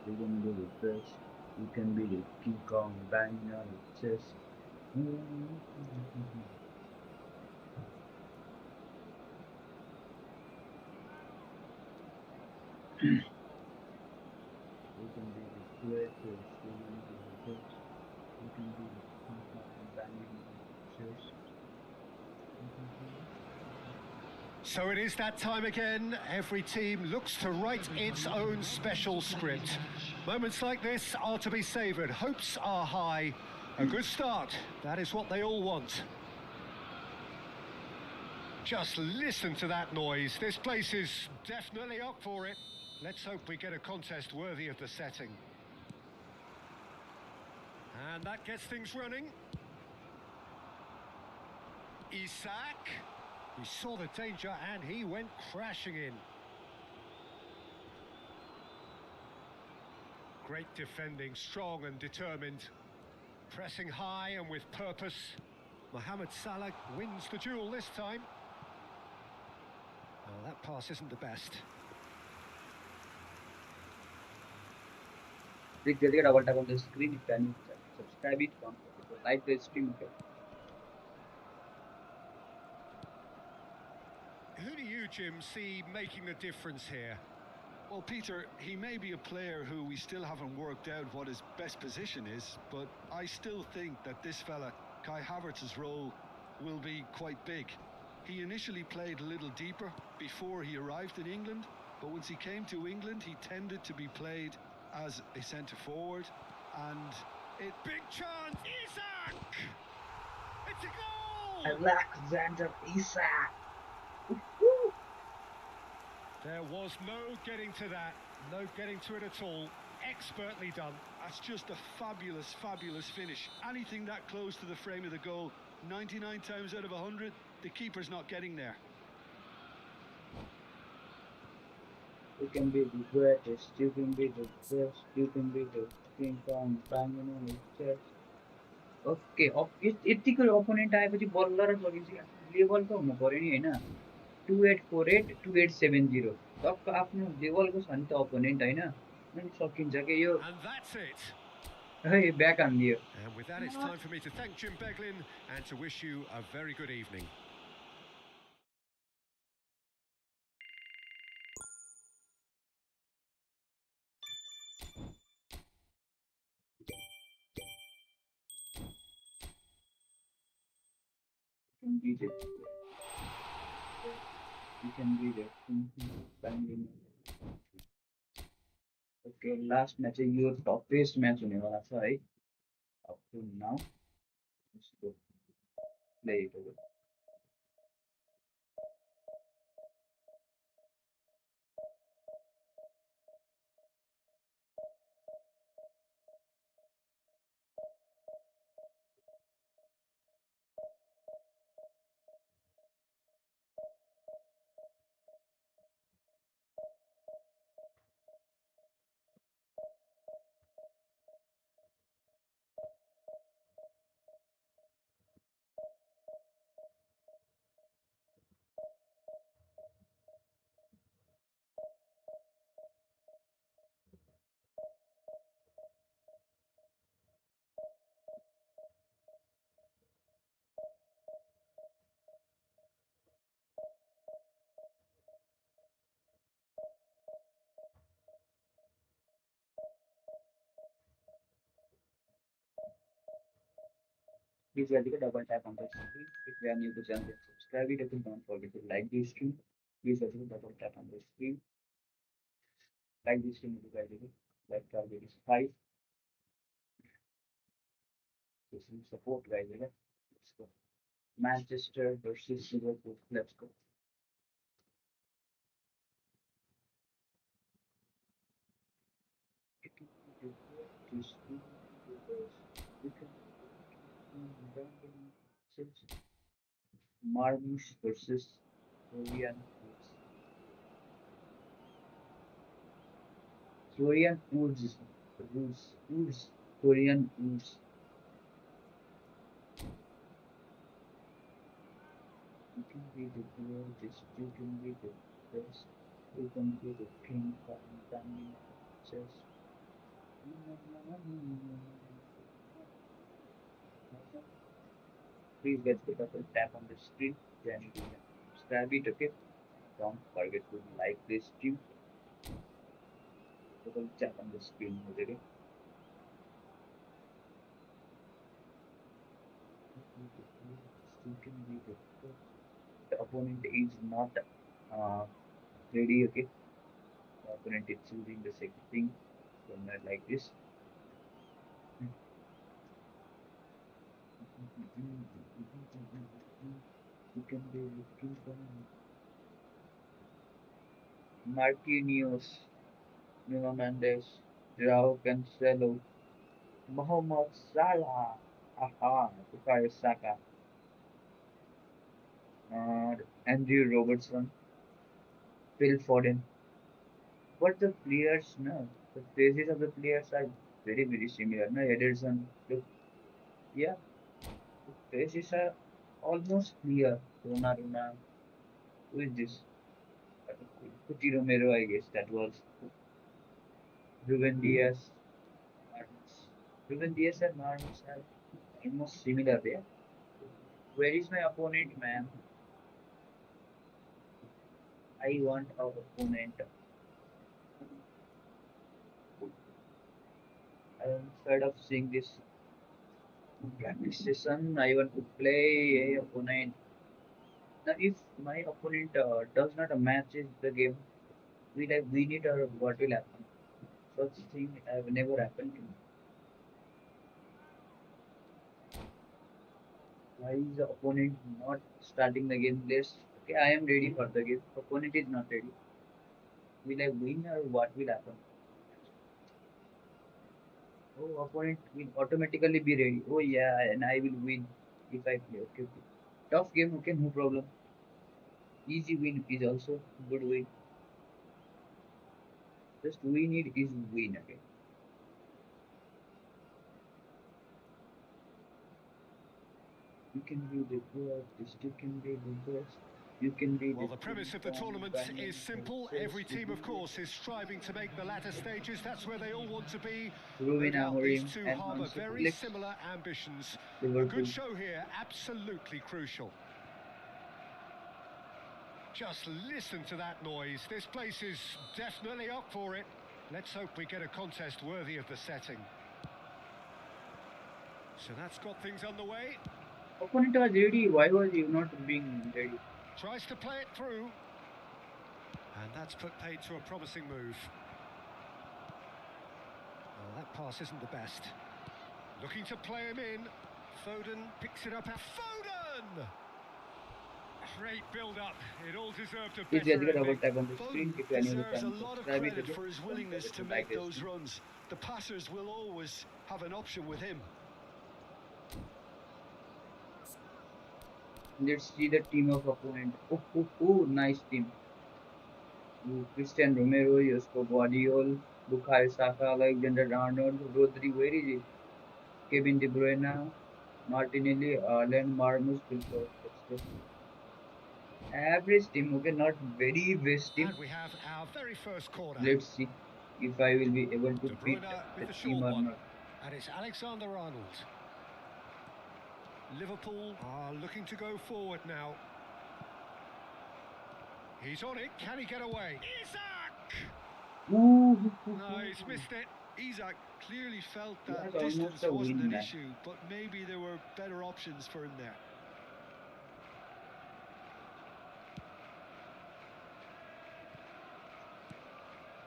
You can be the best. You can be the King Kong banging on the chest. You can be the greatest. You can be the best. You can be the King Kong banging on the chest. So it is that time again. Every team looks to write its own special script. Moments like this are to be savoured. Hopes are high. A good start. That is what they all want. Just listen to that noise. This place is definitely up for it. Let's hope we get a contest worthy of the setting. And that gets things running. Isak. He saw the danger and he went crashing in. Great defending, strong and determined. Pressing high and with purpose. Mohamed Salah wins the duel this time. Well, that pass isn't the best. Click the double tap on the screen if you subscribe it, don't forget to like the stream. Okay. Who do you, Jim, see making the difference here? Well, Peter, he may be a player who we still haven't worked out what his best position is, but I still think that this fella, Kai Havertz's role, will be quite big. He initially played a little deeper before he arrived in England, but once he came to England, he tended to be played as a centre-forward, and it... Big chance! Isak! It's a goal! Alexander Isak! There was no getting to that, no getting to it at all. Expertly done. That's just a fabulous, fabulous finish. Anything that close to the frame of the goal, 99 times out of 100, the keeper's not getting there. You can be the greatest, you can be the best, you can be the King Kong banging on his chest. Okay, यतिको opponent आएपछि बल्ल र सकिन्छ लेभलको हुनु पर्यो नि होइन 2848 2870 टक्क आफ्नो लेभलको छ नि त अपोनेन्ट होइन अनि सकिन्छ के यो And that's it. है back हान्दियो And with that, it's time for me to thank Jim Beglin and to wish you a very good evening. can be the you can be the banging okay लास्टमा चाहिँ यो toughest match हुनेवाला छ है up to now यसको play हेरेको Please guys, double tap on the screen. If you are new to channel, subscribe it. And don't forget to like this stream. Please guys, double tap on the screen. Like this stream, guys. Like target is 5. So some support, guys. Let's go. Manchester versus Liverpool. Let's go. Marmoush versus Florian Woods. Florian Woods. Woods. Florian Woods. You can be the greatest, you can be the best, you can be the king of chess. Please let's get a tap on the screen. Then you can subscribe it. Okay. Don't forget to like this stream. Double tap on the screen. Okay. The opponent is not uh, ready. Okay. The opponent is choosing the second thing. So not like this. You can be looking for Marquinhos, Nuno Mendes, Joao Cancelo, Mohamed Salah, aha, Bukayo Saka, Andrew Robertson, Phil Foden. But the players, no, the faces of the players are very similar. No, Ederson, look, yeah, the faces are almost clear. Rona, who is this? Cuti Romero, I guess that was Ruben Diaz, Martins. Ruben Diaz and Martins are almost similar there. Where is my opponent, man? I want our opponent. I'm fed of seeing this practice session. I want to play a opponent. Now, if my opponent does not matches the game, we need or what will happen? Such thing have never happened to me. Why is the opponent not starting the game? Let's okay. I am ready for the game. Opponent is not ready. Will I win or what will happen? Oh, opponent will automatically be ready. Oh yeah, and I will win if I play. Okay. Tough game. Okay, no problem. Easy win is also good win. Just we need is win. Okay. You can be the best. You can be the best. You can be Well, the the king premise of the from tournament banging is simple. first. Every You team, can of be course, is striving to make the latter stages. That's where they all want to be. No Ruben doubt these Amorim two and harbour Hansi very Flick, similar ambitions. A good Liverpool. show here, absolutely crucial. Just listen to that noise. This place is definitely up for it. Let's hope we get a contest worthy of the setting. So that's got things underway. Opponent was ready. Why was you not being ready? Tries to play it through. And that's put paid to a promising move. Well, that pass isn't the best. Looking to play him in. Foden picks it up. Foden! Great build-up. It all deserved a Please get better the double ending. tap on the screen. Foden If you are new to deserves a channel, lot of subscribe it. credit Okay. for his Don't willingness forget to to like make this. those runs. The passers will always have an option with him. Let's see the team of opponent. Oh, nice team. Christian Romero, Josko Guardiol, Bukayo Saka, Alexander Arnold, Rodri, where is he? Kevin De Bruyne, Martinelli, Arlen, Marmus, Pilfer. That's the average team, okay, not very best team. And we have our very first corner. Let's see if I will be able to De beat Bruyne the with the team short or one. not. And it's Alexander-Arnold. Liverpool are looking to go forward now. He's on it. Can he get away? Isaac! Ooh, No, he's missed it. Isaac clearly felt that that's almost distance a wasn't win, an man. issue, but maybe there were better options for him there.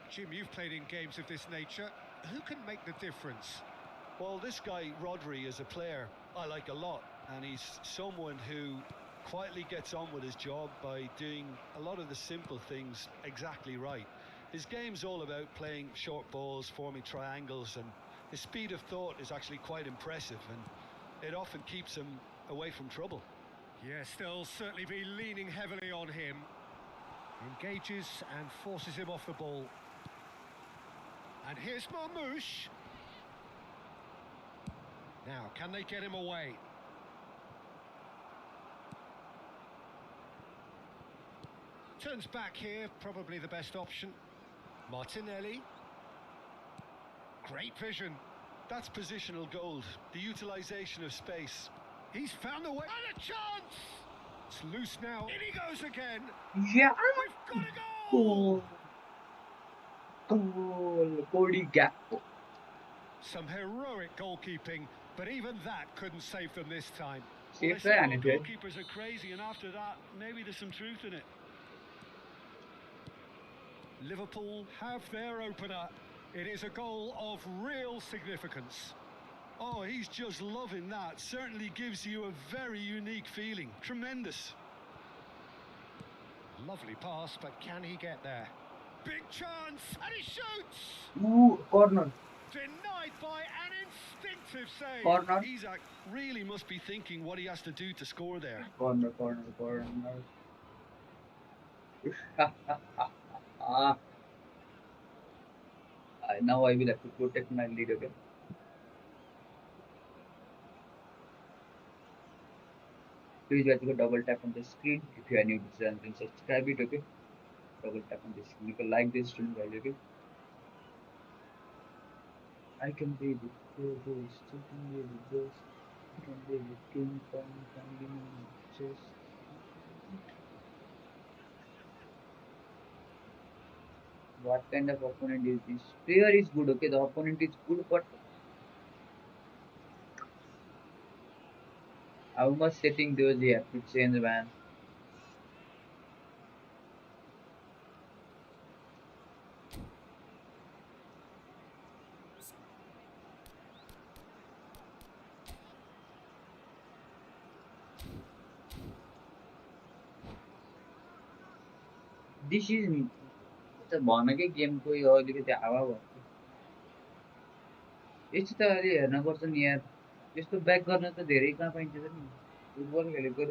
Jim, you've played in games of this nature. Who can make the difference? Well, this guy, Rodri, is a player I like a lot, and he's someone who quietly gets on with his job by doing a lot of the simple things exactly right. His game's all about playing short balls, forming triangles, and his speed of thought is actually quite impressive, and it often keeps him away from trouble. Yes, they'll certainly be leaning heavily on him. Engages and forces him off the ball. And here's Marmoush. Now, can they get him away? Turns back here, probably the best option. Martinelli. Great vision. That's positional gold, the utilisation of space. He's found the way. And a chance! It's loose now. In he goes again. Yeah. We've got a goal! Goal. Cody Gakpo. Some heroic goalkeeping, but even that couldn't save them this time. Well, they Safe say है all आने पे. goalkeepers are crazy, and after that, maybe there's some truth in it. Liverpool have their opener. It is a goal of real significance. Oh, he's just loving that. Certainly gives you a very unique feeling. Tremendous. Lovely pass, but can he get there? Big chance, and he shoots! Corner. Denied by an instinctive save. Corner. Isaac really must be thinking what he has to do to score there. Corner. Ah, now I will have to protect my lead again. Please guys, go double tap on the screen. If you are new to the channel, then subscribe it, okay? Double tap on the screen. You can like this stream, guys, okay? I can be the ghost, you can be the ghost, I can be the King Kong, hanging in my chest. What kind of opponent is this? Player is good, okay? The opponent is good, but how much setting does he have to change, man? This is the भन्नकै गेमको यो अलिकति हावा भयो यस्तो त अहिले हेर्न पर्छ नि यार यस्तो ब्याक गर्न त धेरै कहाँ पाइन्छ त नि फुटबल खेलेको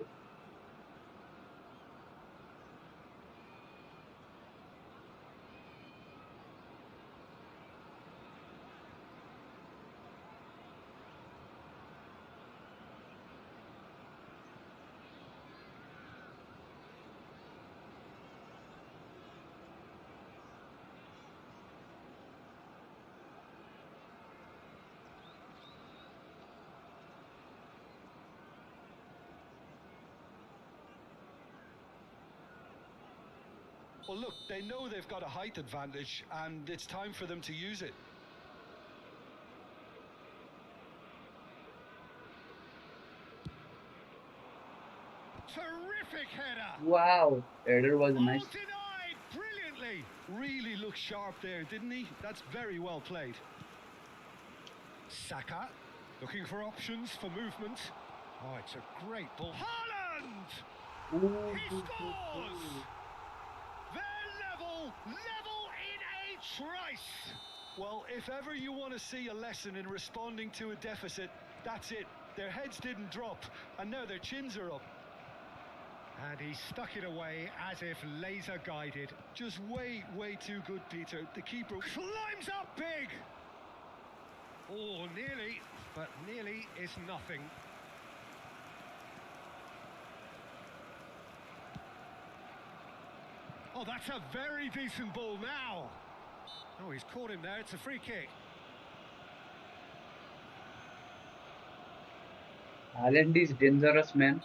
Well, look, they know they've got a height advantage, and it's time for them to use it. Terrific header! Wow, header was nice. Denied brilliantly! Really looked sharp there, didn't he? That's very well played. Saka, looking for options for movement. Oh, it's a great ball. Haaland! He scores! They're level in a trice! Well, if ever you want to see a lesson in responding to a deficit, that's it. Their heads didn't drop, and now their chins are up. And he stuck it away as if laser guided. Just way too good, Peter. The keeper Climbs up big! Oh, nearly, but nearly is nothing. Oh, that's a very decent ball now. Oh, he's caught him there. It's a free kick. Haaland is dangerous, man.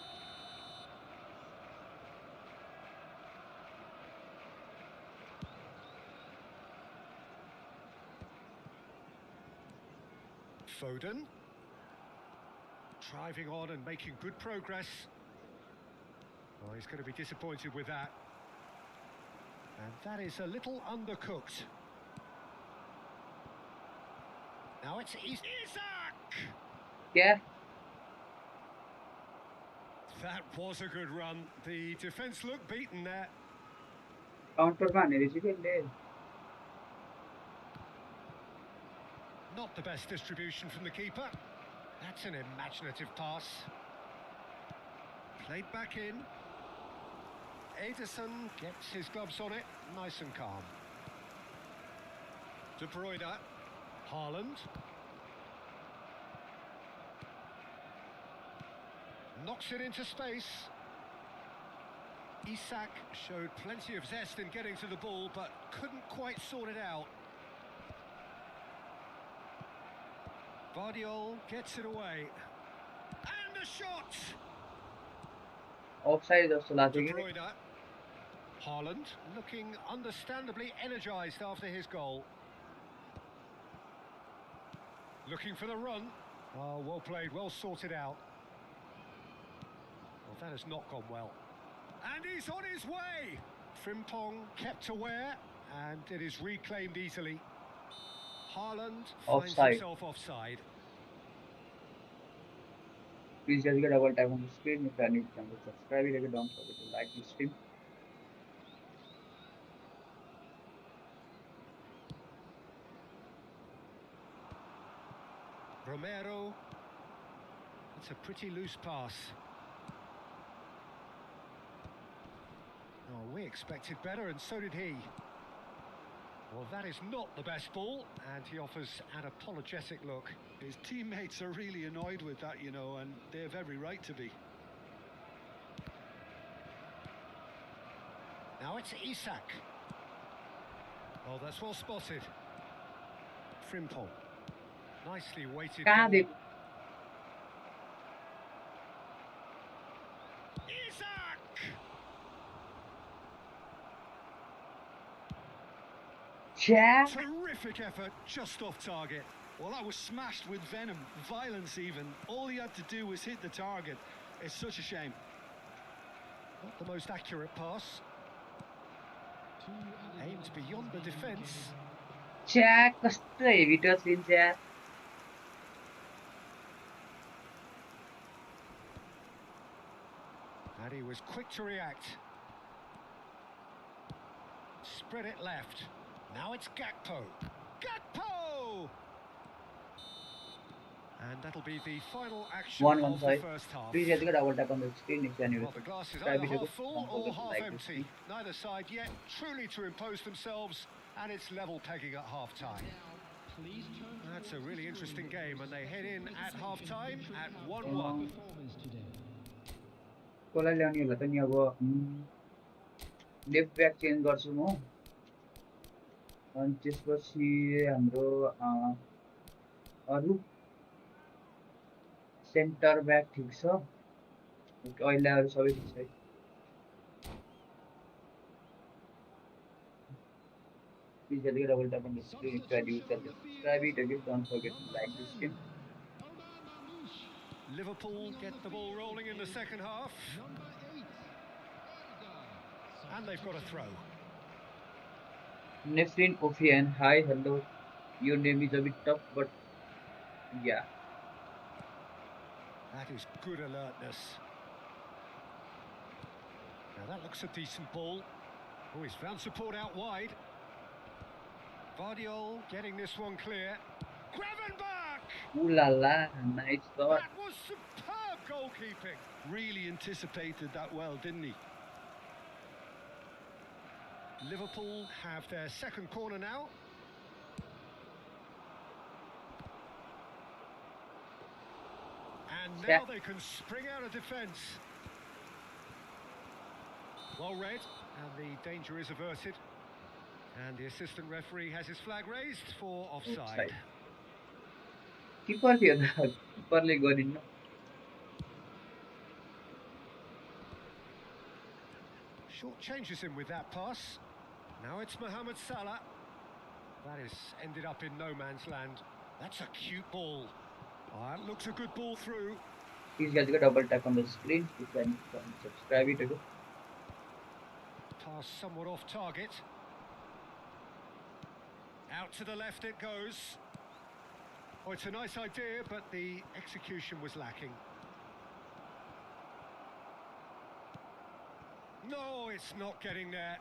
Foden. Driving on and making good progress. Oh, he's going to be disappointed with that. And that is a little undercooked. Now it's Isaac! Yeah. That was a good run. The defence looked beaten there. Counter मार्ने रहेछ के Not the best distribution from the keeper. That's an imaginative pass. Played back in. Ederson gets his gloves on it, nice and calm. De Bruyne. Haaland. Knocks it into space. Isak showed plenty of zest in getting to the ball, but couldn't quite sort it out. Guardiola gets it away. And the shot! Offside जस्तो लाग्छ De कि Bruyne. Haaland looking understandably energised after his goal. Looking for the run. Oh, well played, well sorted out. Well, that has not gone well. And he's on his way! Frimpong kept aware, and it is reclaimed easily. Haaland finds Offside. himself offside. Please just get double tap on the screen. If you are new to the channel, subscribe it. Don't forget to like this stream. Romero. It's a pretty loose pass. Oh, we expected better, and so did he. Well, that is not the best ball, and he offers an apologetic look. His teammates are really annoyed with that, you know, and they have every right to be. Now it's Isak. Oh, that's well spotted. Frimpong. Nicely weighted कहाँ ball. देखो Isak! छ्या Terrific effort, just off target. Well, that was smashed with venom, violence even. All he had to do was hit the target. It's such a shame. Not the most accurate pass. Aimed beyond the defence. छ्या कस्तो heavy touch लिन्छ यार And he was quick to react. Spread it left. Now it's Gakpo. Gakpo! And that'll be the final action 1-1 of the side. first half. Please just get double tap on the screen if you are new Well, to the glass is subscribe either it. half full Don't or forget to half like this empty. Neither side yet truly to impose themselves, and it's level pegging at half-time. That's a really interesting game, and they head in at half-time at 1-1. कसलाई ल्याउने होला त नि अब left back change गर्छु म अनि त्यसपछि हाम्रो अरु सेन्टर ब्याक ठिक छ अहिले अरु सबै ठिक छ है Please just get double tap on the screen if you are new to the subscribe it again. Don't forget to like this stream. Liverpool get the ball rolling in the second half. And they've got a throw. Nefrin Ofian, hi, hello. Your name is a bit tough, but yeah. That is good alertness. Now that looks a decent ball. Oh, he's found support out wide. Guardiola getting this one clear. Gravenberch! Ooh la la, nice shot. That was superb goalkeeping. Really anticipated that well, didn't he? Liverpool have their second corner now. And now they can spring out of defence. Well read, and the danger is averted. And the assistant referee has his flag raised for offside. Keeper थियो त किपरले गरिन्न Short changes him with that pass. Now it's Mohamed Salah. That is ended up in no man's land. That's a cute ball. Oh, that looks a good ball through. Please guys get double tap on the screen if you can subscribe it again. Pass somewhat off target. Out to the left it goes. Oh, it's a nice idea, but the execution was lacking. No, it's not getting there.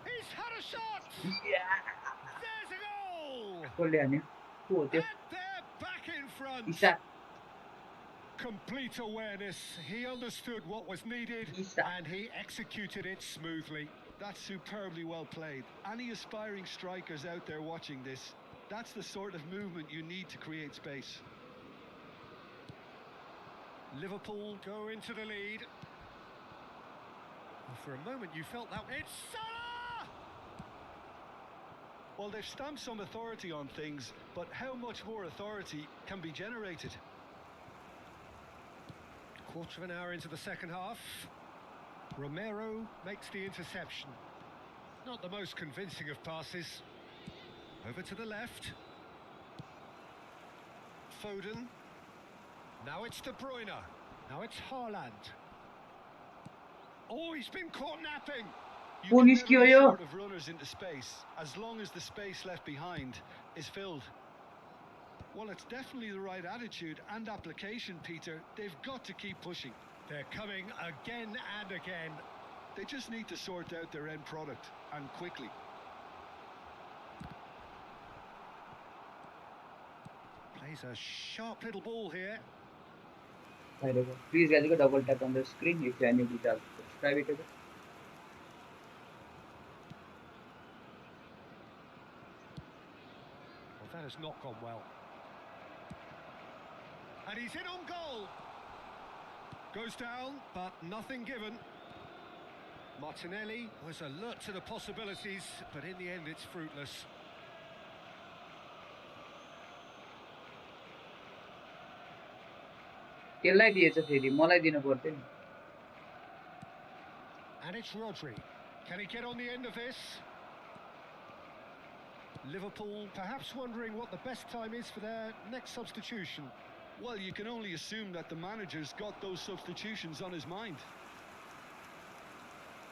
He's had a shot! Yeah. There's a goal! कसले हान्यो को हो त्यो And they're back in front. इसा Complete awareness. He understood what was needed Isa. and he executed it smoothly. That's superbly well played. Any aspiring strikers out there watching this, that's the sort of movement you need to create space. Liverpool go into the lead. For a moment you felt that. It's Salah! Well, they've stamped some authority on things, but how much more authority can be generated? Quarter of an hour into the second half. Romero makes the interception. Not the most convincing of passes. Over to the left. Foden. Now it's De Bruyne. Now it's Haaland. Oh, he's been caught napping. You Who can needs never be Kyoyo? short of runners into space, as long as the space left behind is filled. Well, it's definitely the right attitude and application, Peter. They've got to keep pushing. They're coming again and again. They just need to sort out their end product, and quickly. Plays a sharp little ball here. Please guys, double tap on the screen if you are new to the subscribe it. Well, that has not gone well. And he's in on goal. Goes down, but nothing given. Martinelli was alert to the possibilities, but in the end it's fruitless. त्यसलाई दिएछ फेरि मलाई दिनु पर्थ्यो नि And it's Rodri. Can he get on the end of this? Liverpool perhaps wondering what the best time is for their next substitution. Well, you can only assume that the manager's got those substitutions on his mind.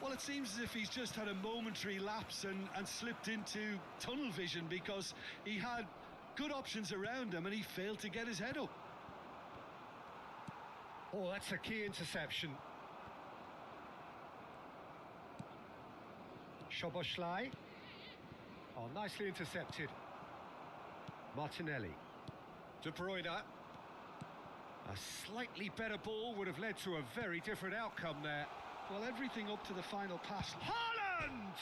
Well, it seems as if he's just had a momentary lapse and slipped into tunnel vision, because he had good options around him and he failed to get his head up. Oh, that's a key interception. Szoboszlai. Oh, nicely intercepted. Martinelli. De Bruyne. A slightly better ball would have led to a very different outcome there. Well, everything up to the final pass. Haaland!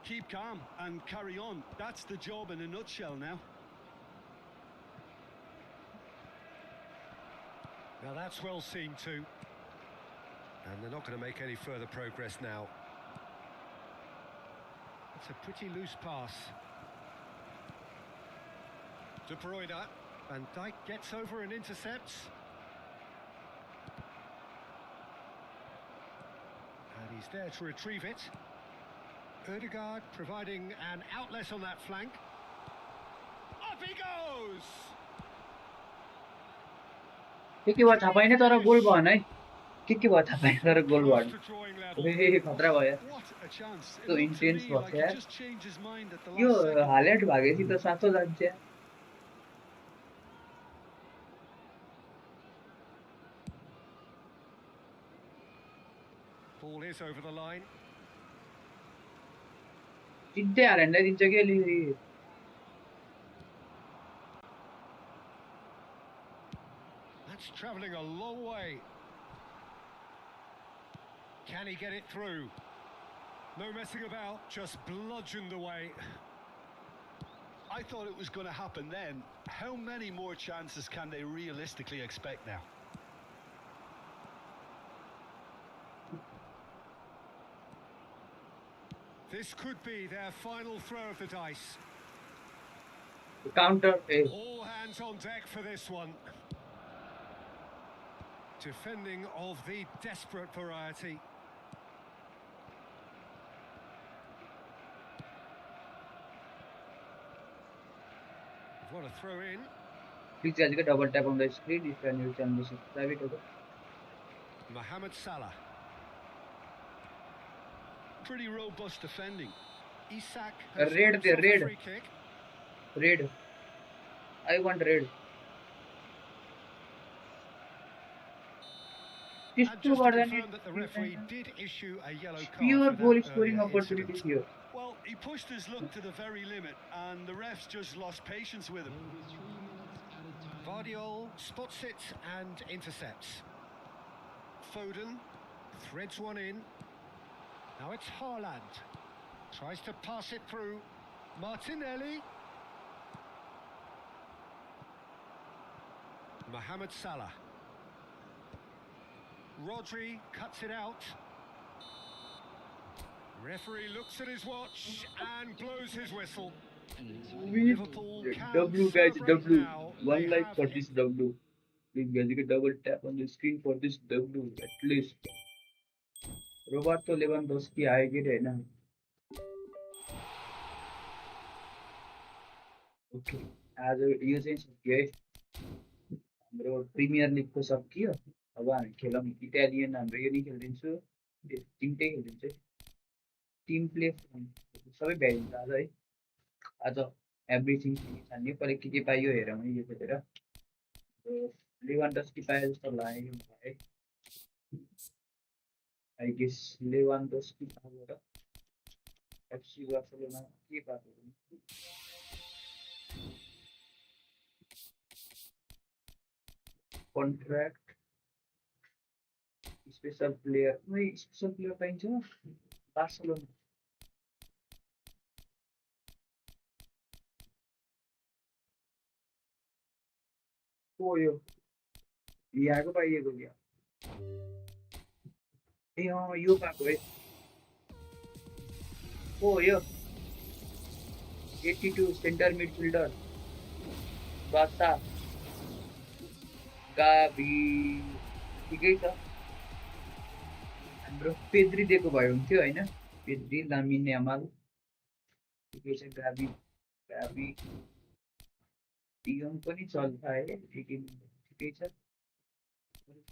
Keep calm and carry on. That's the job in a nutshell now. Now that's well seen too. And they're not going to make any further progress now. It's a pretty loose pass. De Bruyne. Van Dijk gets over and intercepts. And he's there to retrieve it. Ødegaard providing an outlet on that flank. Up he goes! के भयो थाहा pine तर गोल भएन है के भयो थाहा pine तर गोल Close भएन to drawing level. ए खतरा भयो What a chance. It So looked to intense me was like he that. just changed his mind at the yo last second. हाल्यान्ड भागेपछि त सातो जान्छ Ball is over the line. सिधै हाल्यान्डलाई दिन्छ के अलि That's travelling a long way. Can he get it through? No messing about, just bludgeoned away. I thought it was going to happen then. How many more chances can they realistically expect now? This could be their final throw of the dice. Counter A All hands on deck for this one. Defending of the desperate variety. What a throw in. Please guys double tap on the screen if you are new channel subscribe it Mohamed Salah. Pretty robust defending. Isak A has red scored there, himself a red. free kick. Red I want red And त्यस्तो just to गर्दा confirm that the referee did issue a yellow card pure for goal that scoring earlier opportunity incident. थियो Well, he pushed his luck to the very limit, and the refs just lost patience with him. Vardiol spots it and intercepts. Foden threads one in. Now it's Haaland. Tries to pass it through. Martinelli. Mohamed Salah. Rodri cuts it out. Referee looks at his watch and blows his whistle. Sweet. Liverpool can W guys, celebrate W. now. They One like have for this W. Please guys, you can double tap on the screen for this W at least. Roberto Lewandowski आएगी रे ना. Okay. आज यो चाहिँ सक्यो है. हाम्रो premier लिगको सकियो. अब हामी खेलौँ इटालियन हाम्रो यो नि खेलिदिन्छु. तिनटै खेलिदिन्छु है. टिम प्ले सबै भ्याइदिन्छ आज है. आज एभ्रिथिङ छान्ने पहिला के पाइयो हेरौँ है यो खेलेर. लेवान्डस्की पाए जस्तो लाग्यो है. आई गेस लेवान्डस्की पाएर एफसी बार्सिलोना के पाएको contract special player special player पाइन्छ बार्सिलोना को यो यहाँको पाइएको क्या ए यो पाएको है को यो 82 सेन्टर मिडफिल्डर बासा गाबी ठिकै छ हाम्रो पेद्री दिएको भए हुन्थ्यो होइन पेद्री लामिन यामाल ठिकै छ गाबी गाबी टिम पनि चल्छ है ठिकै छ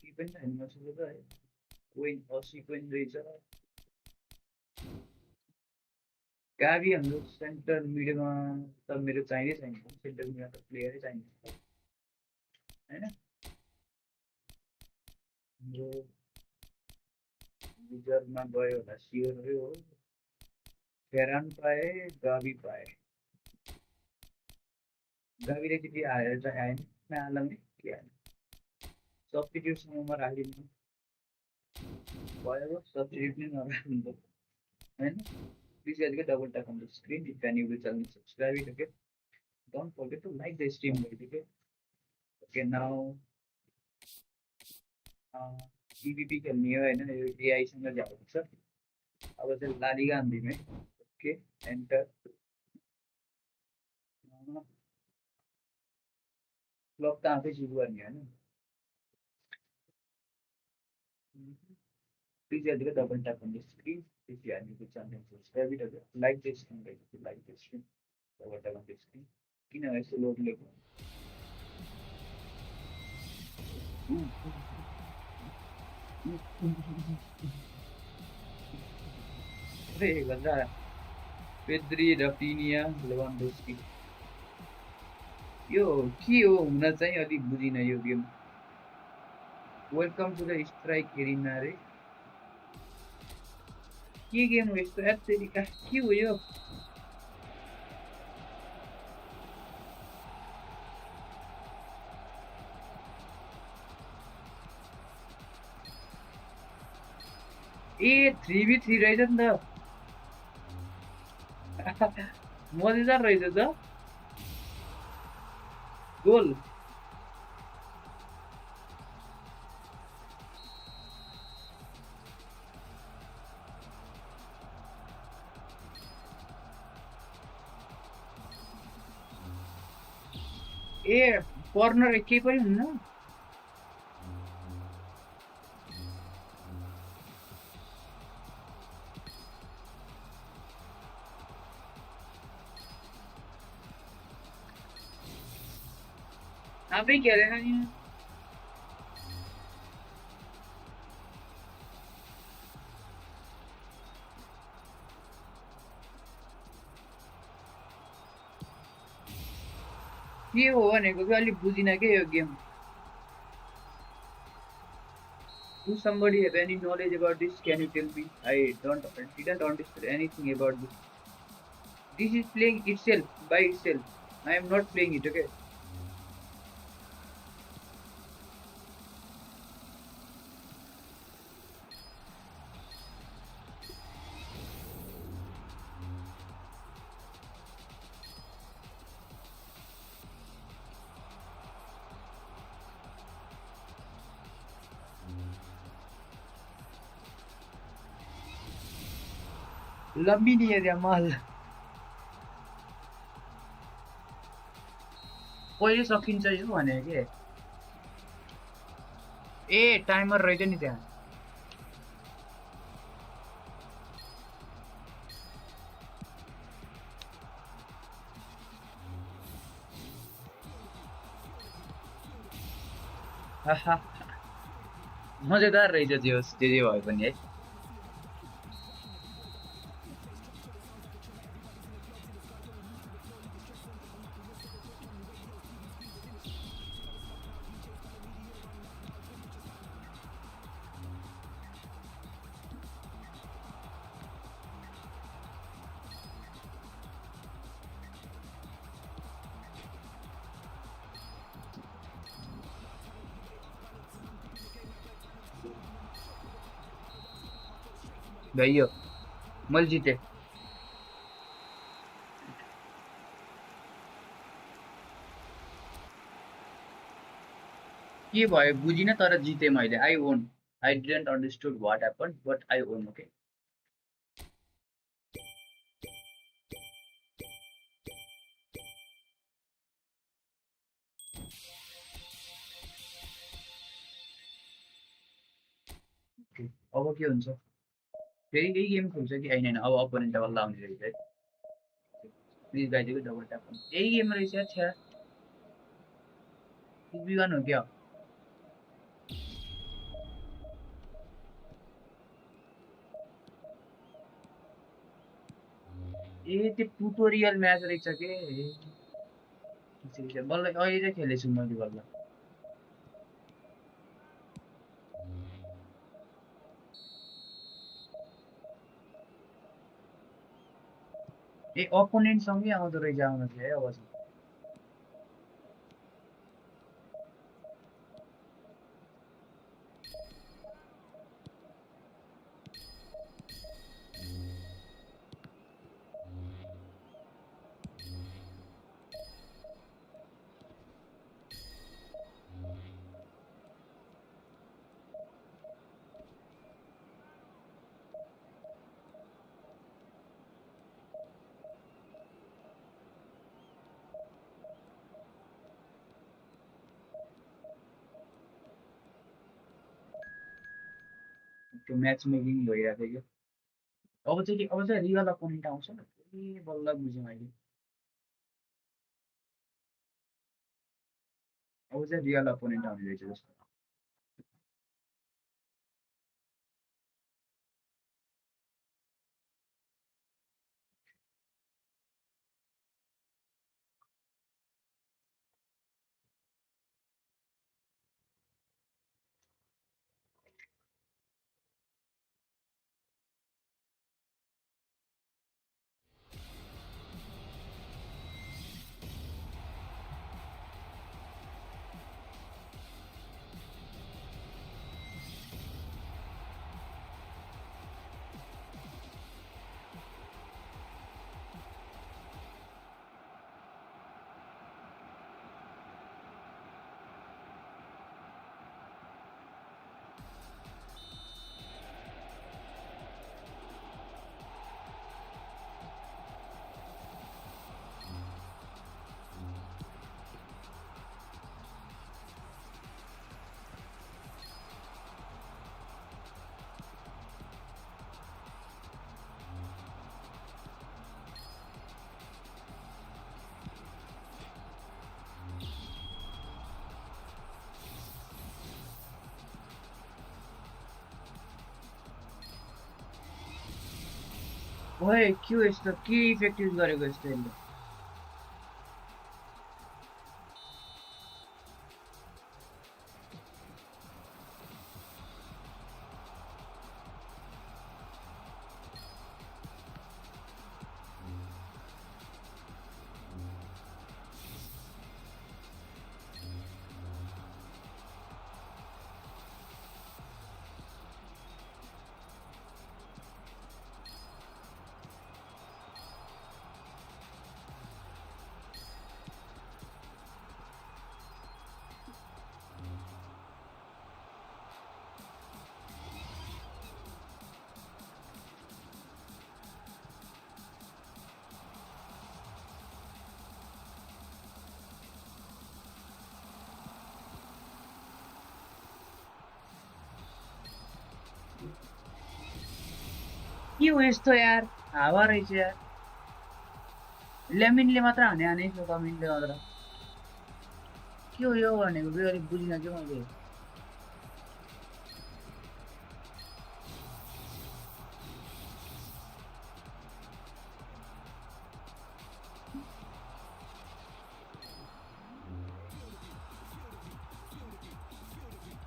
के पनि छैन मसँग त है वेन 80 पनि रहेछ गाबी हाम्रो सेन्टर मिडमा त मेरो चाहिने छैन सेन्टर मिडमा त प्लेयरै चाहिन्छ हैन हाम्रो रिजर्भमा गयो होला सियर हो फेरान पाए गाबी पाए गाबीले चाहिँ हालेर चाहिँ आएन नहाल्ने के हाल्ने सब्स्टिट्युटसम्ममा राखिदिनु भयो सब्स्टिट्युट नै नराख्नु हैन Please guys, double tap on the screen if you are new to the channel, subscribe it, okay? Don't forget to like the stream, guys, okay? Okay, now PvP खेल्ने हो हैन यो AI सँग जाएको छ अब चाहिँ ला लिगा हान्दिम है ओके एन्टर क्लब त आफै सुरु गर्ने हैन Please guys, double tap on the screen if you are new to the channel, subscribe it, okay? Like this stream, guys, if you like this stream, double tap on the screen. किन यस्तो load लेख्नु अरे गजा Pedri रफिनिया लेवान्डोस्की यो के हो हुन चाहिँ अलि बुझिन यो game welcome to the strike arena रे के गेम हो यस्तो एत्तेरिका के हो यो ए 3v3 रहेछ नि त मजेदार रहेछ त गोल ए कर्नर केही पनि हुन्न आफै खेलेन नि के हो भनेको कि अलि बुझिन के यो game Do somebody have any knowledge about this? Can you tell me? I didn't understand anything about this. This is playing itself by itself. I am not playing it, okay? लंबी नहीं है माल कहिले सकिन्छ यो भने के ए टाइमर रहेछ नि त्यहाँ मजेदार रहेछ त्यो जे भए पनि है भइयो मैले जितेँ के भयो बुझिनँ तर जितेँ मैले I won I didn't understood what happen but I won okay अब के हुन्छ फेरि यही गेम खेल्छ कि होइन अब अपोनेन्ट बल्ल आउने रहेछ है प्लिज गाइदिएको डबल ट्याप यही गेम रहेछ छ्या बिवान हो क्या ए त्यो ट्युटोरियल म्याच रहेछ के बल्ल अहिले चाहिँ खेलेछु मैले बल्ल ए अपोनेन्टसँगै आउँदो रहेछ आउनु चाहिँ है अब चाहिँ त्यो म्याच मेकिङ भइरहेको थियो अब चाहिँ रियल अपोनेन्ट आउँछ ए बल्ल बुझेँ मैले अब चाहिँ रियल अपोनेन्ट आउने रहेछ जस्तो ओए के हो यस्तो के इफेक्ट युज गरेको यस्तो यसले के हो यस्तो यार हावा रहेछ यार लेमिनले मात्र हाने हाने सुगमिनले मात्र के हो यो भनेको फेरि अलिक बुझिनँ कि मैले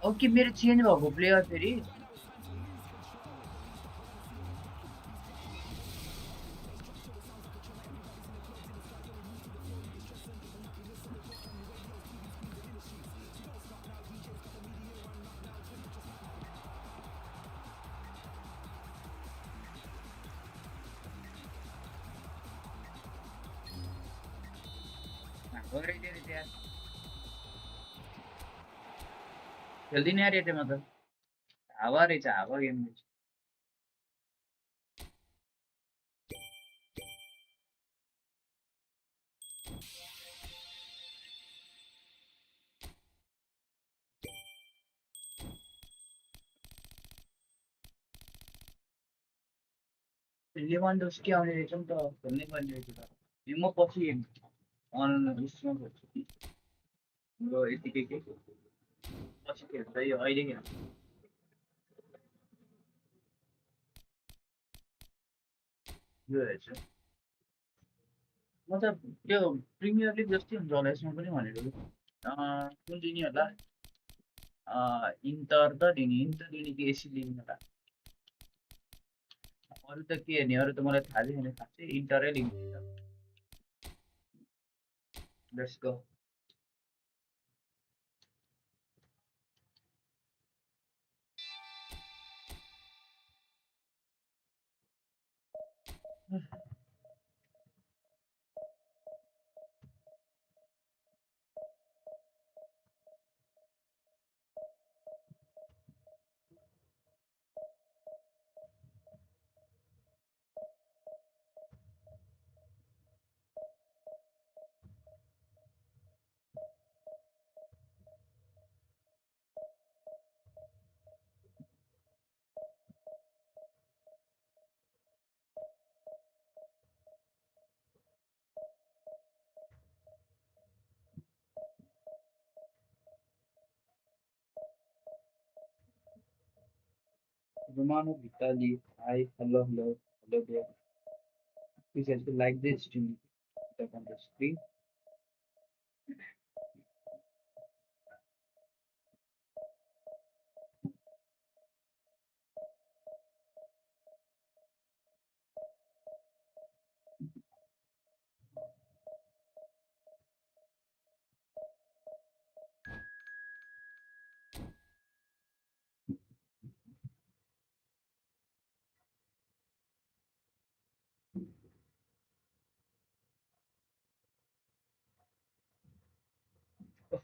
ओके मेरो चेन्ज भएको प्लेयर फेरि गरिदियो रहेछ यार खेल्दिनँ यार यतै मतलब हावा रहेछ हावा गेम रहेछ लेवान्डोस्की आउने रहेछ नि त खेल्नै पर्ने रहेछ त यो म पछि अन उसमा खोज्छु यो यतिकै के पछि खेल्छ यो अहिले खेल्छ यो हेर्छु म त त्यो प्रिमियर लिग जस्तै हुन्छ होला यसमा पनि भनेको कुन चाहिँ नि होला इन्टर त दिने इन्टर दिने कि एसी लिने होला अरू त के हेर्ने अरू त मलाई थाहा छैन खासै इन्टरै लिने let's go Romano Vitali, hi, hello, hello, hello there. Please also like this to tap on the screen.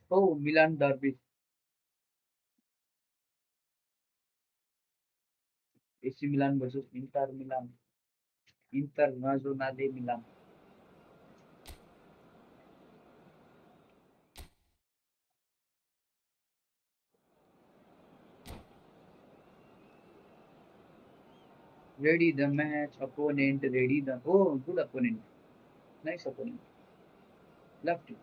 Oh, Milan derby. AC Milan versus Inter Milan. Internazionale Milan. Ready the match, opponent, ready the. Oh, good opponent. Nice opponent. Loved it.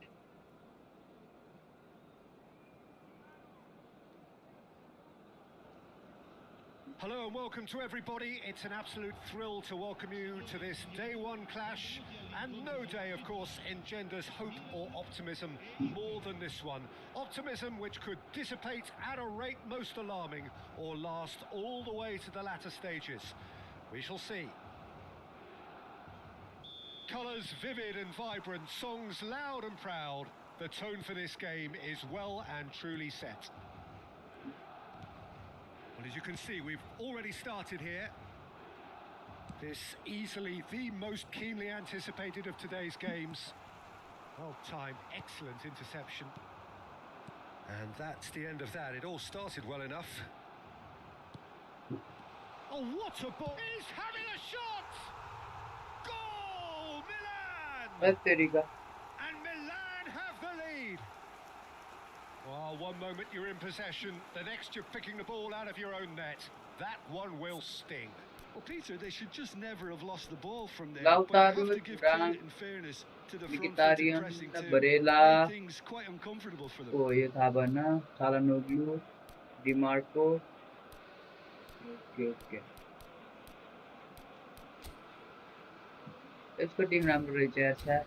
Hello and welcome to everybody. It's an absolute thrill to welcome you to this day one clash. And no day, of course, engenders hope or optimism more than this one. Optimism which could dissipate at a rate most alarming or last all the way to the latter stages. We shall see. Colours vivid and vibrant, songs loud and proud. The tone for this game is well and truly set. Well, as you can see, we've already started here. This easily the most keenly anticipated of today's games. Well timed, excellent interception. And that's the end of that. It all started well enough. Oh, what a ball! He's having a shot! Goal, Milan! That's there you go. And Milan have the lead. Well, one moment you're in possession, the next you're picking the ball out of your own net. That one will sting. Well, Peter, they should just never have lost the ball from there. But you Lautaro have to give Duran, credit and fairness to the front-footed Mkhitaryan, pressing too. Made Barella, things quite uncomfortable for them. oh ये था बना, Çalhanoğlu, Dimarco. Okay यसको Tim राम्रो रहेछ यार छ्या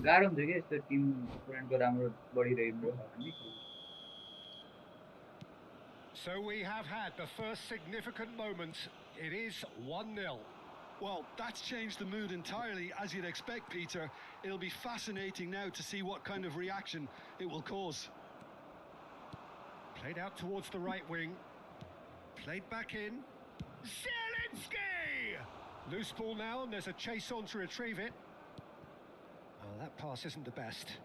गाह्रो हुन्छ क्या यस्तो टिम अपोनेन्टको राम्रो बढिरहेको छ भने So we have had the first significant moment. It is 1-0. Well, that's changed the mood entirely, as you'd expect, Peter. It'll be fascinating now to see what kind of reaction it will cause. Played out towards the right wing. Played back in. Zielinski! Loose ball now, and there's a chase on to retrieve it. Oh, that pass isn't the best.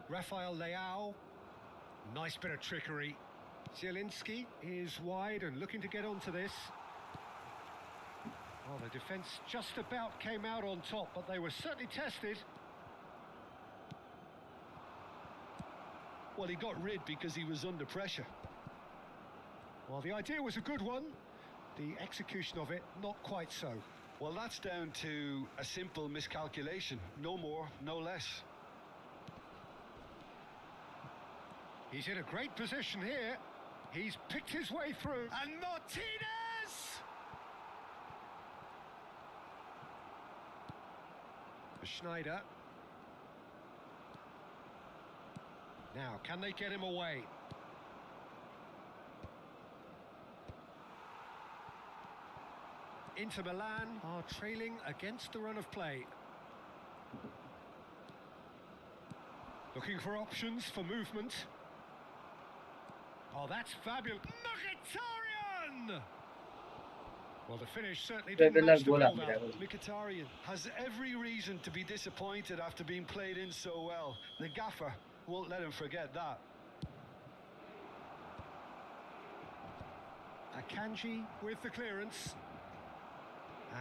Rafael Leao. Nice bit of trickery. Zielinski is wide and looking to get onto this. Well, the defence just about came out on top, but they were certainly tested. Well, he got rid because he was under pressure. Well, the idea was a good one. The execution of it, not quite so. Well, that's down to a simple miscalculation. No more, no less. He's in a great position here. He's picked his way through. And Martinez! Schneider. Now, can they get him away? Inter Milan are trailing against the run of play. Looking for options for movement. Oh, that's fabulous. Mkhitaryan! Well, the finish certainly didn't match the build-up. Mkhitaryan has every reason to be disappointed after being played in so well. The gaffer won't let him forget that. Akanji with the clearance.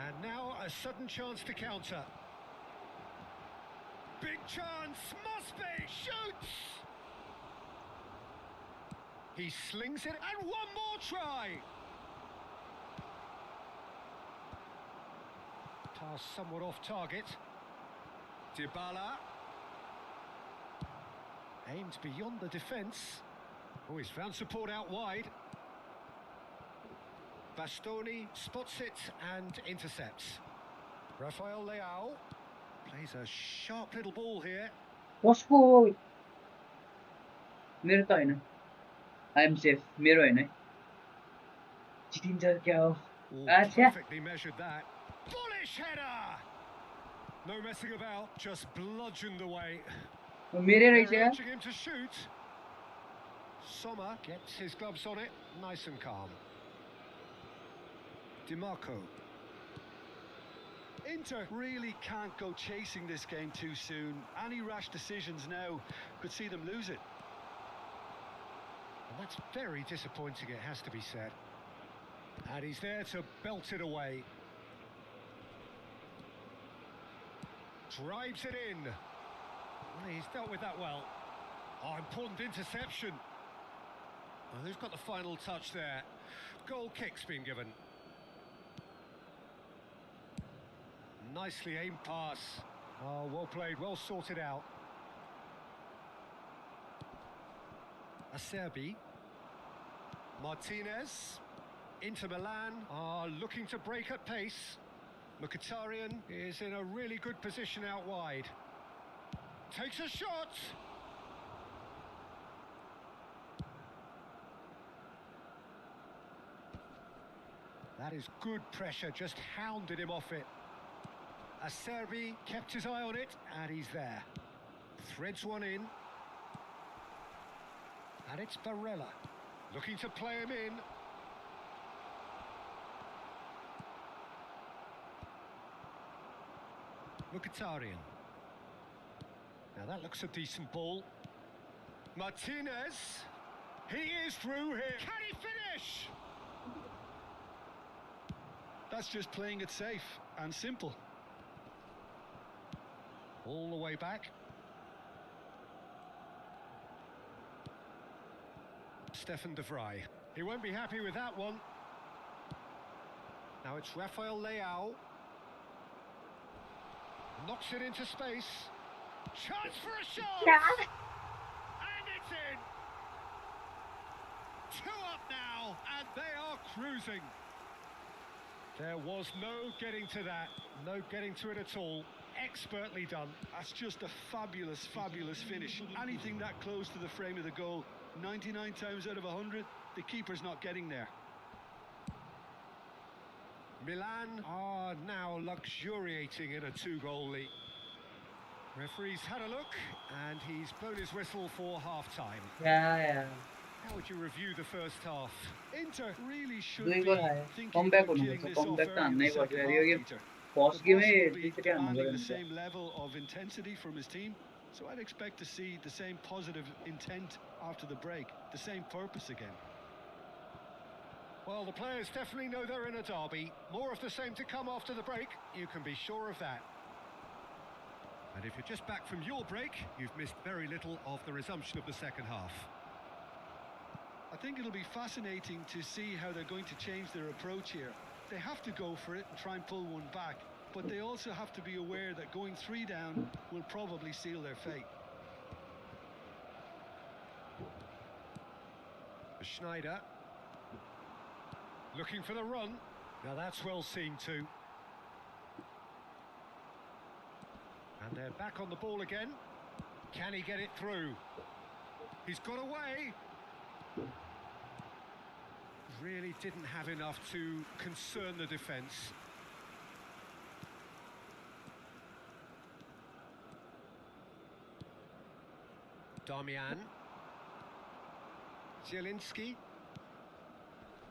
And now a sudden chance to counter. Big chance, must be, shoots! He slings it, and one more try! Pass somewhat off target. Dybala. Aimed beyond the defence. Oh, he's found support out wide. Bastoni spots it and intercepts. Rafael Leao plays a sharp little ball here. कसको मेरो त हैन I am safe मेरो हैन है जितिन्छ क्या हो Perfectly measured that. Bullish header. No messing about, just bludgeoned away. मेरै रहेछ They're यार urging him to shoot. Sommer gets his gloves on it, nice and calm. DiMarco. Inter really can't go chasing this game too soon. Any rash decisions now could see them lose it. And that's very disappointing, it has to be said. And he's there to belt it away. Drives it in. Well, he's dealt with that well. Oh, important interception. Well, who's got the final touch there? Goal kick's been given. Nicely aimed pass. Oh, well played, well sorted out. Acerbi. Martinez. Inter Milan are looking to break at pace. Mkhitaryan is in a really good position out wide. Takes a shot! That is good pressure, just hounded him off it. Acerbi kept his eye on it, and he's there. Threads one in. And it's Barella, looking to play him in. Mkhitaryan. Now that looks a decent ball. Martinez. He is through here. Can he finish? That's just playing it safe and simple. All the way back. Stefan de Vrij. He won't be happy with that one. Now it's Rafael Leao. Knocks it into space. Chance for a shot! Yeah. And it's in! 2 up now, and they are cruising. There was no getting to that. No getting to it at all. Expertly done. That's just a fabulous, fabulous finish. Anything that close to the frame of the goal, 99 times out of 100, the keeper's not getting there. Milan are now luxuriating in a 2-goal lead. Referee's had a look, and he's blown his whistle for half-time. Yeah. How would you review the first half? Inter really should দুই be গোল হয় thinking comeback about করুন killing this off কমব্যাকটা early in আননাই the পড়বে second আর half, ইয়ে Peter. First The গেমে boss will be 2-3 run commanding করেন the same level of intensity from his team, so I'd expect to see the same positive intent after the break, the same purpose again. Well, the players definitely know they're in a derby. More of the same to come after the break, you can be sure of that. And if you're just back from your break, you've missed very little of the resumption of the second half. I think it'll be fascinating to see how they're going to change their approach here. They have to go for it and try and pull one back, but they also have to be aware that going 3 down will probably seal their fate. Schneider. Looking for the run. Now that's well seen too. And they're back on the ball again. Can he get it through? He's got away. Really didn't have enough to concern the defence. Damian. Zielinski.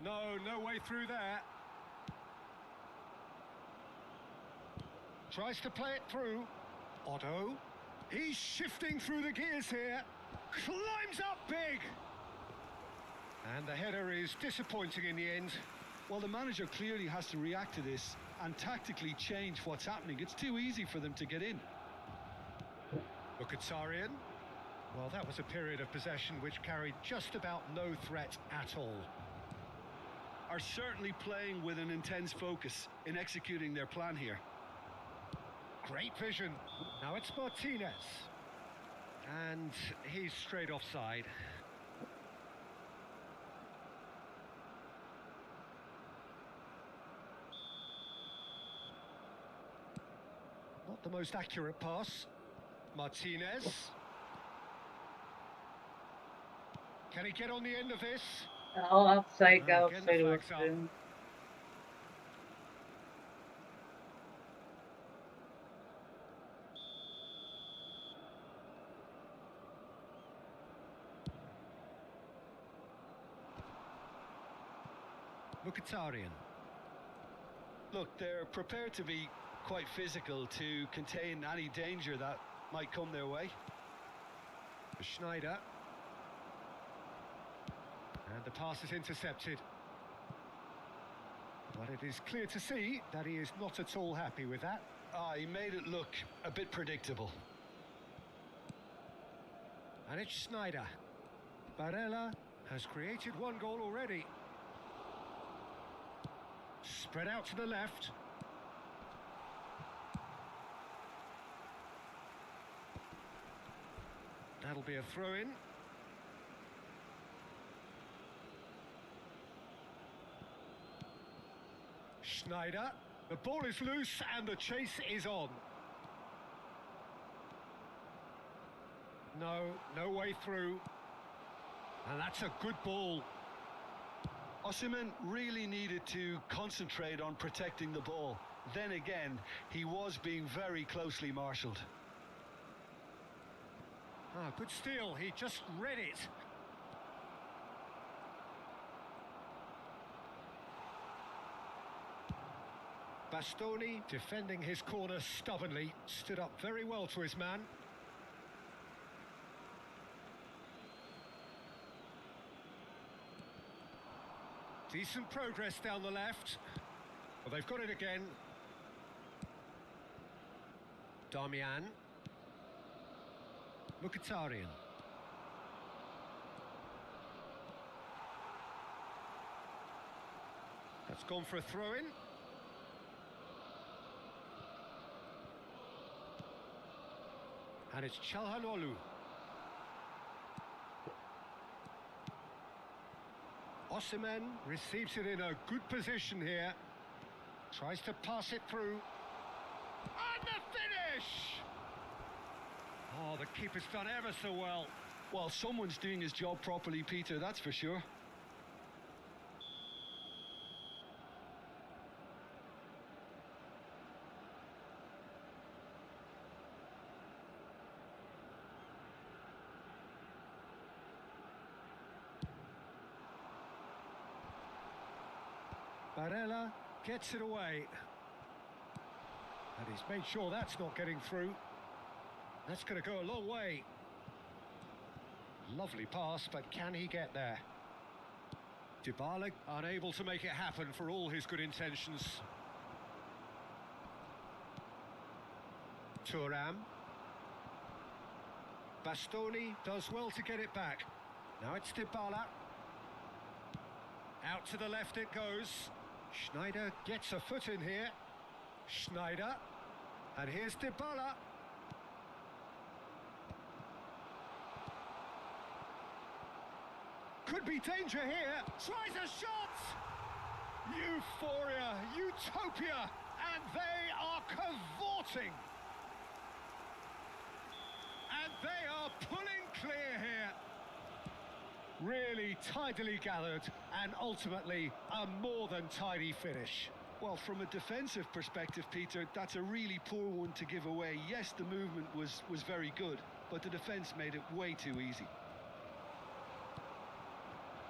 No way through there. Tries to play it through. Otto. He's shifting through the gears here. Climbs up big. And the header is disappointing in the end. Well, the manager clearly has to react to this and tactically change what's happening. It's too easy for them to get in. Mkhitaryan. Well, that was a period of possession which carried just about no threat at all. Are certainly playing with an intense focus in executing their plan here. Great vision. Now it's Martinez. And he's straight offside. Not the most accurate pass. Martinez. Can he get on the end of this? offside Getting offside the flags up. হচ্ছে Mkhitaryan. Look, they're prepared to be quite physical to contain any danger that might come their way. Schneider. And the pass is intercepted. But it is clear to see that he is not at all happy with that. He made it look a bit predictable. And it's Schneider. Barella has created 1 goal already. Spread out to the left. That'll be a throw-in. Schneider. The ball is loose and the chase is on. No way through. And that's a good ball. Osimhen really needed to concentrate on protecting the ball. Then again, he was being very closely marshalled. Ah, good steal. He just read it. Bastoni, defending his corner stubbornly, stood up very well to his man. Decent progress down the left. Well, they've got it again. Damian. Mkhitaryan. That's gone for a throw-in. And it's Çalhanoğlu. Osimhen receives it in a good position here. Tries to pass it through. And the finish! Oh, the keeper's done ever so well. Well, someone's doing his job properly, Peter, that's for sure. Barella gets it away. And he's made sure that's not getting through. That's going to go a long way. Lovely pass, but can he get there? Dybala unable to make it happen for all his good intentions. Thuram. Bastoni does well to get it back. Now it's Dybala. Out to the left it goes. Schneider gets a foot in here. Schneider. And here's Dybala. Could be danger here. Tries a shot. Euphoria, utopia. And they are cavorting. And they are pulling clear here. Really tidily gathered and ultimately a more than tidy finish. Well, from a defensive perspective, Peter, that's a really poor one to give away. Yes, the movement was very good, but the defence made it way too easy.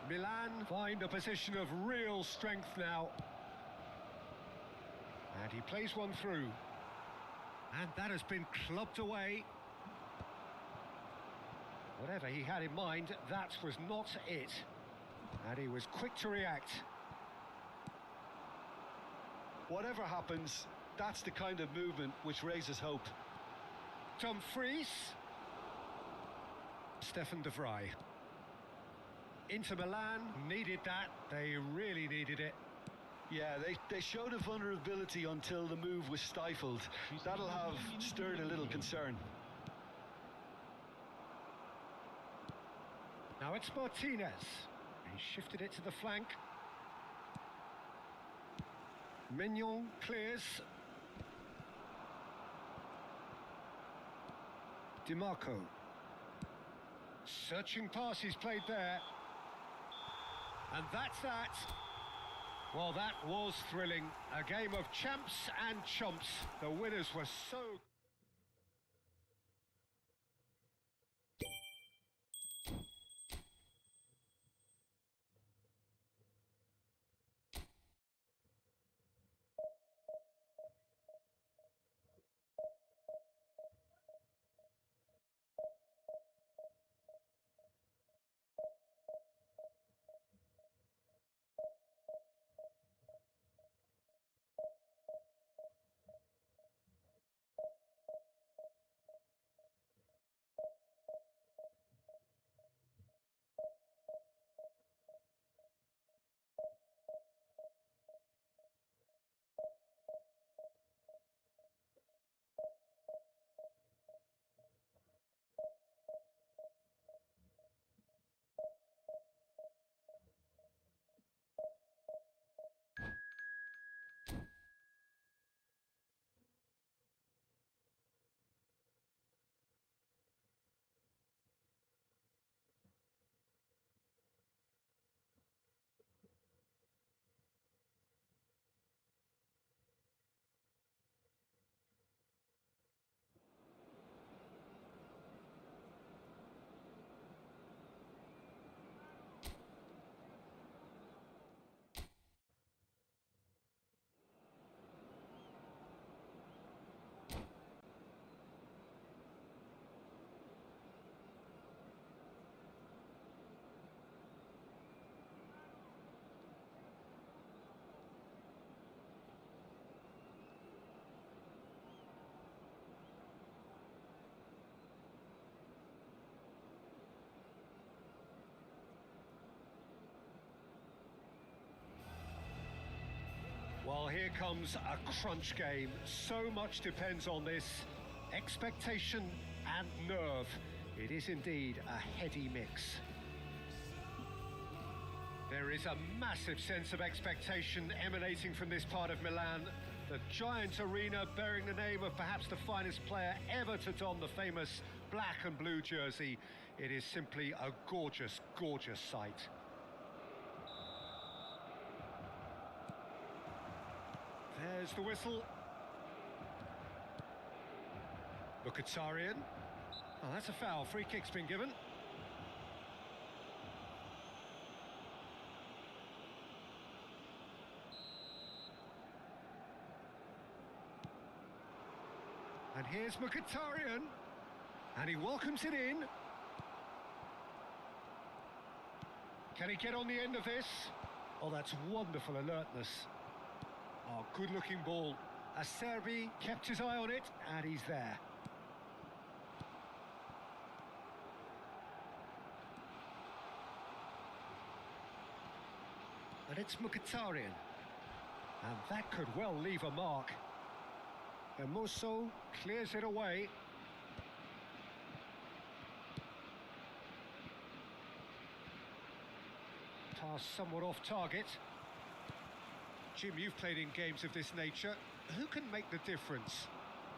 Milan find a position of real strength now. And he plays one through. And that has been clubbed away. Whatever he had in mind, that was not it. And he was quick to react. Whatever happens, that's the kind of movement which raises hope. Dumfries. Stefan de Vrij. Inter Milan needed that. They really needed it. Yeah, they showed a vulnerability until the move was stifled. That'll have stirred a little concern. Now it's Martinez. He shifted it to the flank. Mignon clears. DiMarco. Searching pass he's played there. And that's that. Well, that was thrilling. A game of champs and chumps. The winners were so... Well, here comes a crunch game. So much depends on this. Expectation and nerve. It is indeed a heady mix. There is a massive sense of expectation emanating from this part of Milan. The giant arena bearing the name of perhaps the finest player ever to don the famous black and blue jersey. It is simply a gorgeous, gorgeous sight. There's the whistle. Mkhitaryan. Oh, that's a foul. Free kick's been given. And here's Mkhitaryan. And he welcomes it in. Can he get on the end of this? Oh, that's wonderful alertness. Oh, good-looking ball. Acerbi kept his eye on it, and he's there. And it's Mkhitaryan. And that could well leave a mark. And Musso clears it away. Pass somewhat off target. Jim, you've played in games of this nature. Who can make the difference?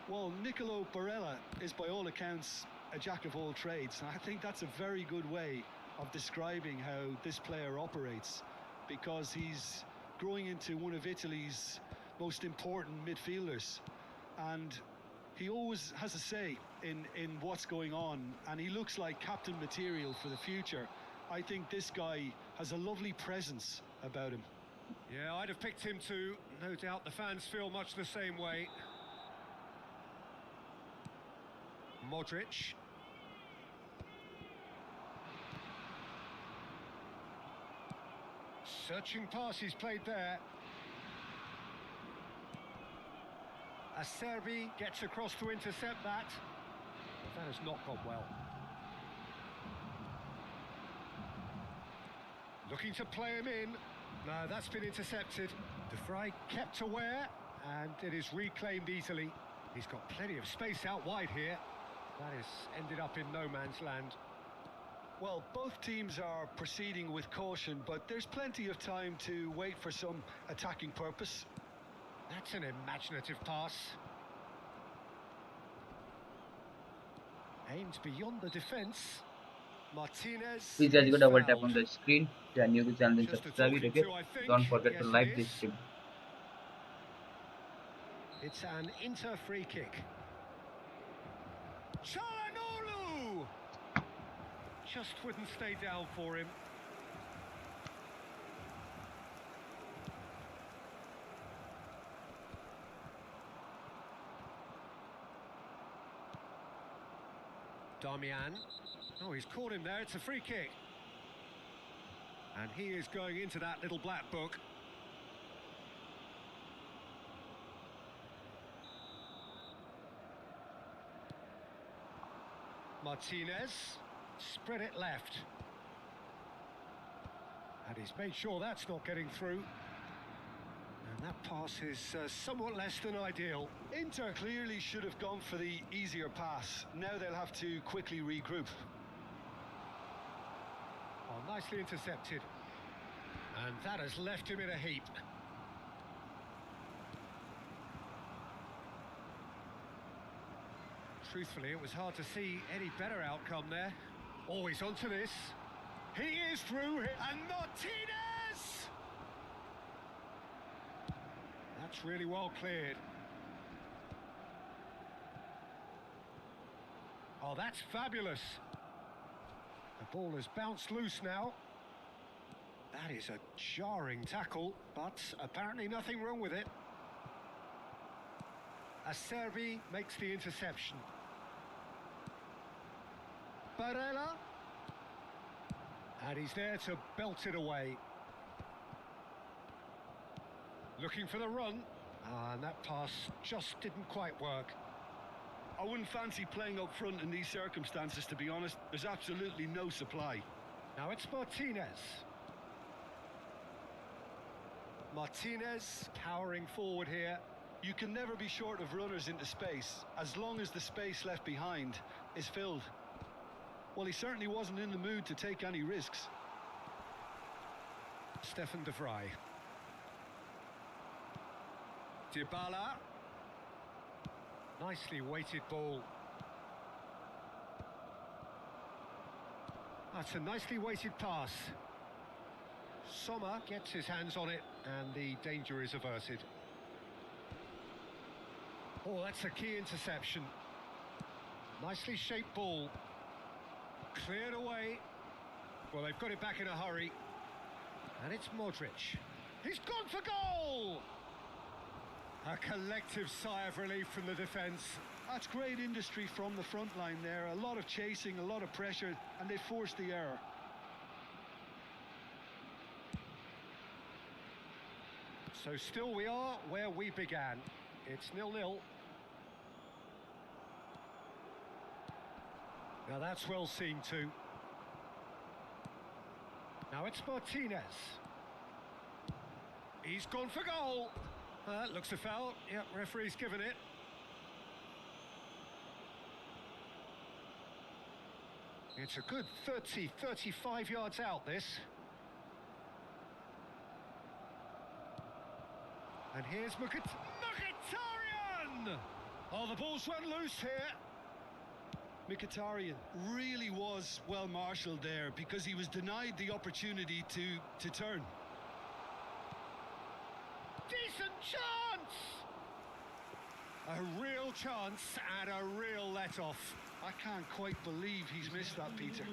Well, Nicolo Barella is by all accounts a jack of all trades. I think that's a very good way of describing how this player operates, because he's growing into one of Italy's most important midfielders, and he always has a say in what's going on, and he looks like captain material for the future. I think this guy has a lovely presence about him. Yeah, I'd have picked him too. No doubt the fans feel much the same way. Modric. Searching pass he's played there. Acerbi gets across to intercept that. That has not gone well. Looking to play him in. No, that's been intercepted. De Vrij kept aware, and it is reclaimed easily. He's got plenty of space out wide here. That has ended up in no man's land. Well, both teams are proceeding with caution, but there's plenty of time to wait for some attacking purpose. That's an imaginative pass. Aimed beyond the defence. Martinez. Please guys, is go double tap fouled. on the screen. If you are new to the channel, then Just a subscribe it, talking okay? to, I think. Don't forget Yes, to it like is. this stream. It's an Inter free kick. Çalhanoğlu! Just wouldn't stay down for him. Damian. Oh, he's caught him there. It's a free kick. And he is going into that little black book. Martinez. Spread it left. And he's made sure that's not getting through. And that pass is somewhat less than ideal. Inter clearly should have gone for the easier pass. Now they'll have to quickly regroup. Oh, nicely intercepted. And that has left him in a heap. Truthfully, it was hard to see any better outcome there. Always onto this. He is through, and Martinez! That's really well cleared. Oh, that's fabulous. The ball has bounced loose now. That is a jarring tackle, but apparently nothing wrong with it. Acerbi makes the interception. Barella. And he's there to belt it away. Looking for the run. And that pass just didn't quite work. I wouldn't fancy playing up front in these circumstances, to be honest. There's absolutely no supply. Now it's Martinez. Martinez cowering forward here. You can never be short of runners into space, as long as the space left behind is filled. Well, he certainly wasn't in the mood to take any risks. Stefan de Vrij. Dybala. Nicely weighted ball. That's a nicely weighted pass. Sommer gets his hands on it and the danger is averted. Oh, that's a key interception. Nicely shaped ball. Cleared away. Well, they've got it back in a hurry. And it's Modric. He's gone for goal! A collective sigh of relief from the defence. That's great industry from the front line there. A lot of chasing, a lot of pressure, and they forced the error. So still we are where we began. It's 0-0. Now that's well seen too. Now it's Martinez. He's gone for goal. Looks a foul. Yep, referee's given it. It's a good 30, 35 yards out, this. And here's Mkhitaryan! Oh, the ball's run loose here. Mkhitaryan really was well marshalled there because he was denied the opportunity to turn. Decent chance! A real chance and a real let-off. I can't quite believe he's missed that, Peter.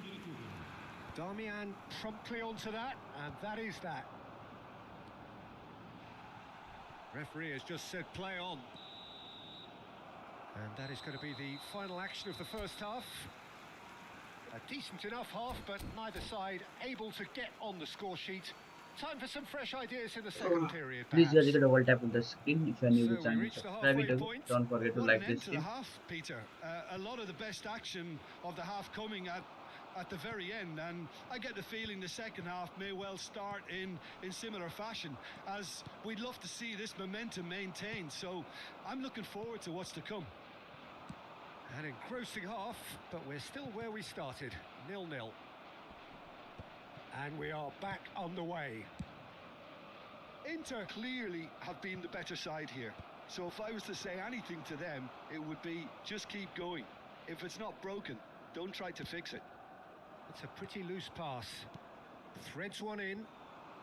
Darmian promptly onto that, and that is that. Referee has just said play on. And that is going to be the final action of the first half. A decent enough half, but neither side able to get on the score sheet. Time for some fresh ideas in the second period, Please perhaps. just a double tap on the screen if you are new to So we channel. reach the Subscribe halfway it. point. Don't forget to What like an this end to the stream. half, Peter. A lot of the best action of the half coming at the very end, and I get the feeling the second half may well start in similar fashion, as we'd love to see this momentum maintained. So I'm looking forward to what's to come. An engrossing half, but we're still where we started, 0-0. And we are back on the way. Inter clearly have been the better side here. So if I was to say anything to them, it would be just keep going. If it's not broken, don't try to fix it. It's a pretty loose pass. Threads one in.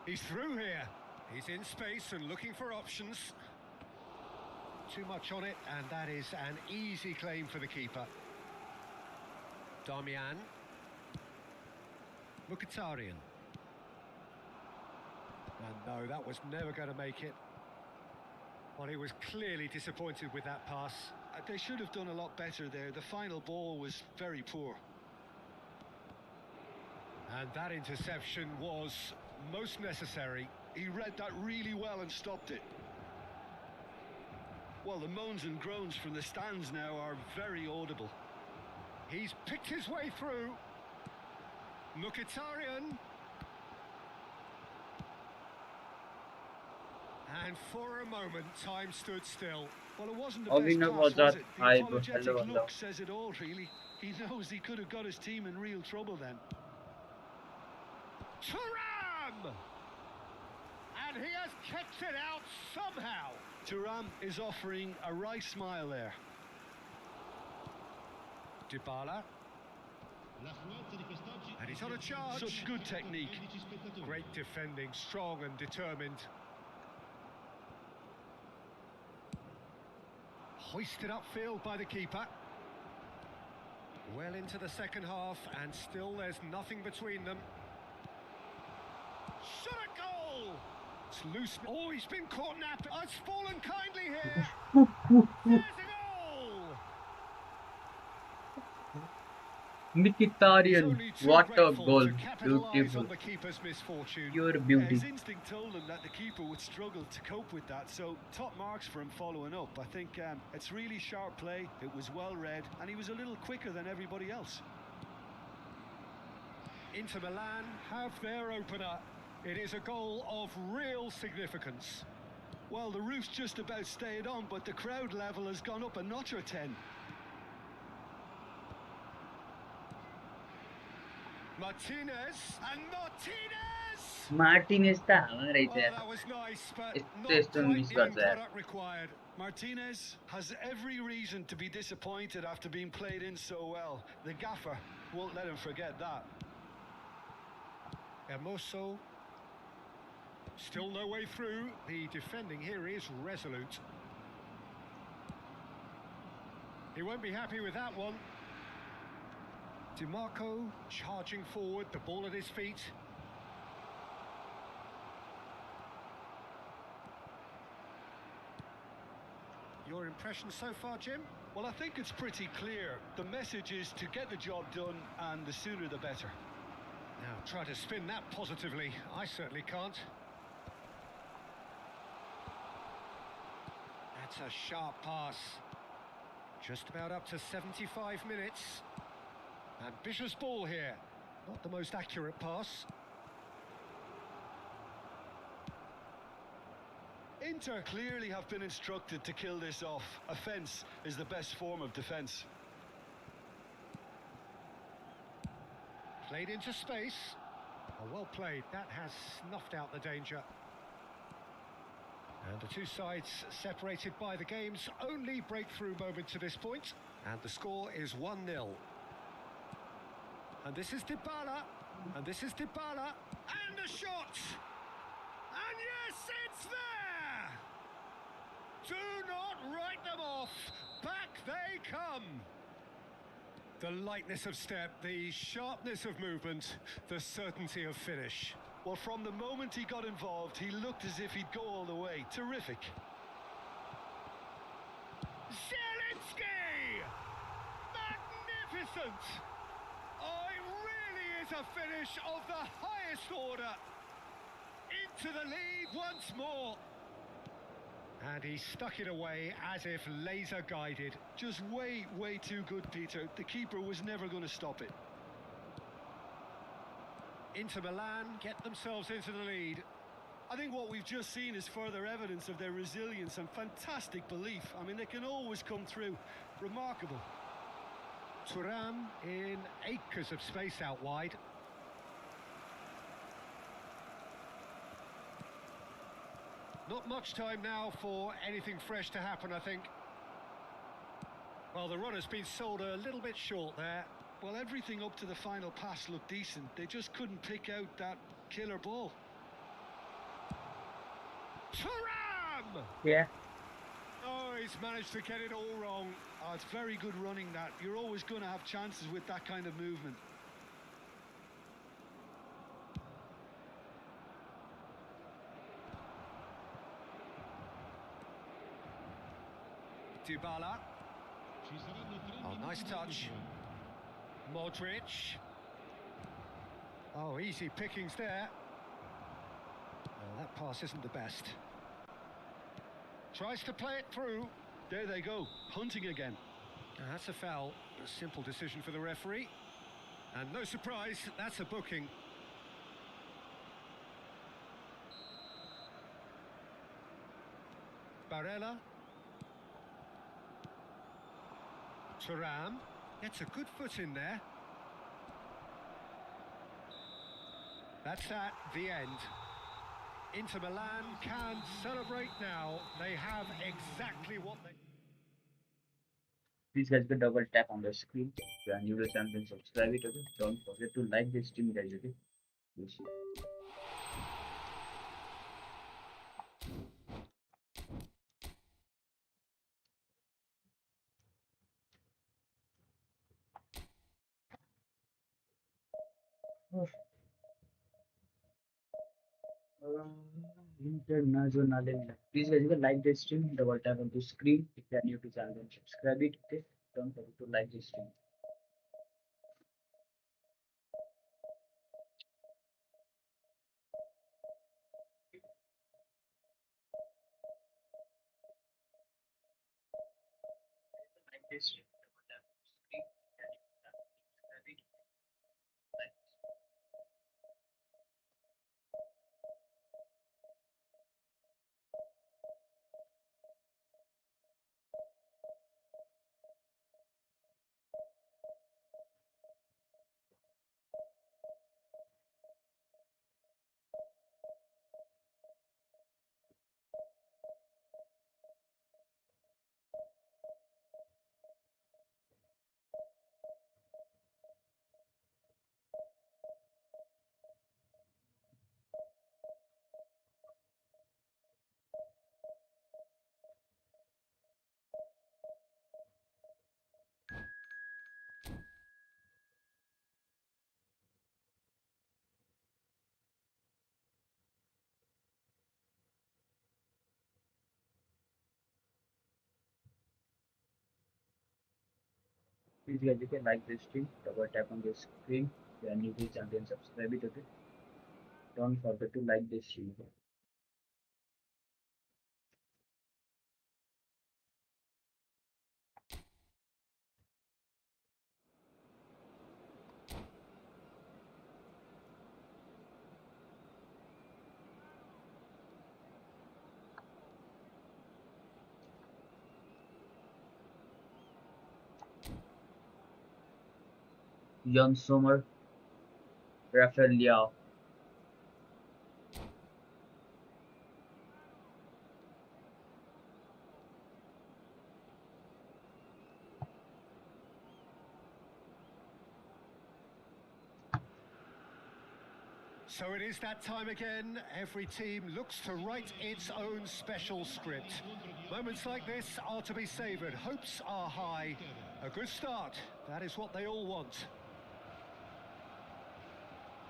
He's through here. He's in space and looking for options. Too much on it, and that is an easy claim for the keeper. Darmian. Mkhitaryan. And no, that was never going to make it. Well, he was clearly disappointed with that pass. They should have done a lot better there. The final ball was very poor. And that interception was most necessary. He read that really well and stopped it. Well, the moans and groans from the stands now are very audible. He's picked his way through. Mkhitaryan. And for a moment, time stood still. Well, it wasn't the Oh, best we know pass, about was that. it? The Hi, apologetic hello, hello. look says it all, really. He knows he could have got his team in real trouble then. Thuram! And he has kept it out somehow. Thuram is offering a right smile there. Dybala. And he's on a charge. Such good technique. Great defending, strong and determined. Hoisted upfield by the keeper. Well into the second half, and still there's nothing between them. Shot a goal! It's loose. Oh, he's been caught napping. Oh, it's fallen kindly here. There's a goal! Mkhitaryan, what a goal. Beautiful. On the keeper's misfortune. Pure Yeah, beauty. his instinct told him that the keeper would struggle to cope with that, so top marks for him following up. I think it's really sharp play, it was well read, and he was a little quicker than everybody else. Inter Milan have their opener. It is a goal of real significance. Well, the roof's just about stayed on, but the crowd level has gone up a notch or 10. Martinez, and Martinez! Martinez था हमारा ही Well, था that was nice, but यस्तो not यस्तो quite miss the गर्छ end यार product required. Martinez has every reason to be disappointed after being played in so well. The gaffer won't let him forget that. Hermoso. Still no way through. The defending here is resolute. He won't be happy with that one. DiMarco charging forward, the ball at his feet. Your impression so far, Jim? Well, I think it's pretty clear. The message is to get the job done, and the sooner the better. Now, try to spin that positively. I certainly can't. That's a sharp pass. Just about up to 75 minutes. Ambitious ball here. Not the most accurate pass. Inter clearly have been instructed to kill this off. Offence is the best form of defence. Played into space. Oh, well played. That has snuffed out the danger. And the two sides separated by the game's only breakthrough moment to this point. And the score is 1-0. And this is Dybala. And this is Dybala. And the shot! And yes, it's there! Do not write them off. Back they come. The lightness of step, the sharpness of movement, the certainty of finish. Well, from the moment he got involved, he looked as if he'd go all the way. Terrific. Zielinski! Magnificent! Oh, it really is a finish of the highest order. Into the lead once more. And he stuck it away as if laser guided. Just way, way too good, Peter. The keeper was never going to stop it. Inter Milan get themselves into the lead. I think what we've just seen is further evidence of their resilience and fantastic belief. I mean, they can always come through. Remarkable. Thuram in acres of space out wide. Not much time now for anything fresh to happen, I think. Well, the run has been sold a little bit short there. Well, everything up to the final pass looked decent. They just couldn't pick out that killer ball. Thuram! Yeah. Oh, he's managed to get it all wrong. Oh, it's very good running that. You're always going to have chances with that kind of movement. Dybala. Oh, nice touch. Modric. Oh, easy pickings there. Well, that pass isn't the best. Tries to play it through. There they go, hunting again. And that's a foul. A simple decision for the referee. And no surprise, that's a booking. Barella. Thuram gets a good foot in there. That's at the end. Inter Milan can celebrate now. They have exactly what they... Please guys, double tap on the screen. If you are new to the channel, then subscribe it. Okay? Don't forget to like this stream, guys. Okay? Please. International. Please guys, you can like this stream. Double tap on the screen. If you are new to the channel, then subscribe it. Okay? Don't forget to like this stream. Like this stream. Double tap on the screen. If you are new to the channel, subscribe it. Like Please guys, you can like this stream, double tap on the screen. If you are new to the channel, then subscribe it, okay? Don't forget to like this stream. Jan Sommer, Rafael Liao. So it is that time again. Every team looks to write its own special script. Moments like this are to be savoured. Hopes are high. A good start. That is what they all want.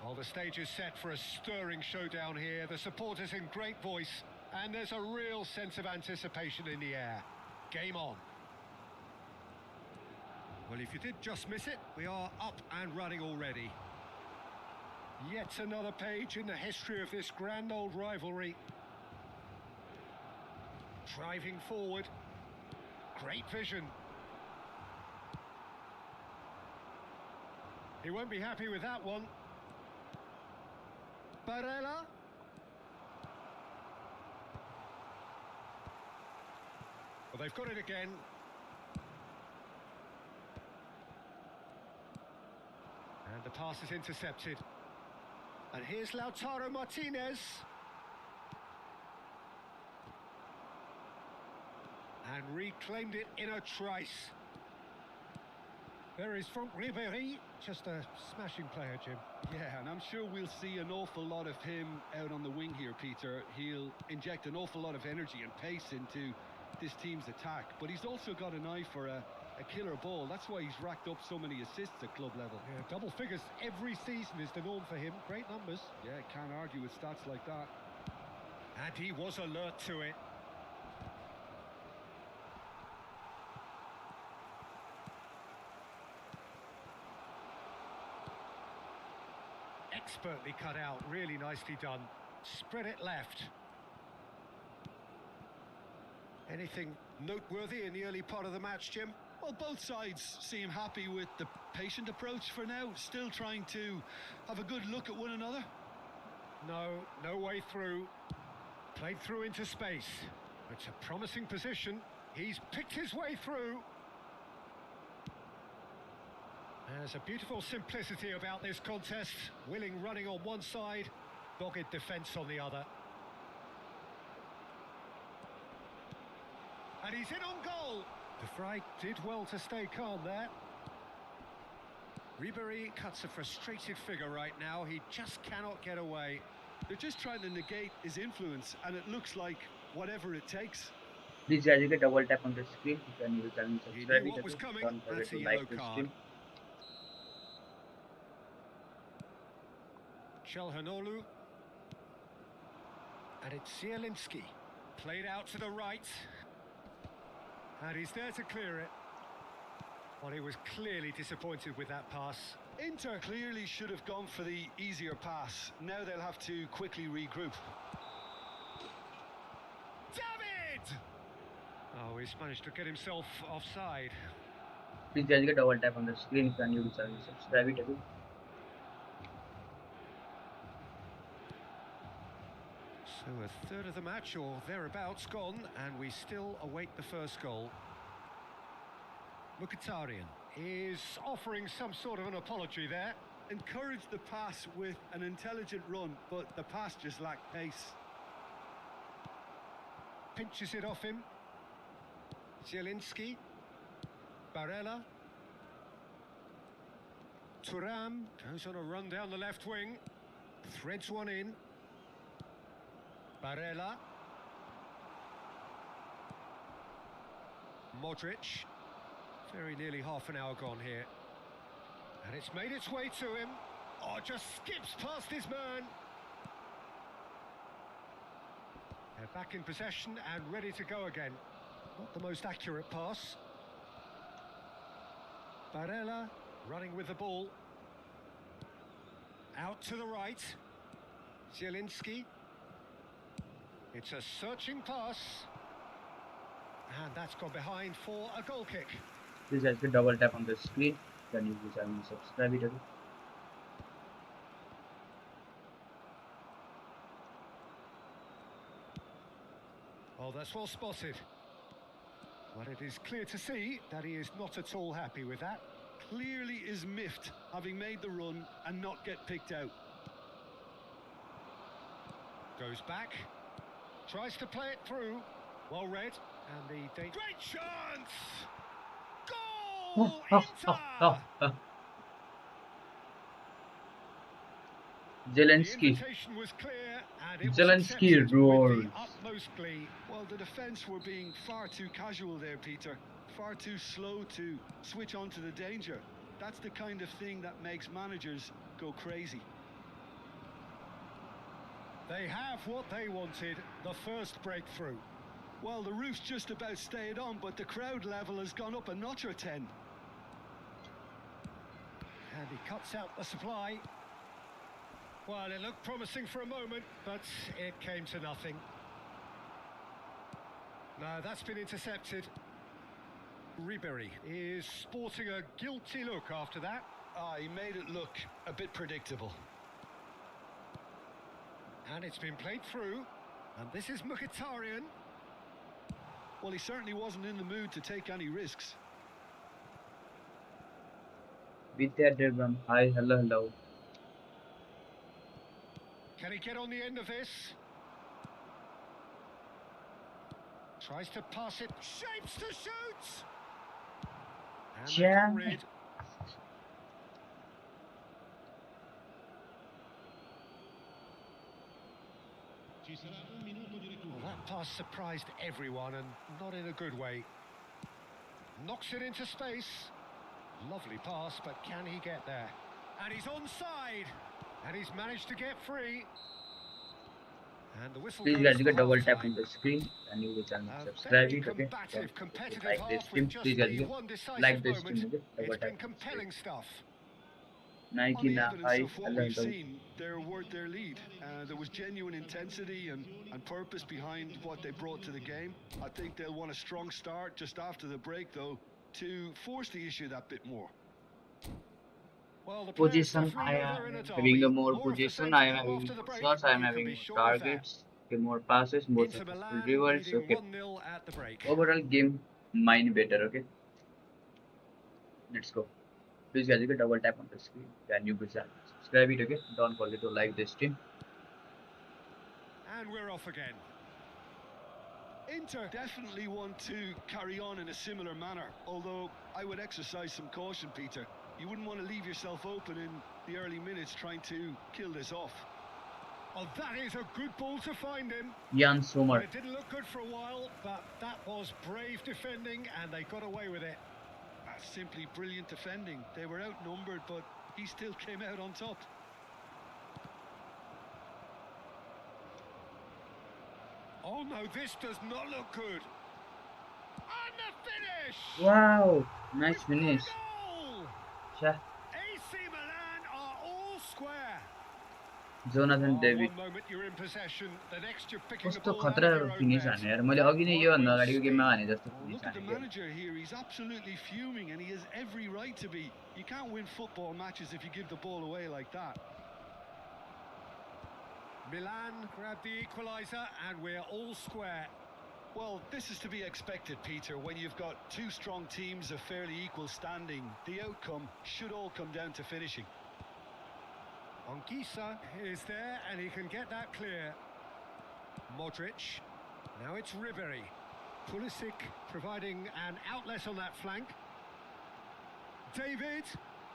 Well, the stage is set for a stirring showdown here. The supporters in great voice, and there's a real sense of anticipation in the air. Game on. Well, if you did just miss it, we are up and running already. Yet another page in the history of this grand old rivalry. Driving forward. Great vision. He won't be happy with that one. Barella. Well, they've got it again. And the pass is intercepted. And here's Lautaro Martinez. And reclaimed it in a trice. There is Franck Ribéry, just a smashing player, Jim. Yeah, and I'm sure we'll see an awful lot of him out on the wing here, Peter. He'll inject an awful lot of energy and pace into this team's attack, but he's also got an eye for a killer ball. That's why he's racked up so many assists at club level. Yeah, double figures every season is the norm for him. Great numbers. Yeah, can't argue with stats like that. And he was alert to it. Expertly cut out, really nicely done. Spread it left. Anything noteworthy in the early part of the match, Jim? Well, both sides seem happy with the patient approach for now, still trying to have a good look at one another. No way through. Played through into space. It's a promising position. He's picked his way through. There's a beautiful simplicity about this contest. Willing running on one side, dogged defence on the other. And he's in on goal. De Vrij did well to stay calm there. Ribéry cuts a frustrated figure right now. He just cannot get away. They're just trying to negate his influence, and it looks like whatever it takes. Please guys, you can double tap on the screen. If you are new to the channel, He subscribe knew it, what was okay? coming. Don't forget That's a to yellow like this card. stream. Chalhanoglu. And it's Zielinski. Played out to the right. And he's there to clear it. Well, he was clearly disappointed with that pass. Inter clearly should have gone for the easier pass. Now they'll have to quickly regroup. David! Oh, he's managed to get himself offside. Please guys, you can double tap on the screen. If you are new to the channel, subscribe it, okay? So a third of the match or thereabouts gone, and we still await the first goal. Mkhitaryan is offering some sort of an apology there. Encouraged the pass with an intelligent run, but the pass just lacked pace. Pinches it off him. Zielinski. Barella. Thuram goes on a run down the left wing. Threads one in. Barella. Modric. Very nearly half an hour gone here. And it's made its way to him. Oh, just skips past his man. They're back in possession and ready to go again. Not the most accurate pass. Barella running with the ball. Out to the right. Zielinski. It's a searching pass. And that's gone behind for a goal kick. Please guys, double tap on the screen. Can you please subscribe it again? Oh, that's well spotted. But it is clear to see that he is not at all happy with that. Clearly is miffed, having made the run and not get picked out. Goes back. Tries to play it through. Well read. And the great chance! Goal! Inter! Zelensky. Zelensky roars. Well, the defence were being far too casual there, Peter. Far too slow to switch on to the danger. That's the kind of thing that makes managers go crazy. They have what they wanted, the first breakthrough. Well, the roof's just about stayed on, but the crowd level has gone up a notch or 10. And he cuts out the supply. Well, it looked promising for a moment, but it came to nothing. No, that's been intercepted. Ribery is sporting a guilty look after that. He made it look a bit predictable. And it's been played through. And this is Mkhitaryan. Well, he certainly wasn't in the mood to take any risks. Vidya hi, hello. Can he get on the end of this? Tries to pass it. Shapes to shoot! Yeah. Well, that pass surprised everyone, and not in a good way. Knocks it into space. Lovely pass, but can he get there? And he's onside! And he's managed to get free. And the whistle Please goes guys, you for can double tap half-time. on the screen and you will channel A subscribe very it, okay? combative, competitive Like this half stream, with just please guys, the you one can decisive like this moment. stream, okay? Double It's tap. been compelling stuff. Nike On the na evidence hi, of what we've hello. seen, they're worth their lead. There was genuine intensity and purpose behind what they brought to the game. I think they'll want a strong start just after the break, though, to force the issue that bit more. Well, the Position, I am having a more position, I am having more shots, I am having more targets, okay, more passes, more Inter successful Milan rewards, leading okay. 1-0 at the break. Overall game, mine better, okay. Let's go. Please guys, you can double tap on the screen. Can you please subscribe it, okay? Don't forget to like this stream. And we're off again. Inter definitely want to carry on in a similar manner, although I would exercise some caution, Peter. You wouldn't want to leave yourself open in the early minutes trying to kill this off. Oh, that is a good ball to find him. Jan Sommer. It didn't look good for a while, but that was brave defending and they got away with it. That's simply brilliant defending. They were outnumbered, but he still came out on top. Oh no, this does not look good. And the finish! Wow, nice finish. AC Milan are all square. Jonathan David. One moment you're in possession, the next you're picking the कस्तो ball out of खतरा your own finish net. हाने यार मैले अघि नै यो भन्दा अगाडिको गेममा हाने जस्तो फिनिस Look at the हाने के manager here. He's absolutely fuming, and he has every right to be. You can't win football matches if you give the ball away like that. Milan grabbed the equaliser and we're all square. Well, this is to be expected, Peter. When you've got two strong teams of fairly equal standing, the outcome should all come down to finishing. Anguissa is there and he can get that clear. Modric. Now it's Ribery. Pulisic providing an outlet on that flank. David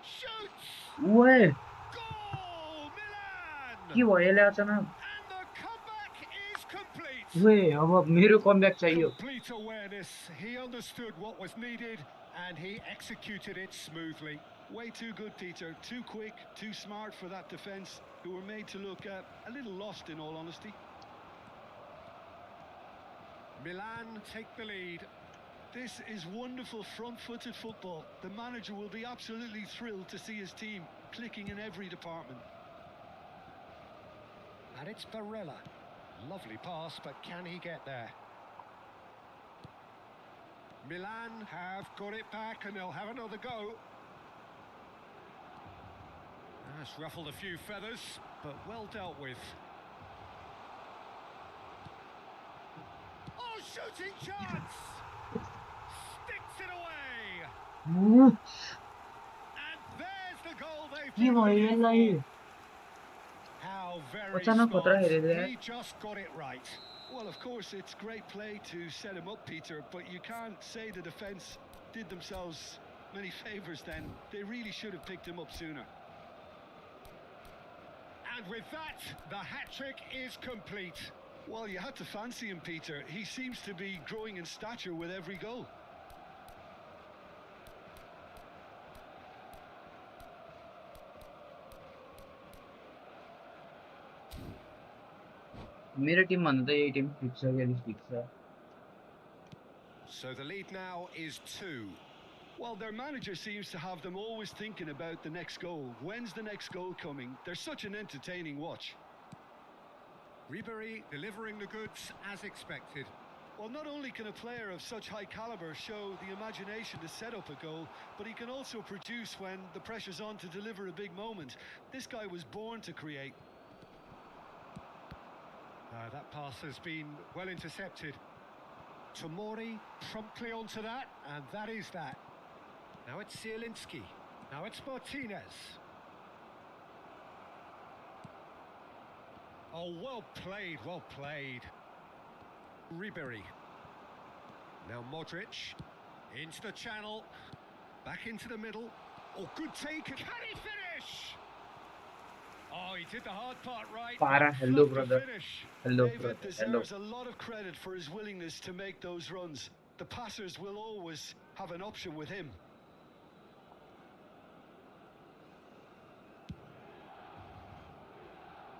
shoots! ओए Goal! Milan! के भयो यसले अचानक And the comeback is complete. ओए अब मेरो comeback चाहियो Complete awareness. He understood what was needed and he executed it smoothly. Way too good, Peter. Too quick, too smart for that defence, who were made to look a little lost, in all honesty. Milan take the lead. This is wonderful front-footed football. The manager will be absolutely thrilled to see his team clicking in every department. And it's Barella. Lovely pass, but can he get there? Milan have got it back and they'll have another go. That's ruffled a few feathers, but well dealt with. Oh, shooting chance! Sticks it away! And there's the goal they've been looking for. How very smart. He just got it right. Well, of course, it's great play to set him up, Peter, but you can't say the defence did themselves many favours then. They really should have picked him up sooner. And with that, the hat-trick is complete. Well, you had to fancy him, Peter. He seems to be growing in stature with every goal. मेरो Tim भन्दा त यही Tim fit छ के fit छ. So the lead now is 2. Well, their manager seems to have them always thinking about the next goal. When's the next goal coming? They're such an entertaining watch. Ribery delivering the goods as expected. Well, not only can a player of such high calibre show the imagination to set up a goal, but he can also produce when the pressure's on to deliver a big moment. This guy was born to create. That pass has been well intercepted. Tomori promptly onto that, and that is that. Now it's Zielinski. Now it's Martinez. Oh, well played, well played. Ribery. Now Modric. Into the channel. Back into the middle. Oh, good take. Can he finish? Oh, he did the hard part right. Para, hello brother. Hello David brother. deserves a lot of credit for his willingness to make those runs. The passers will always have an option with him.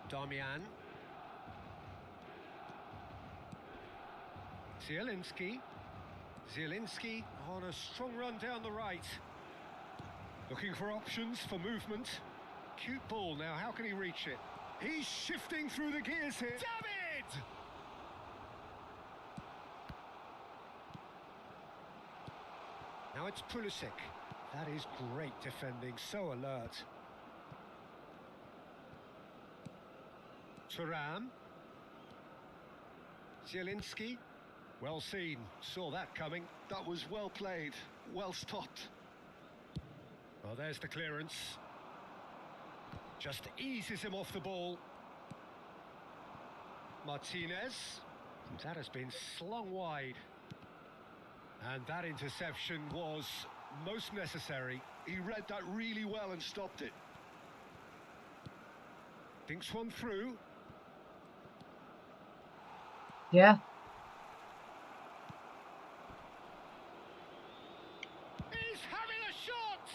Damian. Zielinski. Zielinski on a strong run down the right. Looking for options for movement. Cute ball now, how can he reach it? He's shifting through the gears here. David! Now it's Pulisic. That is great defending, so alert. Thuram. Zielinski. Well seen, saw that coming. That was well played, well stopped. Well, there's the clearance. Just eases him off the ball. Martinez. That has been slung wide. And that interception was most necessary. He read that really well and stopped it. Thinks one through. Yeah. He's having a shot!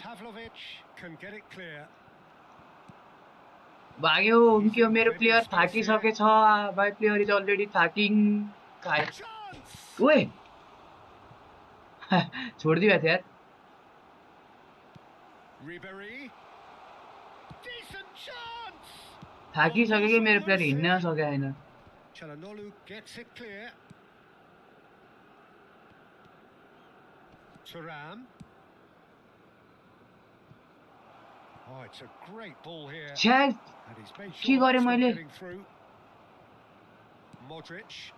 Pavlovic can get it clear. भाग्यो उनके मेरो player थाकिसकेछ. My player is already thaking. ओए छोडिदियो यार. Ribery. Decent chance. थाकिसक्यो कि मेरो player हिँड्न सकेको छैन. Çalhanoğlu gets it clear. Thuram. Oh, it's a great ball here. छ्या And he's made के sure गरे it's not मैले? getting through. Modric.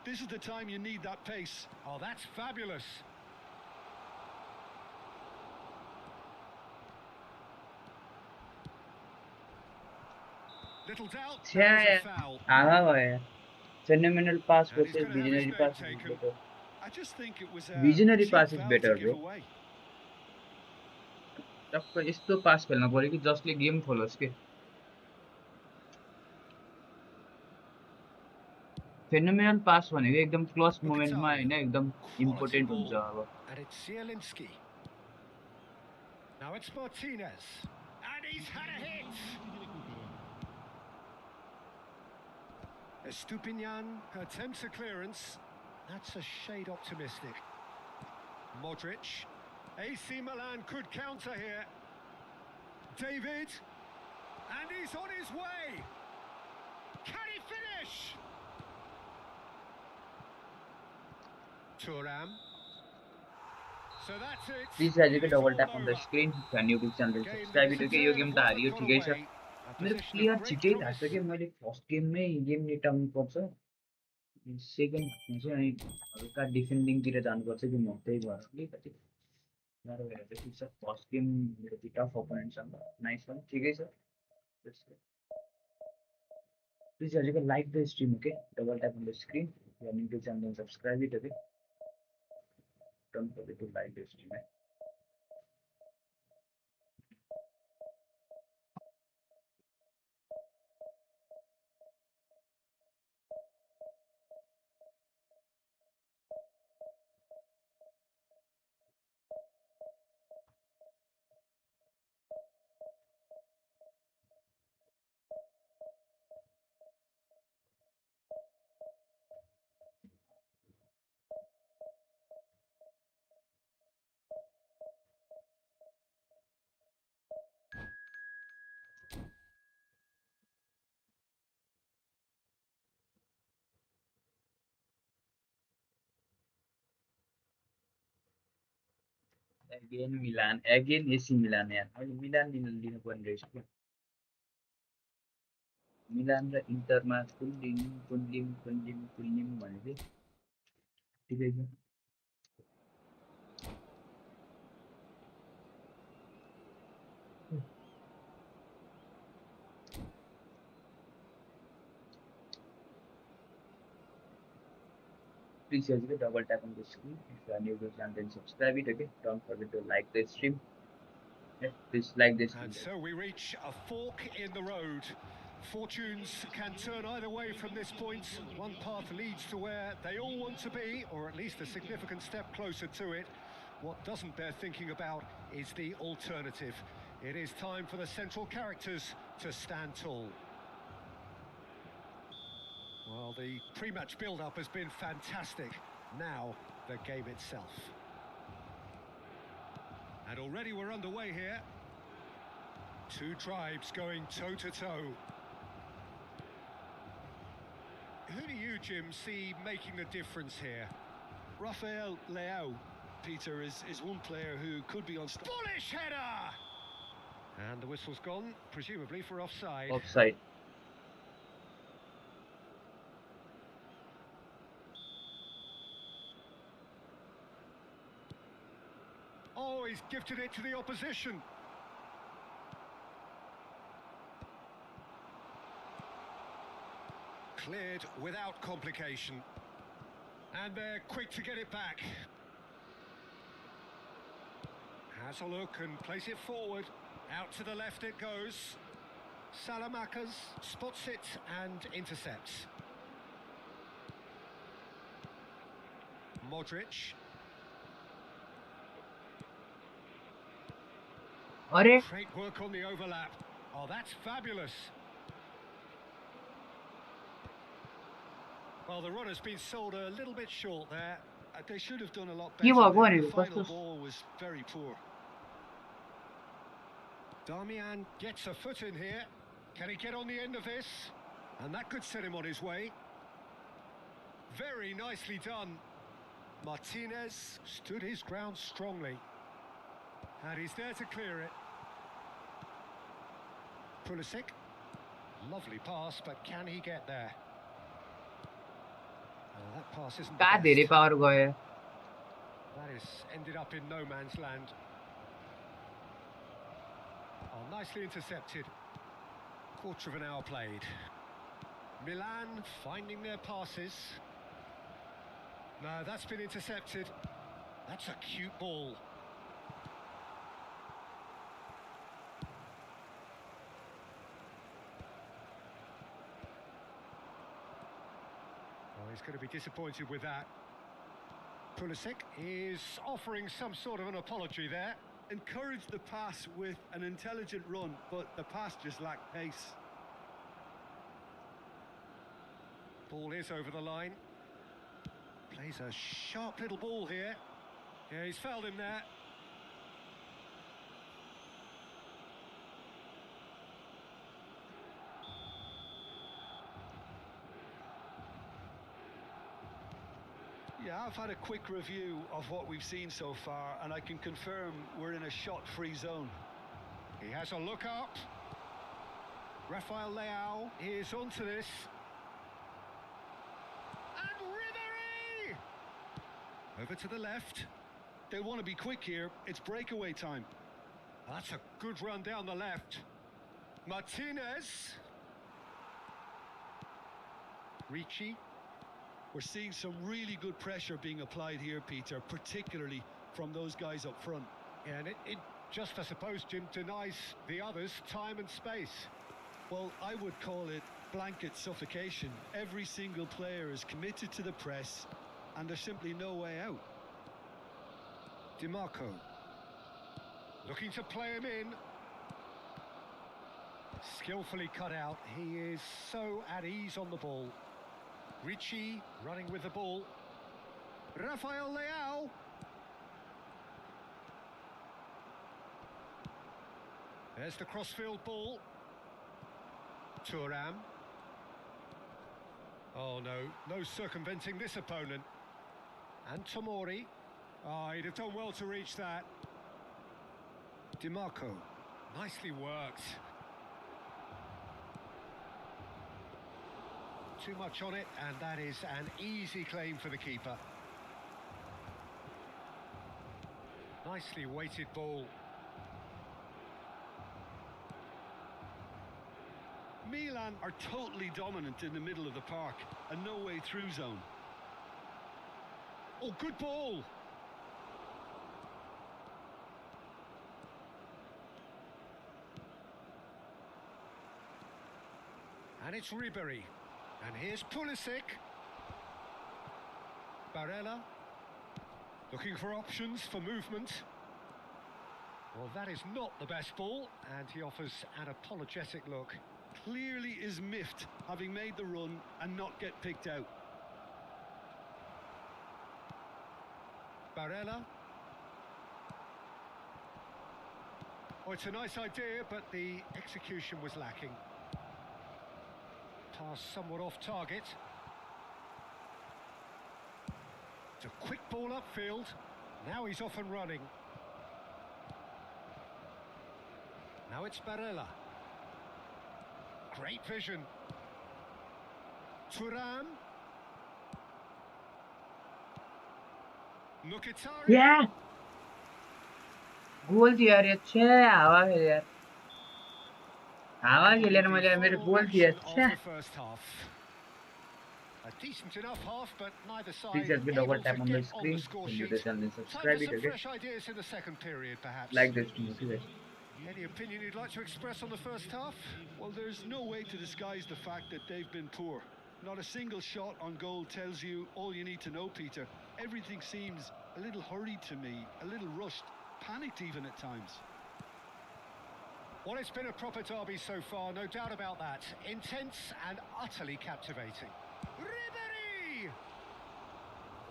This is the time you need that pace. Oh, that's fabulous. Little doubt, there's a foul. आगा भयो. Phenomenal pass versus visionary pass is better. I just think it was Visionary cheap pass is foul better, to give bro. away. टक्क यस्तो पास खेल्न पर्यो कि जसले game खोलोस् के. Phenomenal पास भनेको एकदम क्लोज मोमेन्टमा हैन एकदम इम्पोर्टेन्ट हुन्छ अब. And it's Zielinski. Now it's Martinez. And he's had a hit. Estupinian attempts a clearance. That's a shade optimistic. Modric. AC Milan could counter here. David. And he's on his way. Can he finish? Thuram. So that's it. Please guys, you can It's double all tap on the over. screen. Can you please channel Game that subscribe is it? a Okay, yo turn game of त what हारियो got ठिकै छ. away. A मेरो position of clear great छिटै promise. लाग्छ कि मैले first गेममै game निटाउनु पर्छ. Second हाफमा चाहिँ अनि हल्का डिफेन्डिङतिर जानुपर्छ कि म त्यही भएर अलिकति गाह्रो भएर चाहिँ ठिक छ. फर्स्ट गेम मेरो टफ अपोनेन्टसँग नाइस वान ठिकै छ. Please guys, you can like the stream, okay? Double tap on the screen. If you are new to the channel, subscribe it, okay? Don't forget to like the stream, eh? Again Milan, again AC Milan यार. मैले मिलान लिनुपर्ने रहेछ क्या. मिलान र इन्टरमा कुन्डिम भनेको ठिकै छ. Please guys, double tap on the screen. If you are new to the channel, then subscribe it, okay? Don't forget to like the stream. Yeah, please like this stream. And so we reach a fork in the road. Fortunes can turn either way from this point. One path leads to where they all want to be, or at least a significant step closer to it. What doesn't bear thinking about is the alternative. It is time for the central characters to stand tall. Well, the pre-match build-up has been fantastic. Now, the game itself. And already we're underway here. Two tribes going toe-to-toe. Who do you, Jim, see making the difference here? Rafael Leao, Peter, is one player who could be on... Bullish header! And the whistle's gone, presumably for offside. Offside. Oh, he's gifted it to the opposition. Cleared without complication. And they're quick to get it back. Has a look and plays it forward. Out to the left it goes. Salamakas spots it and intercepts. Modric. अरे Great work on the overlap. Oh, that's fabulous. Well, the run has been sold a little bit short there. They should have done a lot के better. भएको The भनेको final कस्तो ball was very poor. Darmian gets a foot in here. Can he get on the end of this? And that could set him on his way. Very nicely done. Martinez stood his ground strongly. And he's there to clear it. Pulisic. Lovely pass, but can he get there? Oh, that pass isn't the कहाँ धेरै best. Power गयो. That is ended up in no man's land. Oh, nicely intercepted. Quarter of an hour played. Milan finding their passes. No, that's been intercepted. That's a cute ball. Oh, he's going to be disappointed with that. Pulisic is offering some sort of an apology there. Encouraged the pass with an intelligent run, but the pass just lacked pace. Ball is over the line. Plays a sharp little ball here. Yeah, he's fouled him there. Yeah, I've had a quick review of what we've seen so far, and I can confirm we're in a shot-free zone. He has a look up. Rafael Leao is onto this. And Ribery! Over to the left. They want to be quick here. It's breakaway time. That's a good run down the left. Martinez. Ricci. We're seeing some really good pressure being applied here, Peter, particularly from those guys up front. Yeah, and it just, I suppose, Jim, denies the others time and space. Well, I would call it blanket suffocation. Every single player is committed to the press, and there's simply no way out. DiMarco. Looking to play him in. Skillfully cut out. He is so at ease on the ball. Ricci running with the ball. Rafael Leao. There's the crossfield ball. Thuram. Oh no circumventing this opponent. And Tomori. Oh, he'd have done well to reach that. DiMarco. Nicely worked. Too much on it, and that is an easy claim for the keeper. Nicely weighted ball. Milan are totally dominant in the middle of the park, a no-way through zone. Oh, good ball! And it's Ribery. And here's Pulisic. Barella. Looking for options for movement. Well, that is not the best ball, and he offers an apologetic look. Clearly is miffed, having made the run and not get picked out. Barella. Oh, it's a nice idea, but the execution was lacking. Pass somewhat off target. It's a quick ball upfield. Now he's off and running. Now it's Barella. Great vision. Thuram. Mkhitaryan. Yeah. गोल दिया यार अच्छे हवा है यार हवा खेलने में मजा मेरे गोल दिया अच्छा A decent enough half, but neither side Please just be double able tap to on the get on the screen score when you sheet. listen and Time subscribe for it some again. fresh ideas in the second period, perhaps. Like this to motivate. Any opinion you'd like to express on the first half? Well, there's no way to disguise the fact that they've been poor. Not a single shot on goal tells you all you need to know, Peter. Everything seems a little hurried to me, a little rushed, panicked even at times. Well, it's been a proper derby so far, no doubt about that. Intense and utterly captivating. Ribery!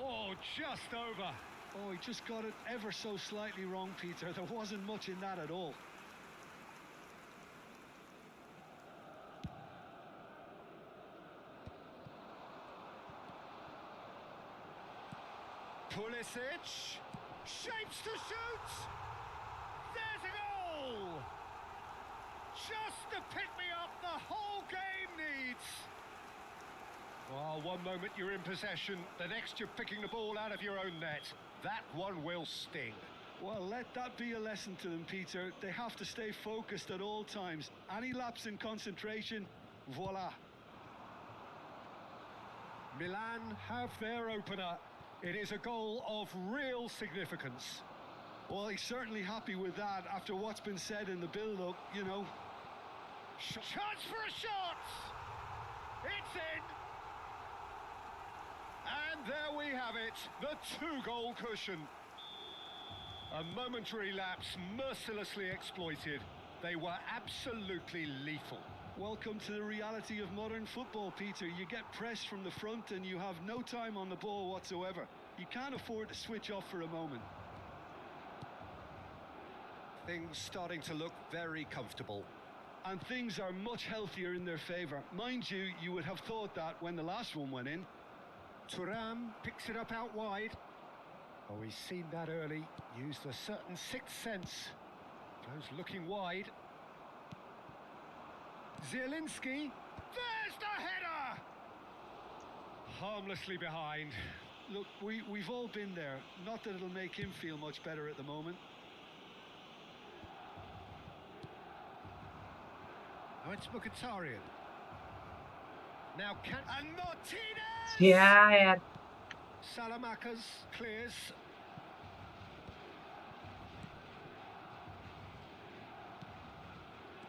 Oh, just over. Oh, he just got it ever so slightly wrong, Peter. There wasn't much in that at all. Pulisic. Shapes to shoot. There's a goal! Just the pick-me-up the whole game needs. Well, one moment you're in possession, the next you're picking the ball out of your own net. That one will sting. Well, let that be a lesson to them, Peter. They have to stay focused at all times. Any lapse in concentration, voila. Milan have their opener. It is a goal of real significance. Well, he's certainly happy with that after what's been said in the build-up, you know. Chance for a shot! It's in! And there we have it, the two-goal cushion. A momentary lapse mercilessly exploited. They were absolutely lethal. Welcome to the reality of modern football, Peter. You get pressed from the front and you have no time on the ball whatsoever. You can't afford to switch off for a moment. Things starting to look very comfortable. And things are much healthier in their favour. Mind you, you would have thought that when the last one went in. Thuram picks it up out wide. Oh, he's seen that early. Used a certain sixth sense. Goes looking wide. Zielinski. There's the header! Harmlessly behind. Look, we've all been there. Not that it'll make him feel much better at the moment. Oh, it's Mkhitaryan. Now and Martinez! Yeah, यार. Salamakas clears.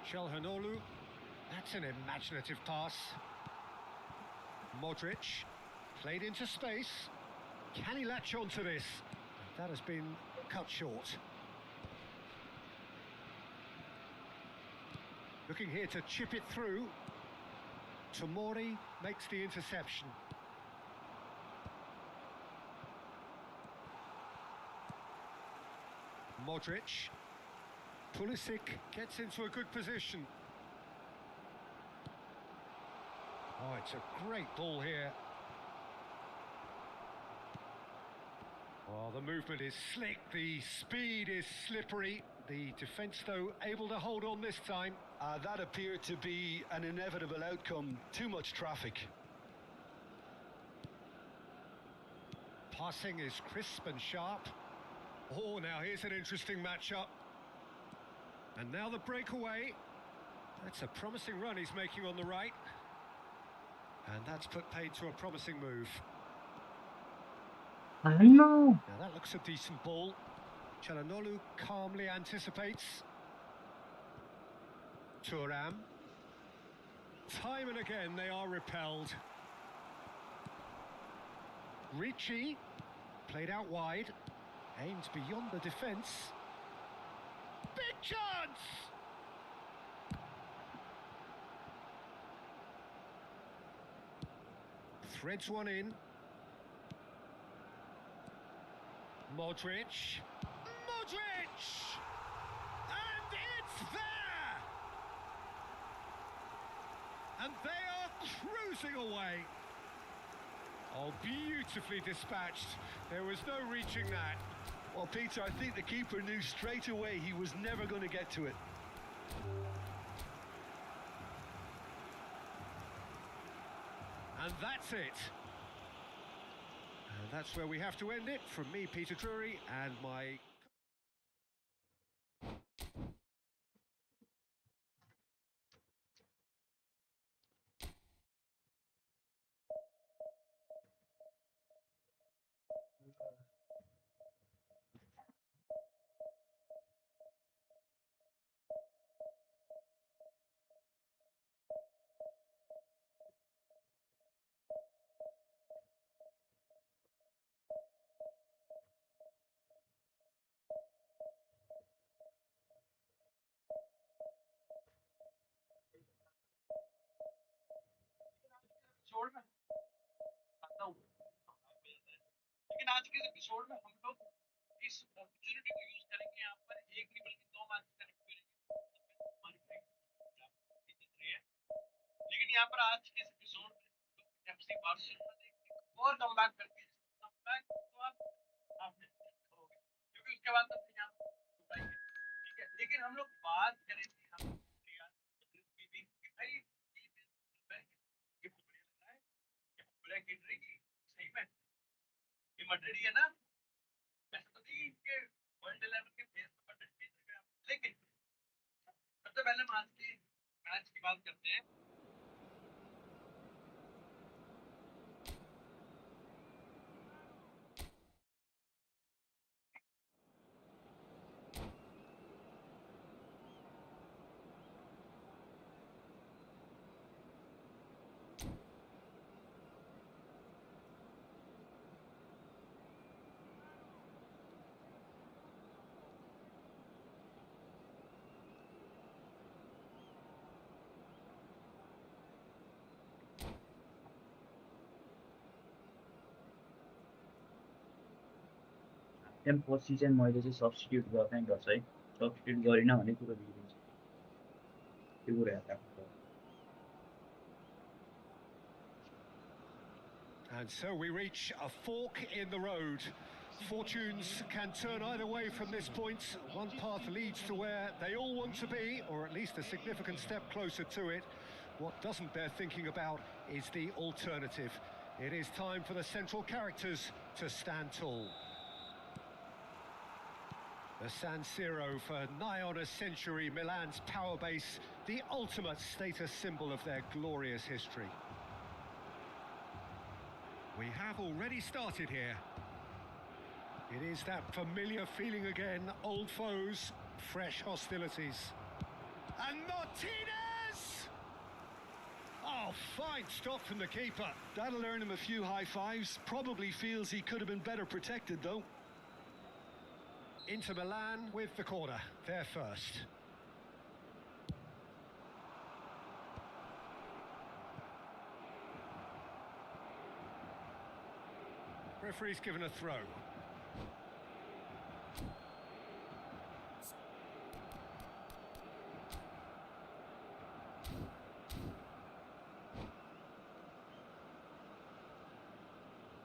Çalhanoğlu. That's an imaginative pass. Modric. Played into space. Can he latch onto this? That has been cut short. Looking here to chip it through. Tomori makes the interception. Modric. Pulisic gets into a good position. Oh, it's a great ball here. Oh, the movement is slick, the speed is slippery. The defence, though, able to hold on this time. That appeared to be an inevitable outcome. Too much traffic. Passing is crisp and sharp. Oh, now here's an interesting matchup. And now the breakaway. That's a promising run he's making on the right. And that's put paid to a promising move. I don't know. Now that looks a decent ball. Çalhanoğlu calmly anticipates. Thuram. Time and again they are repelled. Ricci. Played out wide. Aimed beyond the defence. Big chance! Threads one in. Modric. Modric! And it's there! And they are cruising away. Oh, beautifully dispatched. There was no reaching that. Well, Peter, I think the keeper knew straight away he was never going to get to it. And that's it. And that's where we have to end it. From me, Peter Drury, and my... episode में आता हूँ लेकिन आज के episode में हम लोग इस अपॉर्चुनिटी को यूज करेंगे यहाँ पर एक नहीं बल्कि दो मैच कनेक्ट करेंगे लेकिन यहाँ पर आज के एपिसोड में एफसी बार्सिलोना ने एक और कमबैक करके कमबैक तो आपने करोगे क्योंकि उसके बाद तो यहाँ ठीक है लेकिन हम लोग बात करेंगे हम भाई ब्रैकेट रहेगी सही में ये मैड्रिड है ना वैसे तो नहीं के वर्ल्ड 11 के फेस पर मैड्रिड फेस पे लेकिन सबसे पहले हम आज के मैच की बात करते हैं त्यहाँ पछि चाहिँ मैले चाहिँ सब्स्टिट्युट गर्नै गर्छ है, सब्स्टिट्युट गरिनँ भने कुरो बिग्रिन्छ, त्यो कुरा हेर्दा हुन्छ। And so we reach a fork in the road. Fortunes can turn either way from this point. One path leads to where they all want to be, or at least a significant step closer to it. What doesn't bear thinking about is the alternative. It is time for the central characters to stand tall. The San Siro, for nigh on a century, Milan's power base, the ultimate status symbol of their glorious history. We have already started here. It is that familiar feeling again, old foes, fresh hostilities. And Martinez! Oh, fine stop from the keeper. That'll earn him a few high fives. Probably feels he could have been better protected, though. Inter Milan with the corner, they're first. Referee's given a throw.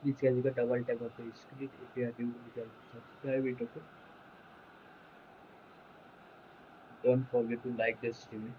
Please guys, you can double tap on the screen if you are new, you can subscribe it, okay? Don't forget to like this stream.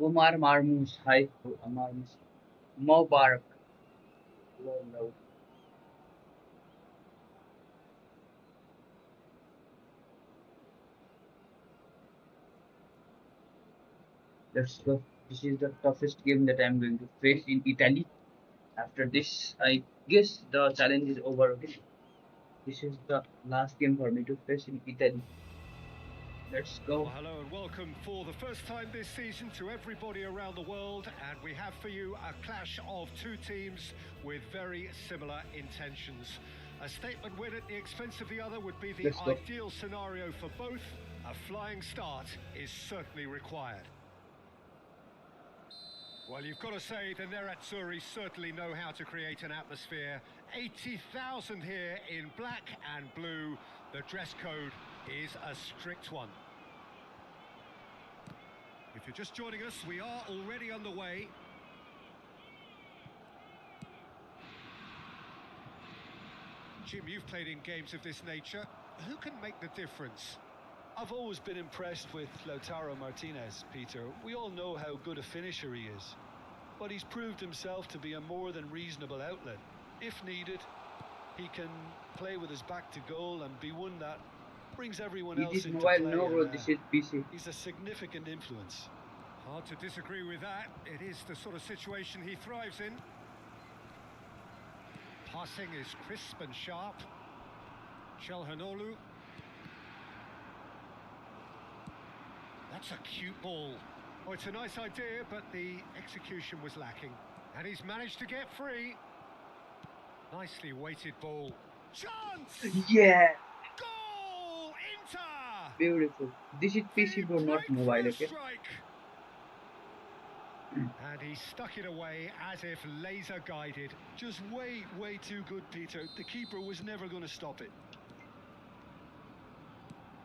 Umar Marmoush, hi, Marmoush. Mubarak. Hello, hello. Let's go. This is the toughest game that I'm going to face in Italy. After this, I guess the challenge is over. Okay, this is the last game for me to face in Italy. Let's go. Well, hello and welcome for the first time this season to everybody around the world, and we have for you a clash of two teams with very similar intentions. A statement win at the expense of the other would be the Let's go. ideal scenario for both. A flying start is certainly required. Well, you've got to say the Nerazzurri certainly know how to create an atmosphere. 80,000 here in black and blue. The dress code is a strict one. If you're just joining us, we are already underway. Jim, you've played in games of this nature. Who can make the difference? I've always been impressed with Lautaro Martinez, Peter. We all know how good a finisher he is. But he's proved himself to be a more than reasonable outlet. If needed, he can play with his back to goal and be one that brings everyone It else is into mobile, play. no bro. This is PC. He's a significant influence. Hard to disagree with that. It is the sort of situation he thrives in. Passing is crisp and sharp. Chelhanoglu. That's a cute ball. Oh, it's a nice idea, but the execution was lacking. And he's managed to get free. Nicely weighted ball. Chance! Yeah, Goal! Inter! beautiful. This is PC, bro, The not mobile. breakthrough Okay. strike. And he stuck it away as if laser guided. Just way too good, Peter. The keeper was never going to stop it.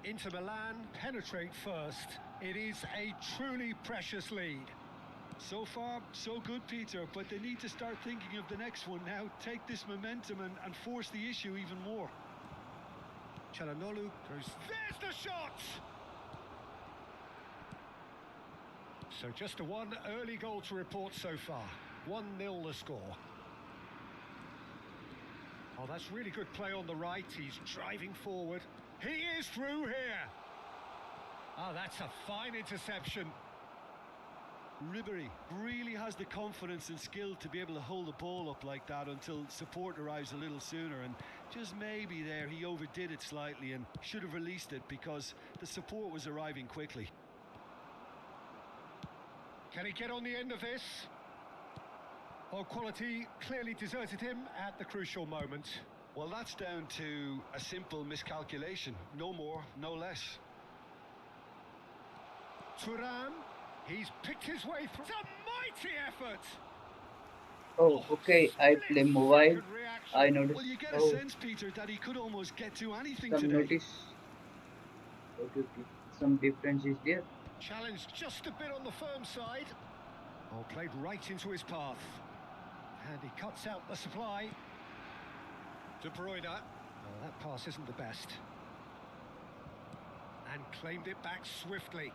Inter Milan penetrate first. It is a truly precious lead. So far, so good, Peter, but they need to start thinking of the next one now. Take this momentum and force the issue even more. Chelhanoglu goes. There's the shot! So just a one early goal to report so far. 1-0 the score. Oh, that's really good play on the right. He's driving forward. He is through here. Oh, that's a fine interception. Ribery really has the confidence and skill to be able to hold the ball up like that until support arrives a little sooner, and just maybe there he overdid it slightly and should have released it because the support was arriving quickly. Can he get on the end of this? Oh, quality clearly deserted him at the crucial moment. Well, that's down to a simple miscalculation. No more, no less. Thuram, he's picked his way through. It's a mighty effort. Oh, okay. I play mobile. I noticed. Well, you get a Oh, sense, Peter, that he could almost get to anything some today. notice. Okay, okay. Some difference is there. Challenged just a bit on the firm side. Oh, played right into his path. And he cuts out the supply. De Bruyne. Oh, that pass isn't the best. And claimed it back swiftly.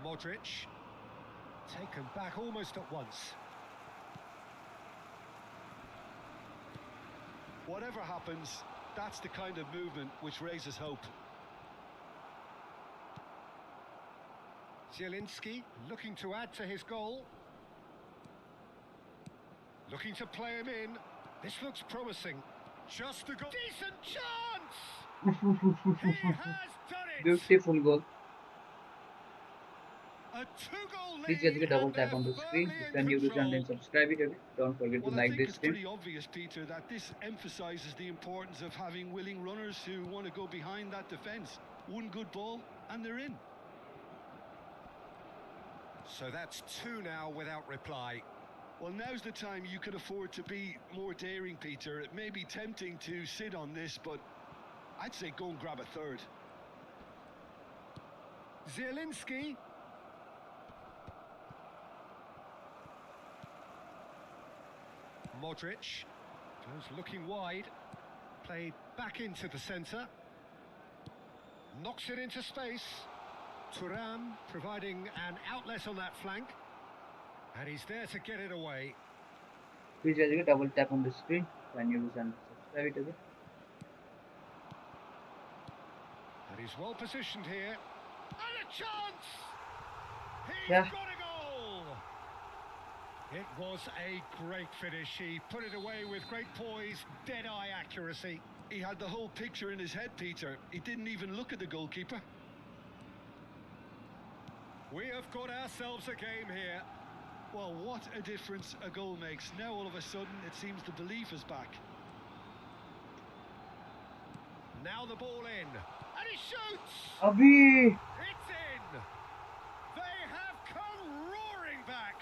Modric. Taken back almost at once. Whatever happens, that's the kind of movement which raises hope. Zielinski looking to add to his goal. Looking to play him in. This looks promising. Just a goal. Decent chance! He has done it! Beautiful goal. A two-goal Please lead, just get double and tap they're on the screen. firmly If in you're new to the channel, then control. subscribe it. Okay? Don't forget to Well, I like think this it's stream. pretty obvious, Peter, that this emphasises the importance of having willing runners who want to go behind that defence. One good ball, and they're in. So that's two now without reply. Well, now's the time you can afford to be more daring, Peter. It may be tempting to sit on this, but I'd say go and grab a third. Zielinski. Modric goes looking wide. Played back into the centre. Knocks it into space. Thuram providing an outlet on that flank. And he's there to get it away. Please just get double tap on the screen. If you're new to the channel, subscribe it. Okay? And he's well positioned here. And a chance! He's Yeah. got a goal! It was a great finish. He put it away with great poise, dead-eye accuracy. He had the whole picture in his head, Peter. He didn't even look at the goalkeeper. We have got ourselves a game here. Well, what a difference a goal makes. Now all of a sudden it seems the belief is back. Now the ball in. And he shoots! Abi. It's in! They have come roaring back.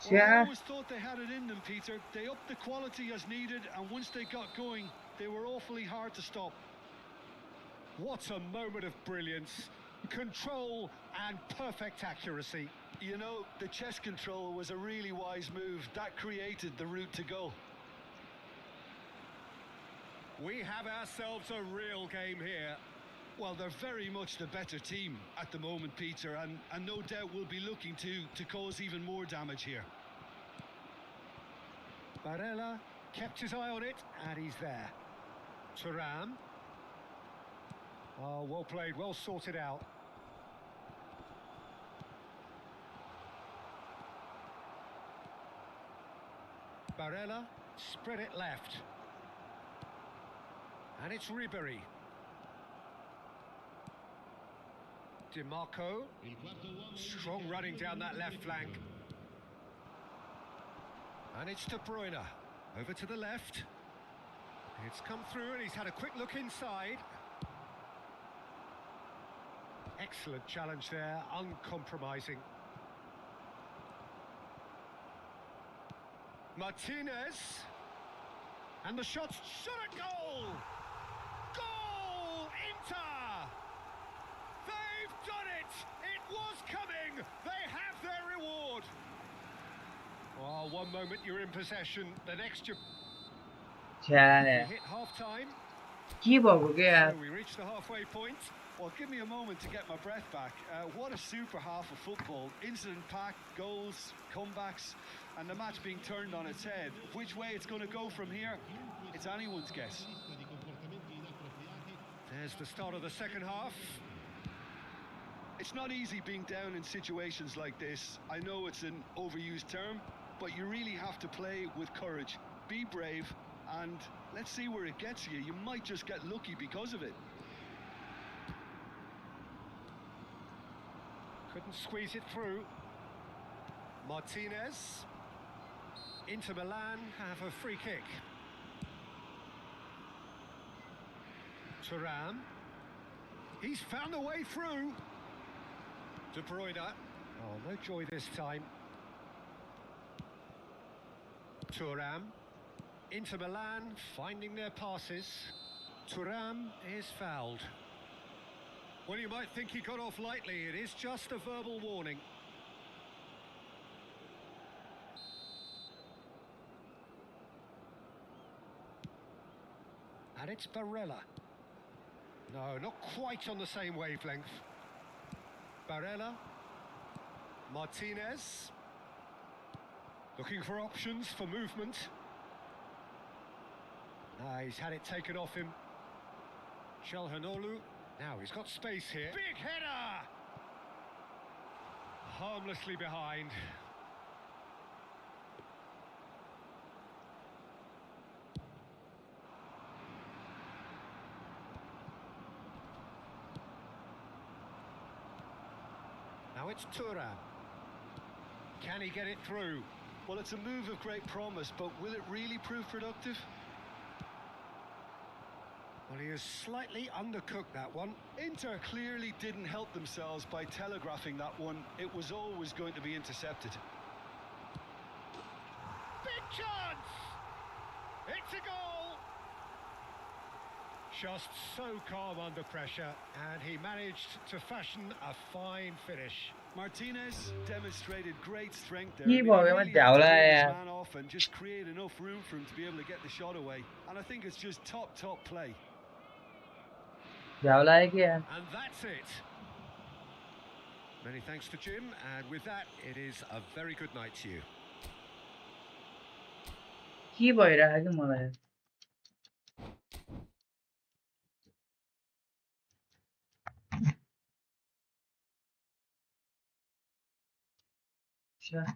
Well, I Yeah. always thought they had it in them, Peter. They upped the quality as needed, and once they got going, they were awfully hard to stop. What a moment of brilliance. Control and perfect accuracy. You know, the chest control was a really wise move. That created the route to goal. We have ourselves a real game here. Well, they're very much the better team at the moment, Peter, and no doubt will be looking to cause even more damage here. Barella kept his eye on it, and he's there. Thuram. Oh, well played, well sorted out. Barella spread it left. And it's Ribery. DiMarco. Strong running down that left flank. And it's De Bruyne. Over to the left. It's come through and he's had a quick look inside. Excellent challenge there, uncompromising. Martinez. And the shot's shot at goal! Goal! Inter! They've done it! It was coming! They have their reward! Oh, one moment you're in possession, the next you Yeah. hit half-time. কি বলবো কে यार? So we reach the halfway point. Well, give me a moment to get my breath back. What a super half of football. Incident-packed, goals, comebacks, and the match being turned on its head. Which way it's going to go from here, it's anyone's guess. There's the start of the second half. It's not easy being down in situations like this. I know it's an overused term, but you really have to play with courage. Be brave, and let's see where it gets you. You might just get lucky because of it. Couldn't squeeze it through. Martinez. Inter Milan have a free kick. Thuram. He's found a way through. De Bruyne. Oh, no joy this time. Thuram. Inter Milan finding their passes. Thuram is fouled. Well, you might think he got off lightly. It is just a verbal warning. And it's Barella. No, not quite on the same wavelength. Barella. Martinez. Looking for options for movement. He's had it taken off him. Çalhanoğlu. Now he's got space here. Big header! Harmlessly behind. Now it's Thuram. Can he get it through? Well, it's a move of great promise, but will it really prove productive? Well, he has slightly undercooked that one. Inter clearly didn't help themselves by telegraphing that one. It was always going to be intercepted. Big chance! It's a goal! Just so calm under pressure, and he managed to fashion a fine finish. Martinez demonstrated great strength there. কি বলবো আমার Really had to জাউলা hold his यार man off and just create enough room for him to be able to get the shot away. And I think it's just top play. জাউলা है কি यार? And that's it. Many thanks to Jim, and with that, it is a very good night to you. কি বইরা আগে মনে अच्छा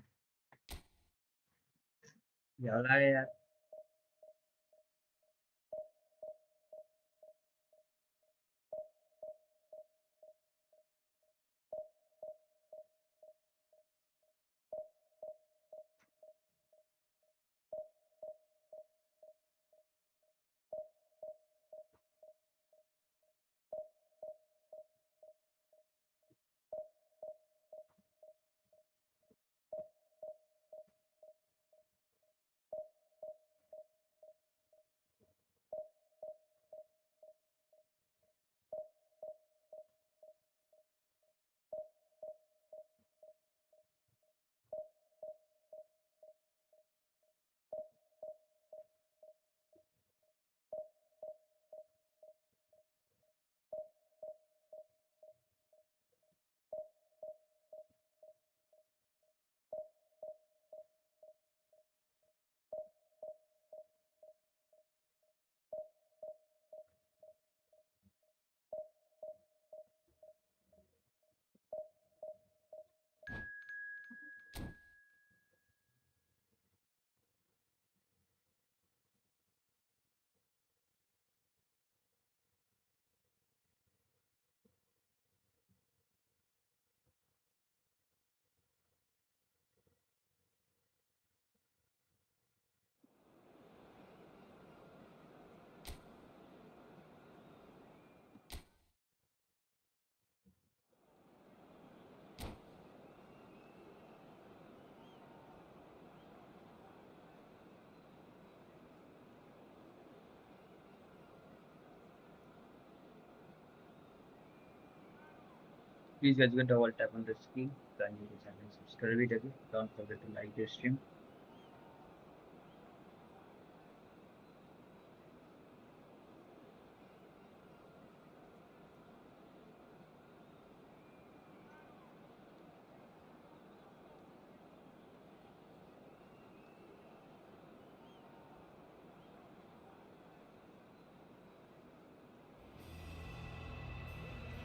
ज्यादा है यार please guys get double tap on the screen kindly the channel subscribe it again don't forget to like the stream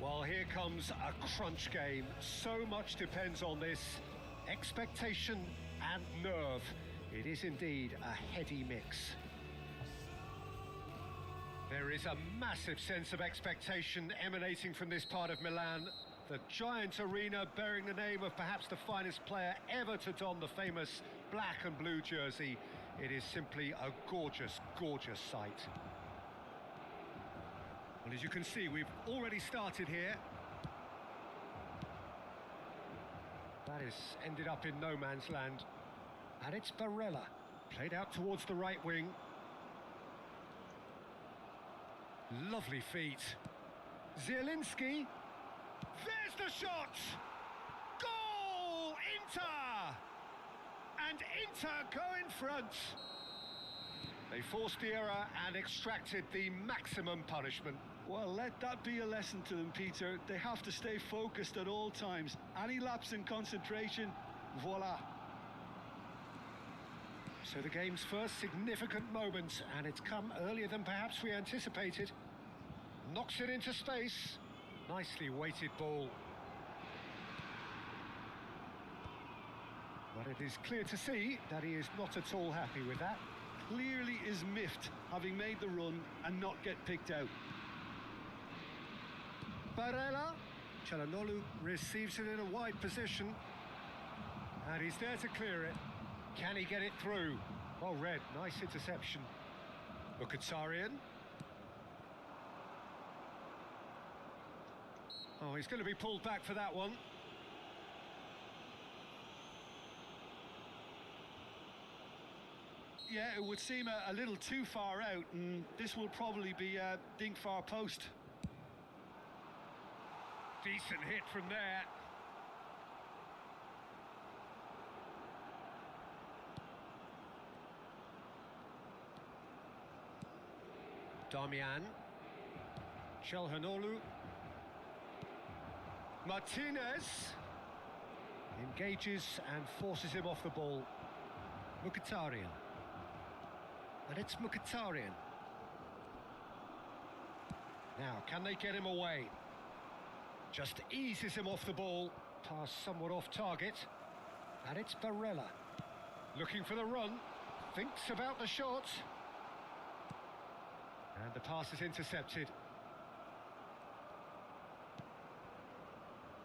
Well, here comes a crunch game. So much depends on this. Expectation and nerve. It is indeed a heady mix. There is a massive sense of expectation emanating from this part of Milan. The giant arena bearing the name of perhaps the finest player ever to don the famous black and blue jersey. It is simply a gorgeous, gorgeous sight. Well, as you can see, we've already started here. That has ended up in no man's land. And it's Barella, played out towards the right wing. Lovely feet. Zielinski. There's the shot! Goal! Inter! And Inter go in front. They forced the error and extracted the maximum punishment. Well, let that be a lesson to them, Peter. They have to stay focused at all times. Any lapse in concentration, voila. So the game's first significant moment, and it's come earlier than perhaps we anticipated. Knocks it into space. Nicely weighted ball. But it is clear to see that he is not at all happy with that. Clearly is miffed, having made the run and not get picked out. Barella. Çalhanoğlu receives it in a wide position. And he's there to clear it. Can he get it through? Well read, nice interception. Mkhitaryan. Oh, he's going to be pulled back for that one. Yeah, it would seem a little too far out, and this will probably be a dink far post. Decent hit from there. Damian. Çalhanoğlu. Martinez. Engages and forces him off the ball. Mkhitaryan. And it's Mkhitaryan. Now, can they get him away? Just eases him off the ball. Pass somewhat off target. And it's Barella. Looking for the run. Thinks about the shot. And the pass is intercepted.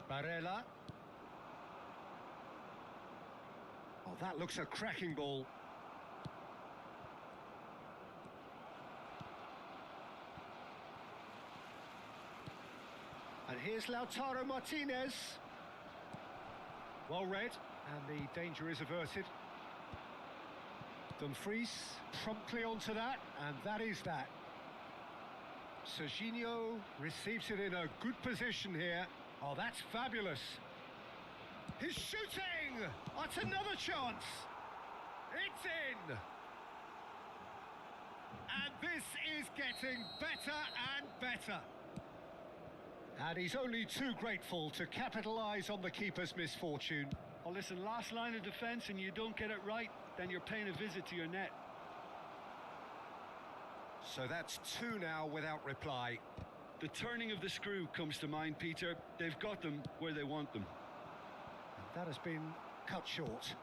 Barella. Oh, that looks a cracking ball. And here's Lautaro Martinez. Well read, and the danger is averted. Dumfries promptly onto that, and that is that. Serginho receives it in a good position here. Oh, that's fabulous. He's shooting! That's another chance. It's in. And this is getting better and better. And he's only too grateful to capitalise on the keeper's misfortune. Well, listen, last line of defence and you don't get it right, then you're paying a visit to your net. So that's two now without reply. The turning of the screw comes to mind, Peter. They've got them where they want them. And that has been cut short.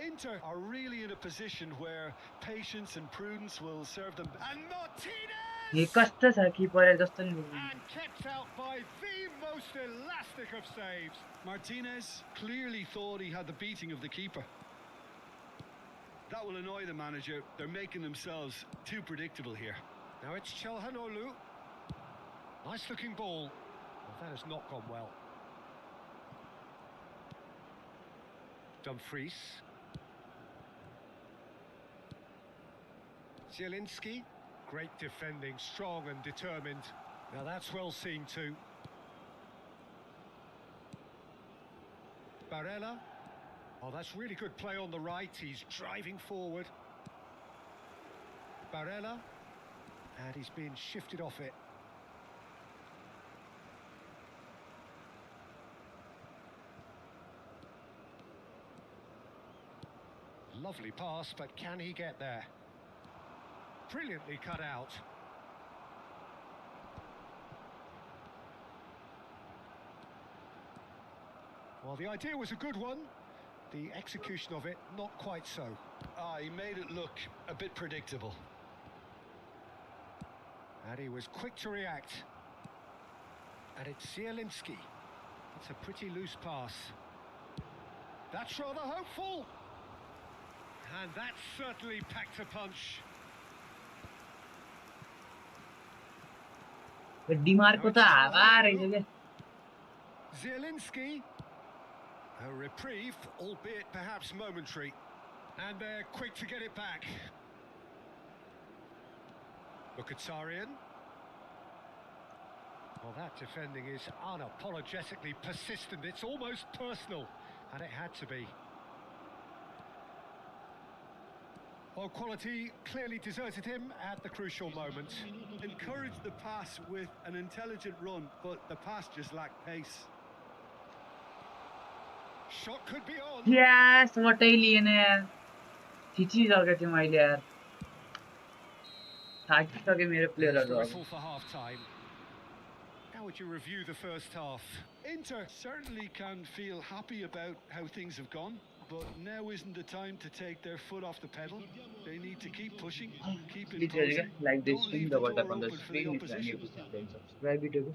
Inter are really in a position where patience and prudence will serve them. And Martinez! हे कस्तो छ किपर जस्तो नि And kept out by the most elastic of saves. Martinez clearly thought he had the beating of the keeper. That will annoy the manager. They're making themselves too predictable here. Now it's Çalhanoğlu. Nice looking ball. Well, that has not gone well. Dumfries. Zielinski. Great defending, strong and determined. Now that's well seen too. Barella. Oh, that's really good play on the right. He's driving forward. Barella. And he's being shifted off it. Lovely pass, but can he get there? Brilliantly cut out. Well, the idea was a good one. The execution of it, not quite so. He made it look a bit predictable. And he was quick to react. And it's Zielinski. It's a pretty loose pass. That's rather hopeful. And that certainly packed a punch. Dimarco त हावा रहेछ के Zielinski. A reprieve, albeit perhaps momentary. And they're quick to get it back. Mkhitaryan. Well, that defending is unapologetically persistent. It's almost personal, and it had to be. Well, quality clearly deserted him at the crucial moment. Encouraged the pass with an intelligent run, but the pass just lacked pace. Shot could be on. यस वटै लिएन यार खिचिरहेको थिएँ मैले यार थाकिसके मेरो प्लेयरहरु Whistle for half time. How would you review the first half? Inter certainly can feel happy about how things have gone, but now isn't the time to take their foot off the pedal. They need to keep pushing, keep literally imposing. like this Don't swing leave the the button door on the open for the screen is opposition. subscribe it again.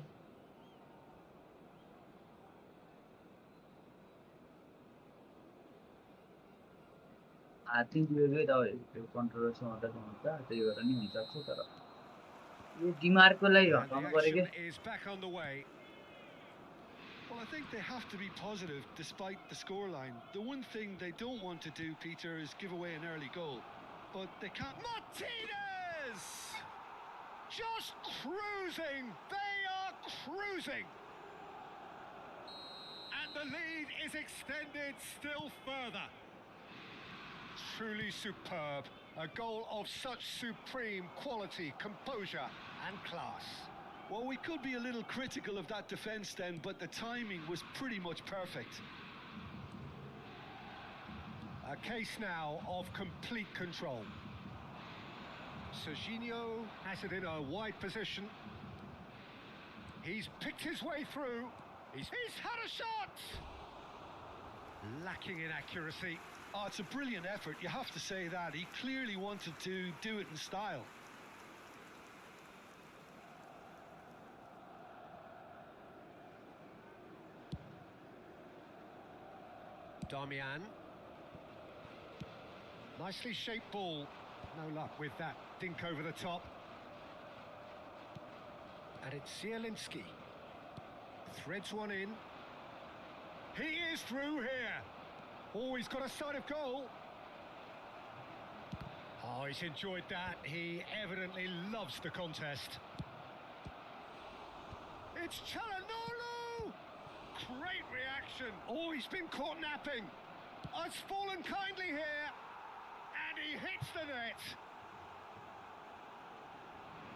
I think you will the controversy on that one that you are running on yo डिमार्कोलाई And the हटाउनु पर्यो के action is back on the way. Well, I think they have to be positive despite the scoreline. The one thing they don't want to do, Peter, is give away an early goal. But they can't... Martinez! Just cruising! They are cruising! And the lead is extended still further. Truly superb. A goal of such supreme quality, composure and class. Well, we could be a little critical of that defence then, but the timing was pretty much perfect. A case now of complete control. Serginho has it in a wide position. He's picked his way through. He's had a shot! lacking in accuracy. Oh, it's a brilliant effort, you have to say that. He clearly wanted to do it in style. Darmian. Nicely shaped ball. No luck with that dink over the top. And it's Zielinski. Threads one in. He is through here. Oh, he's got a sight of goal. Oh, he's enjoyed that. He evidently loves the contest. It's Çalhanoğlu! Great reaction. Oh, he's been caught napping. Oh, it's fallen kindly here. And he hits the net.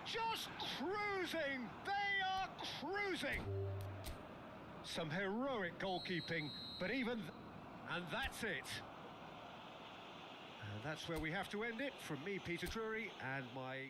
Just cruising. They are cruising. Some heroic goalkeeping, but even... And that's it. And that's where we have to end it. From me, Peter Drury, and my...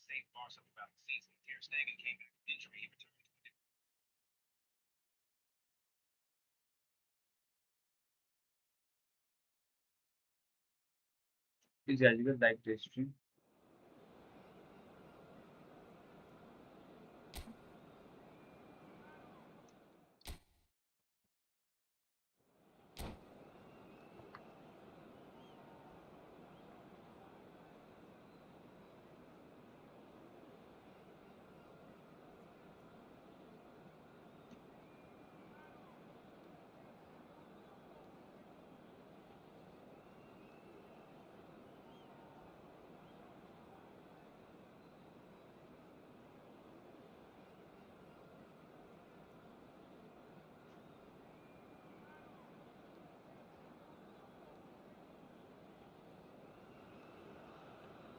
Saved Barca throughout the season. Ter Stegen came back from injury. He returned to Please guys, you guys like the stream.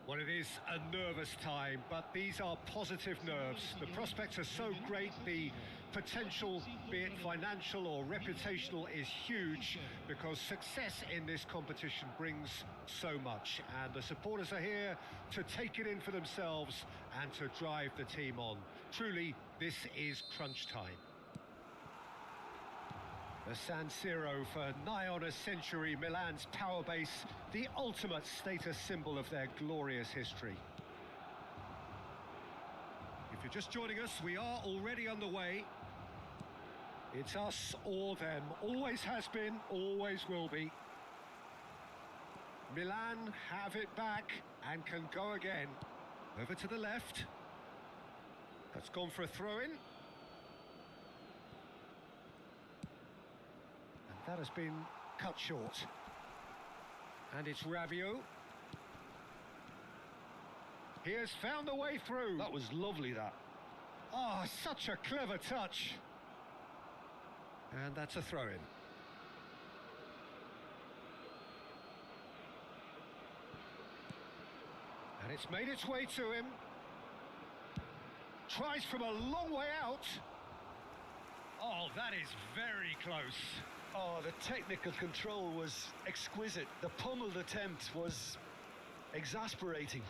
Well, it is a nervous time, but these are positive nerves. The prospects are so great, the potential, be it financial or reputational, is huge because success in this competition brings so much. And the supporters are here to take it in for themselves and to drive the team on. Truly, this is crunch time. The San Siro for nigh on a century, Milan's power base, the ultimate status symbol of their glorious history. If you're just joining us, we are already underway. It's us or them, always has been, always will be. Milan have it back and can go again. Over to the left. That's gone for a throw-in. That has been cut short. And it's Rabiot. He has found the way through. That was lovely, that. Oh, such a clever touch. And that's a throw-in. And it's made its way to him. Tries from a long way out. Oh, that is very close. Oh, the technical control was exquisite. The pummeled attempt was exasperating.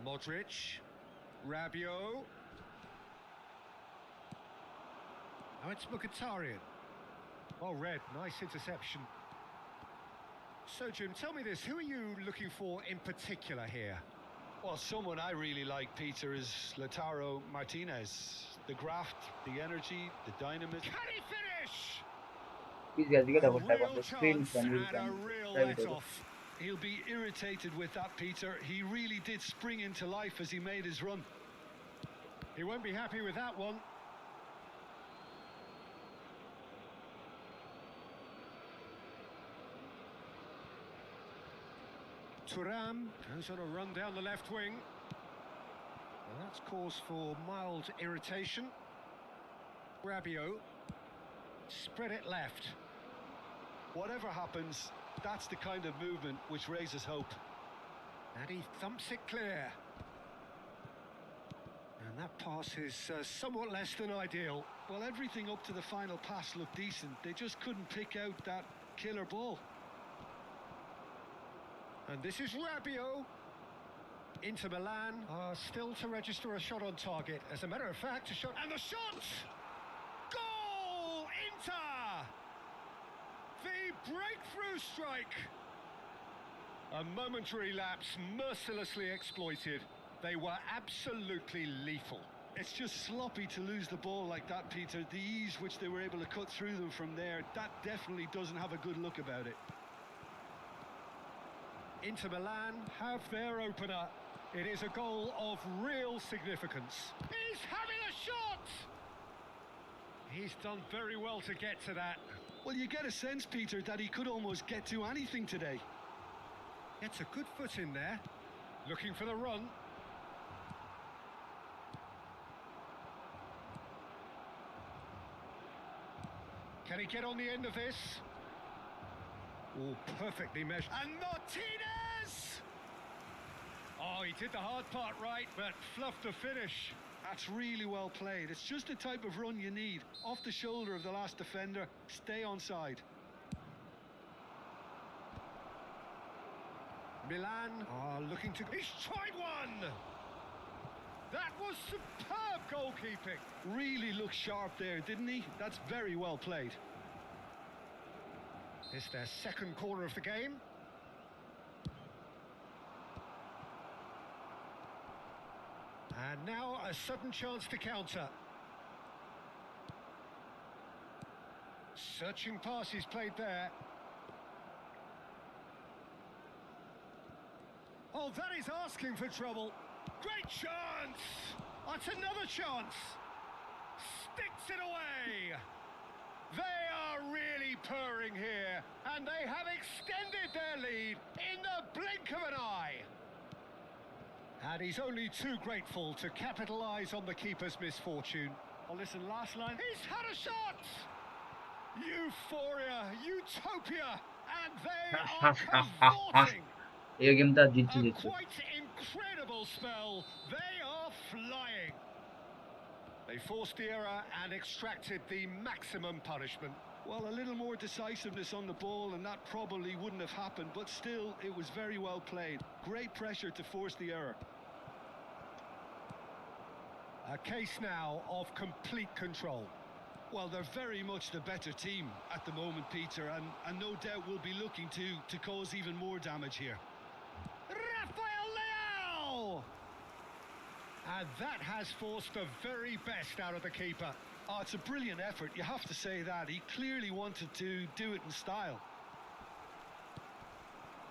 Modric, Rabiot. Oh, it's Mkhitaryan. Well read, nice interception. So, Jim, tell me this, who are you looking for in particular here? Well, someone I really like, Peter, is Lautaro Martinez. The graft, the energy, the dynamism. Can he finish? Please guys, you get A a double tap on real the screen chance and we'll and a can real try it over. let-off. He'll be irritated with that, Peter. He really did spring into life as he made his run. He won't be happy with that one. Thuram goes on a run down the left wing. And that's cause for mild irritation. Rabiot spread it left. Whatever happens, that's the kind of movement which raises hope. And he thumps it clear. And that pass is somewhat less than ideal. Well, everything up to the final pass looked decent. They just couldn't pick out that killer ball. And this is Rabiot. Inter Milan are still to register a shot on target. As a matter of fact, a shot... And the shot! Goal! Inter! The breakthrough strike! A momentary lapse mercilessly exploited. They were absolutely lethal. It's just sloppy to lose the ball like that, Peter. The ease which they were able to cut through them from there, that definitely doesn't have a good look about it. Inter Milan have their opener. It is a goal of real significance. He's having a shot! He's done very well to get to that. Well, you get a sense, Peter, that he could almost get to anything today. Gets a good foot in there. Looking for the run. Can he get on the end of this? Oh, perfectly measured. And Martinez! Oh, he did the hard part right, but fluffed the finish. That's really well played. It's just the type of run you need. Off the shoulder of the last defender, stay onside. Milan are looking to... He's tried one! That was superb goalkeeping. Really looked sharp there, didn't he? That's very well played. It's their second corner of the game. And now a sudden chance to counter. Searching pass he's played there. Oh, that is asking for trouble. Great chance! That's another chance. Sticks it away. They are really purring here, and they have extended their lead in the blink of an eye. And he's only too grateful to capitalise on the keeper's misfortune. Oh, listen, last line. He's had a shot! Euphoria, utopia, and they are cavorting. এই গেমটা জিততে A জিতছে quite incredible spell. They are flying. They forced the error and extracted the maximum punishment. Well, a little more decisiveness on the ball and that probably wouldn't have happened, but still, it was very well played. Great pressure to force the error. A case now of complete control. Well, they're very much the better team at the moment, Peter, and no doubt will be looking to cause even more damage here. Rafael Leao! And that has forced the very best out of the keeper. Oh, it's a brilliant effort, you have to say that. He clearly wanted to do it in style.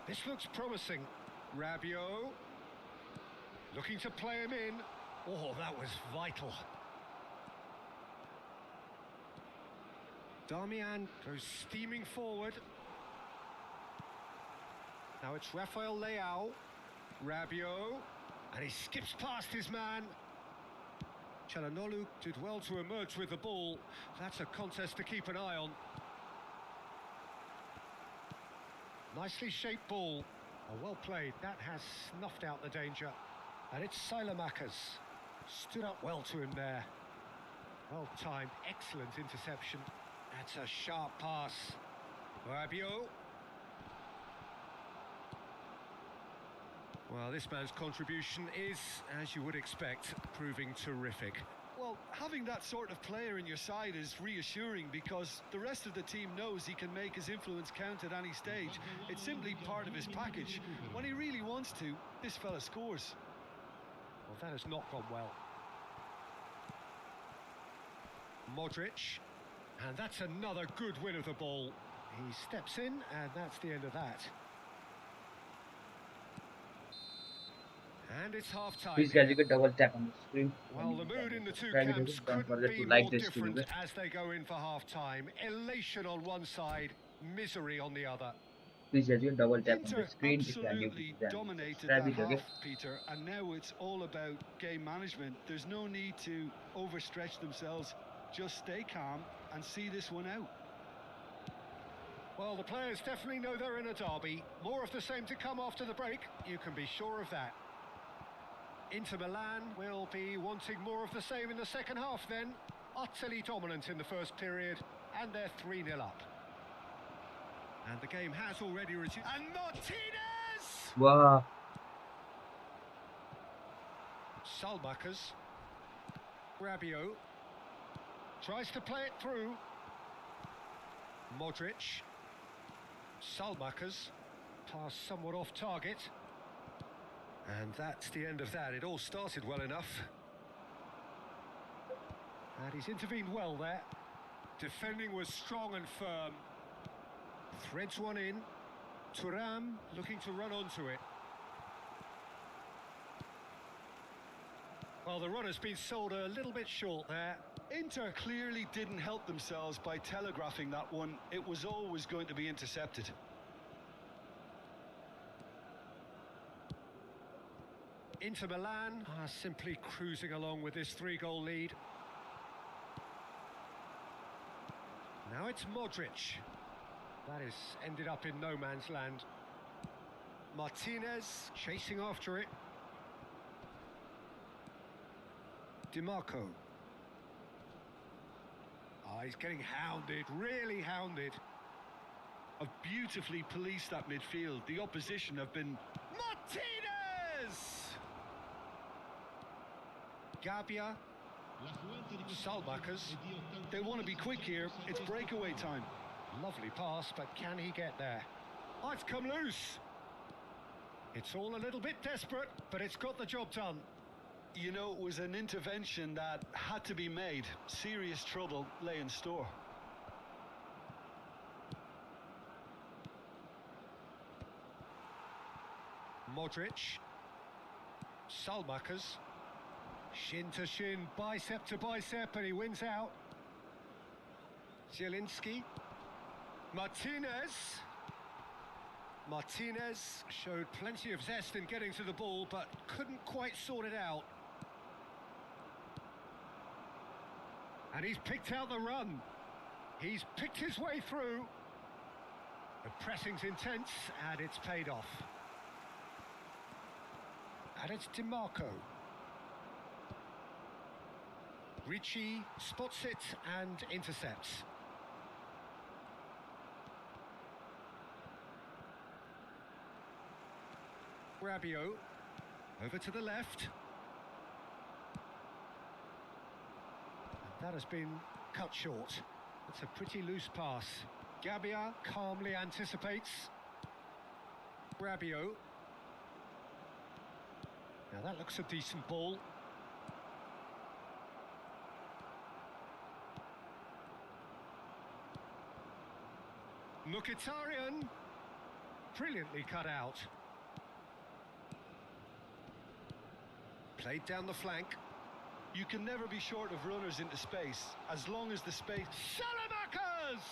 This looks promising. Rabiot looking to play him in. Oh, that was vital. Darmian goes steaming forward. Now it's Rafael Leao. Rabiot. And he skips past his man. Çalhanoğlu did well to emerge with the ball. That's a contest to keep an eye on. Nicely shaped ball. Oh, well played. That has snuffed out the danger. And it's Sailamakers. Stood up well to him there. Well timed. Excellent interception. That's a sharp pass. Rabiot. Well, this man's contribution is, as you would expect, proving terrific. Well, having that sort of player in your side is reassuring because the rest of the team knows he can make his influence count at any stage. It's simply part of his package. When he really wants to, this fella scores. Well, that has not gone well. Modric. And that's another good win of the ball. He steps in, and that's the end of that. And it's half-time Please guys, here. you can double tap on the screen. Well, the mood in the two Subscribe it, camps don't couldn't forget to be like more this video. different as they go in for half-time. Elation on one side, misery on the other. Please guys, you can double tap on the Inter screen if you are new to absolutely the channel. dominated Subscribe that it, half, okay? Peter, and now it's all about game management. There's no need to overstretch themselves. Just stay calm and see this one out. Well, the players definitely know they're in a derby. More of the same to come after the break, you can be sure of that. Inter Milan will be wanting more of the same in the second half then. Utterly dominant in the first period, and they're 3-0 up. And the game has already resumed. And Martinez! Wow. Salmakers. Rabiot. Tries to play it through. Modric. Salmakers. Pass somewhat off target. And that's the end of that. It all started well enough. And he's intervened well there. Defending was strong and firm. Threads one in. Thuram looking to run onto it. Well, the run has been sold a little bit short there. Inter clearly didn't help themselves by telegraphing that one. It was always going to be intercepted. Inter Milan are simply cruising along with this 3-goal lead. Now it's Modric. That is ended up in no man's land. Martinez chasing after it. DiMarco. He's getting hounded, really hounded. Have beautifully policed that midfield. The opposition have been... Martinez! Gabia. Salmakers. They want to be quick here. It's breakaway time. Lovely pass, but can he get there? Oh, it's come loose. It's all a little bit desperate, but it's got the job done. You know, it was an intervention that had to be made. Serious trouble lay in store. Modric. Salmakers. Shin to shin, bicep to bicep, and he wins out. Zielinski. Martinez. Martinez showed plenty of zest in getting to the ball, but couldn't quite sort it out. And he's picked out the run. He's picked his way through. The pressing's intense, and it's paid off. And it's DiMarco. Ricci spots it and intercepts. Rabiot, over to the left. That has been cut short. It's a pretty loose pass. Gabia calmly anticipates. Rabiot. Now that looks a decent ball. Mkhitaryan. Brilliantly cut out. Played down the flank. You can never be short of runners into space, as long as the space... Salamakers!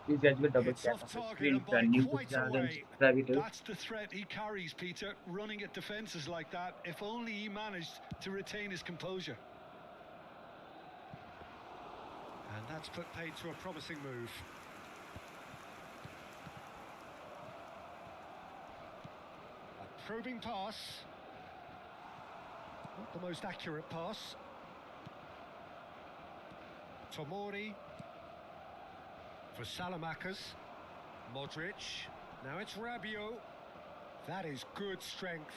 Please guys, you can double It's tap off on the target screen and if you are by new to quite the a channel. way. Subscribe it. That's the threat he carries, Peter, running at defences like that. If only he managed to retain his composure. And that's put paid to a promising move. A probing pass. Not the most accurate pass. Tomori. For Salamakers. Modric. Now it's Rabiot. That is good strength.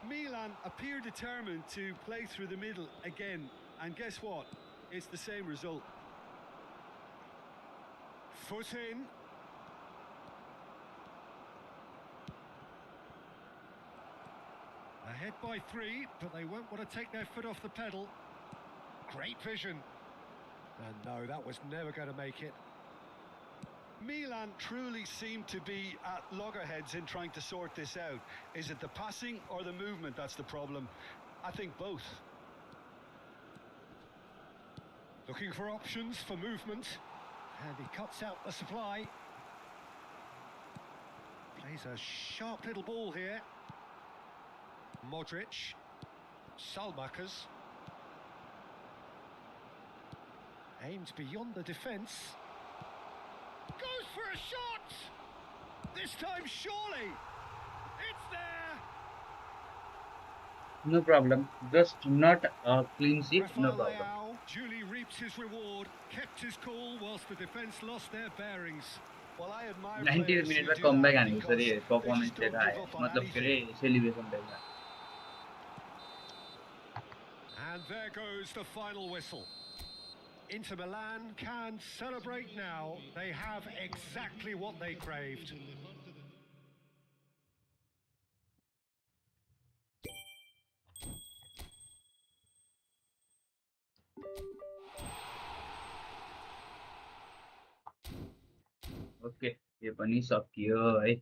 Milan appear determined to play through the middle again. And guess what? It's the same result. Foot in. Ahead by 3, but they won't want to take their foot off the pedal. Great vision. And no, that was never going to make it. Milan truly seem to be at loggerheads in trying to sort this out. Is it the passing or the movement that's the problem? I think both. Looking for options for movement. And he cuts out the supply. Plays a sharp little ball here. Modric. Salmakers. Aimed beyond the defence. Goes for a shot! This time, surely! It's there! No problem. Just not a clean sheet. No Rafael problem. Leao duly reaped his reward, kept his cool whilst the defence lost their bearings. Well, I admire 90 players minute who में do come back that आने को sir because ये they performance just से don't था give up on मतलब कि anything. Celebration देगा. And there goes the final whistle. Inter Milan can celebrate now. They have exactly what they craved. Okay ये पनि सकियो है.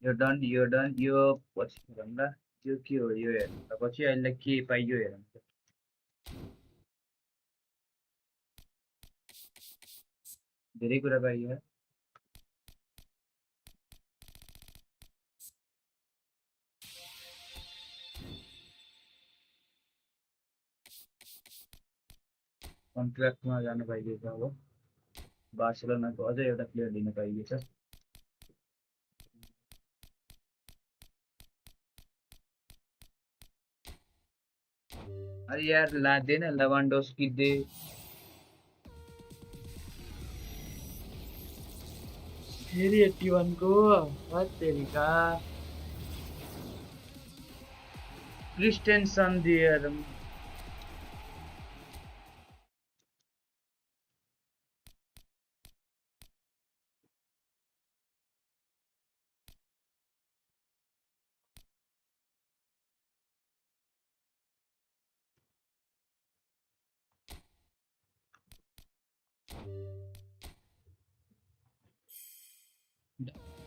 You're done. You're done. यो पछि भन्दा यो के हो यो हेर्नु पछि अहिले के पाइयो हेर्नु. धेरै कुरा पाइयो. कन्ट्र्याक्टमा जान पाइएछ अब. बार्सिलोनाको अझै एउटा प्लेयर लिन पाइएछ. अरे यार लादैन लेभान्डोस्की दे. फेरि 81 को हत्तेरिका क्रिस्टेन्सन दिएर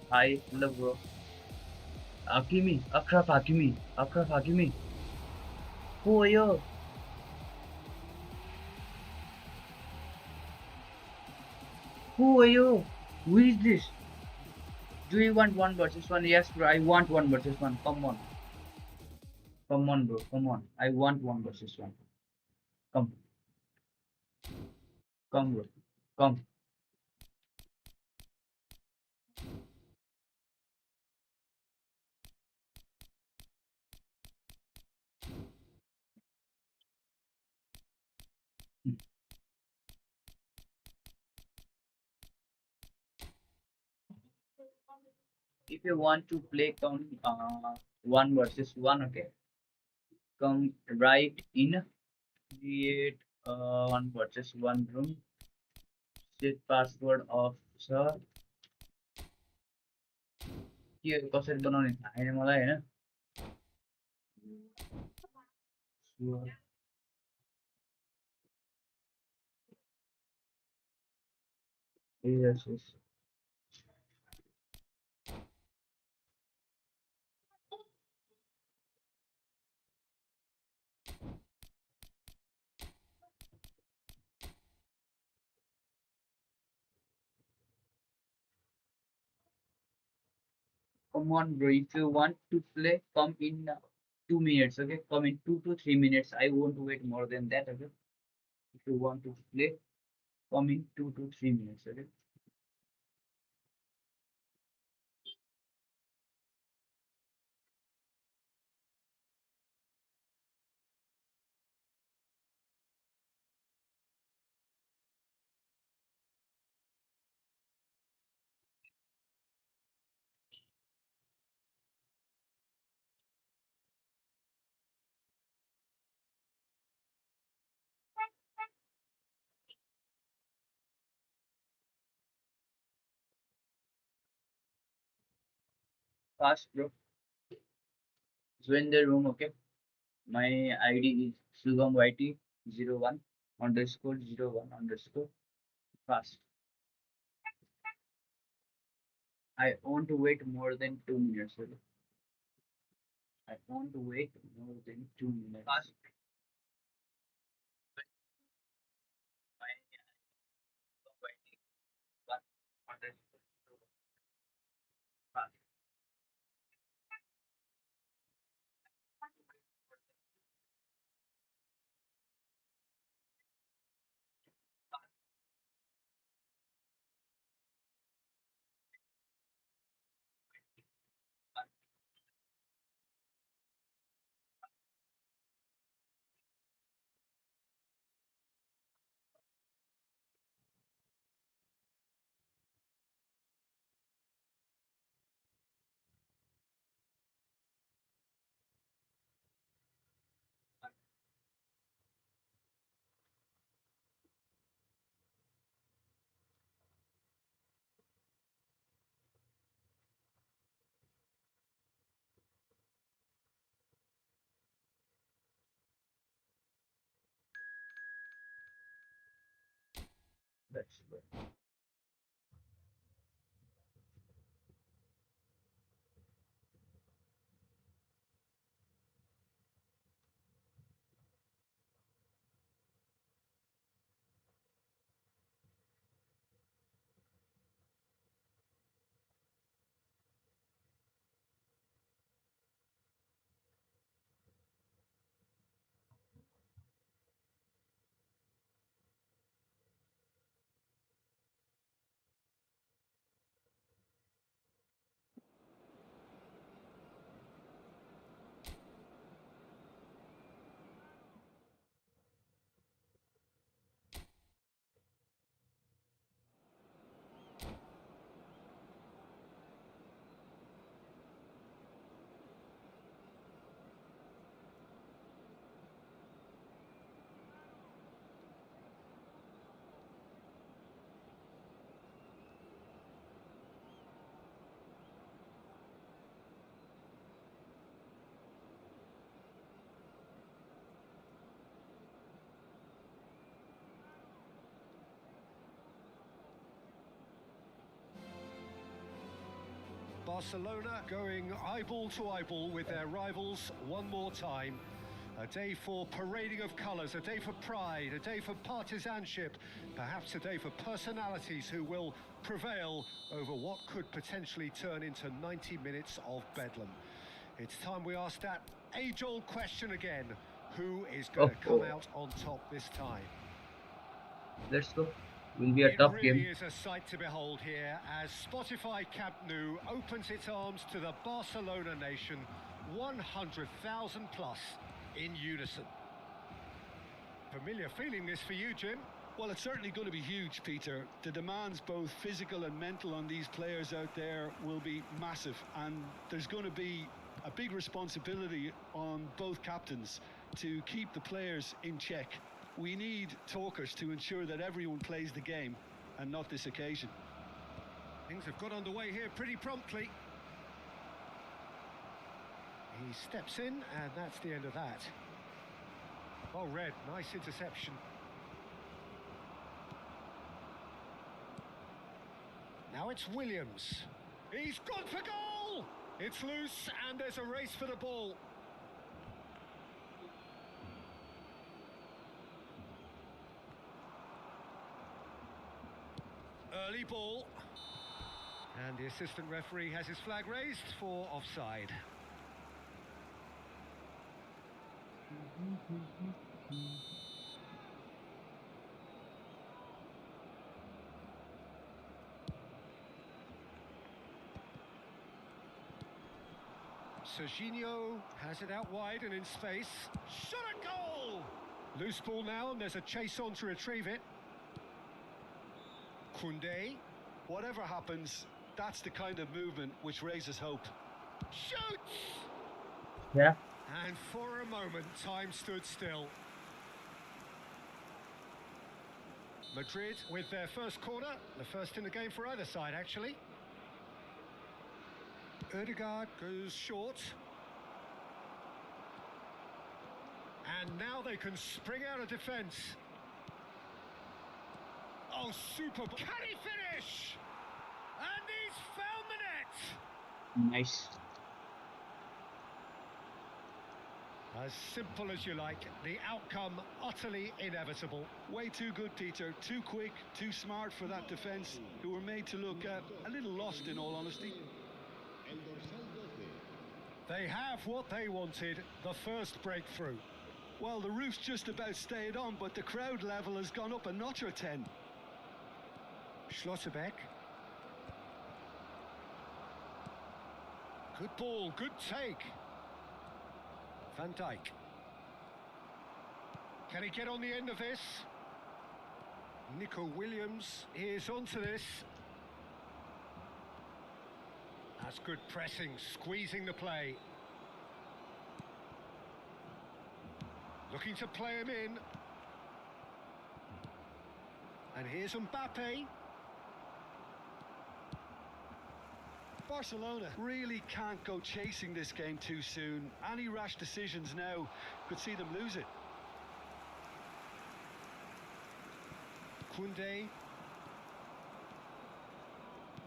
Hi, hello bro. Hakimi, Akraf Hakimi, Akraf Hakimi. Who are you? Who are you? Who is this? Do you want one versus one? Yes, bro. I want one versus one. Come on. Come on, bro. Come on. I want one versus one. Come. Come, bro. Come. If you want to play, come one versus one. Okay. Come right in. Create one versus one room. Set password of sir. के कसरी बनाउने थाहा छैन मलाई हैन. Yes, yes. Come on, bro. If you want to play, come in 2 minutes. Okay, come in 2 to 3 minutes. I won't wait more than that. Okay. If you want to play, come in 2 to 3 minutes. Okay. Fast, bro. Join the room. Okay. My ID is Sugam YT. 01 underscore 01 underscore fast. I want to wait more than 2 minutes. I want to wait more than 2 minutes. Fast. One underscore fast. That's good. Barcelona going eyeball to eyeball with their rivals one more time. A day for parading of colours, a day for pride, a day for partisanship, perhaps a day for personalities who will prevail over what could potentially turn into 90 minutes of bedlam. It's time we ask that age-old question again. Who is going to come out on top this time? Let's go. Will be a It tough really game. is a sight to behold here as Spotify Camp Nou opens its arms to the Barcelona nation, 100,000 plus in unison. Familiar feeling this for you, Jim? Well, it's certainly going to be huge, Peter. The demands, both physical and mental, on these players out there will be massive, and there's going to be a big responsibility on both captains to keep the players in check. We need talkers to ensure that everyone plays the game, and not this occasion. Things have got underway here pretty promptly. He steps in, and that's the end of that. Well read, nice interception. Now it's Williams. He's gone for goal! It's loose, and there's a race for the ball. Early ball. And the assistant referee has his flag raised for offside. Serginho has it out wide and in space. Shot a goal! Loose ball now, and there's a chase on to retrieve it. Koundé. Whatever happens, that's the kind of movement which raises hope. Shoots! Yeah. And for a moment, time stood still. Madrid with their first corner, the first in the game for either side, actually. Odegaard goes short. And now they can spring out of defence. Oh, super. Can he finish? And he's found the net. Nice. As simple as you like, the outcome utterly inevitable. Way too good, Peter. Too quick, too smart for that defence, who were made to look a little lost, in all honesty. They have what they wanted, the first breakthrough. Well, the roof's just about stayed on, but the crowd level has gone up a notch or 10. Schlotterbeck. Good ball, good take. Van Dijk. Can he get on the end of this? Nico Williams is onto this. That's good pressing, squeezing the play. Looking to play him in. And here's Mbappe. Barcelona really can't go chasing this game too soon. Any rash decisions now could see them lose it. Koundé.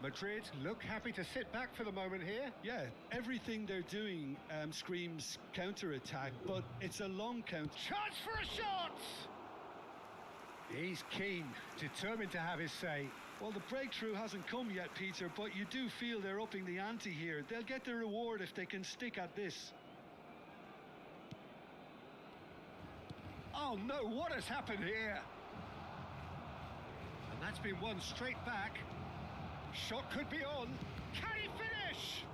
Madrid look happy to sit back for the moment here. Yeah, everything they're doing screams counter-attack, but it's a long count. Chance for a shot! He's keen, determined to have his say. Well, the breakthrough hasn't come yet, Peter, but you do feel they're upping the ante here. They'll get their reward if they can stick at this. Oh no, what has happened here? And that's been won straight back. Shot could be on. Can he finish?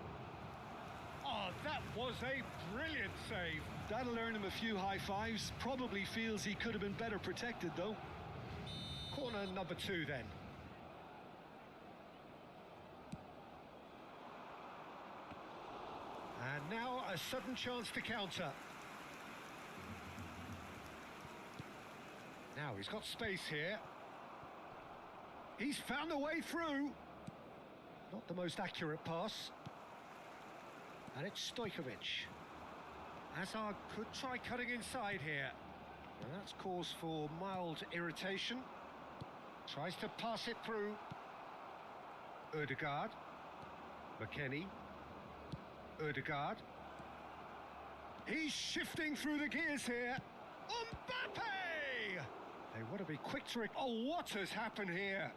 Oh, that was a brilliant save. That'll earn him a few high fives. Probably feels he could have been better protected, though. Corner number 2 then. And now a sudden chance to counter. Now he's got space here. He's found a way through. Not the most accurate pass. And it's Stojkovic. Hazard could try cutting inside here. And that's cause for mild irritation. Tries to pass it through. Ødegaard. McKennie. Ødegaard. He's shifting through the gears here. Mbappe! They want to be quick to... Oh, what has happened here?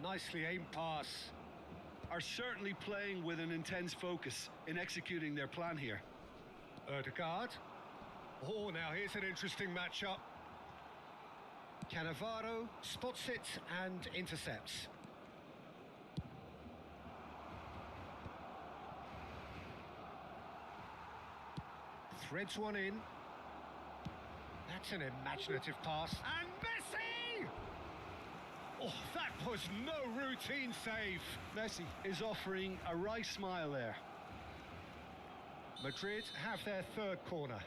Nicely aimed pass. Are certainly playing with an intense focus in executing their plan here. Ødegaard. Oh, now here's an interesting matchup. Cannavaro spots it and intercepts. Threads one in. That's an imaginative pass. And Messi! Oh, that was no routine save. Messi is offering a wry smile there. Madrid have their third corner.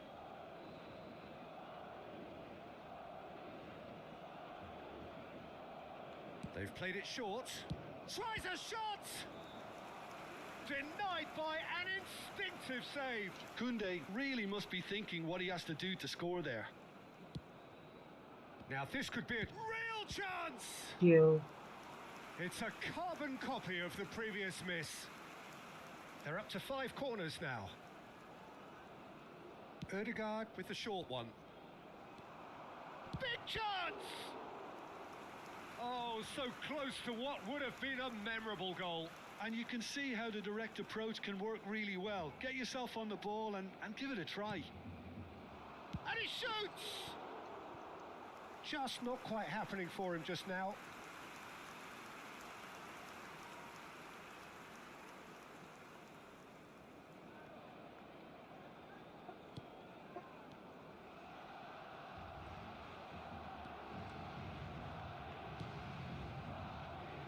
They've played it short. Tries a shot! Denied by an instinctive save. Koundé really must be thinking what he has to do to score there. Now this could be a real chance! Kill. It's a carbon copy of the previous miss. They're up to 5 corners now. Ødegaard with the short one. Big chance! Oh, so close to what would have been a memorable goal. And you can see how the direct approach can work really well. Get yourself on the ball and give it a try. And he shoots! Just not quite happening for him just now.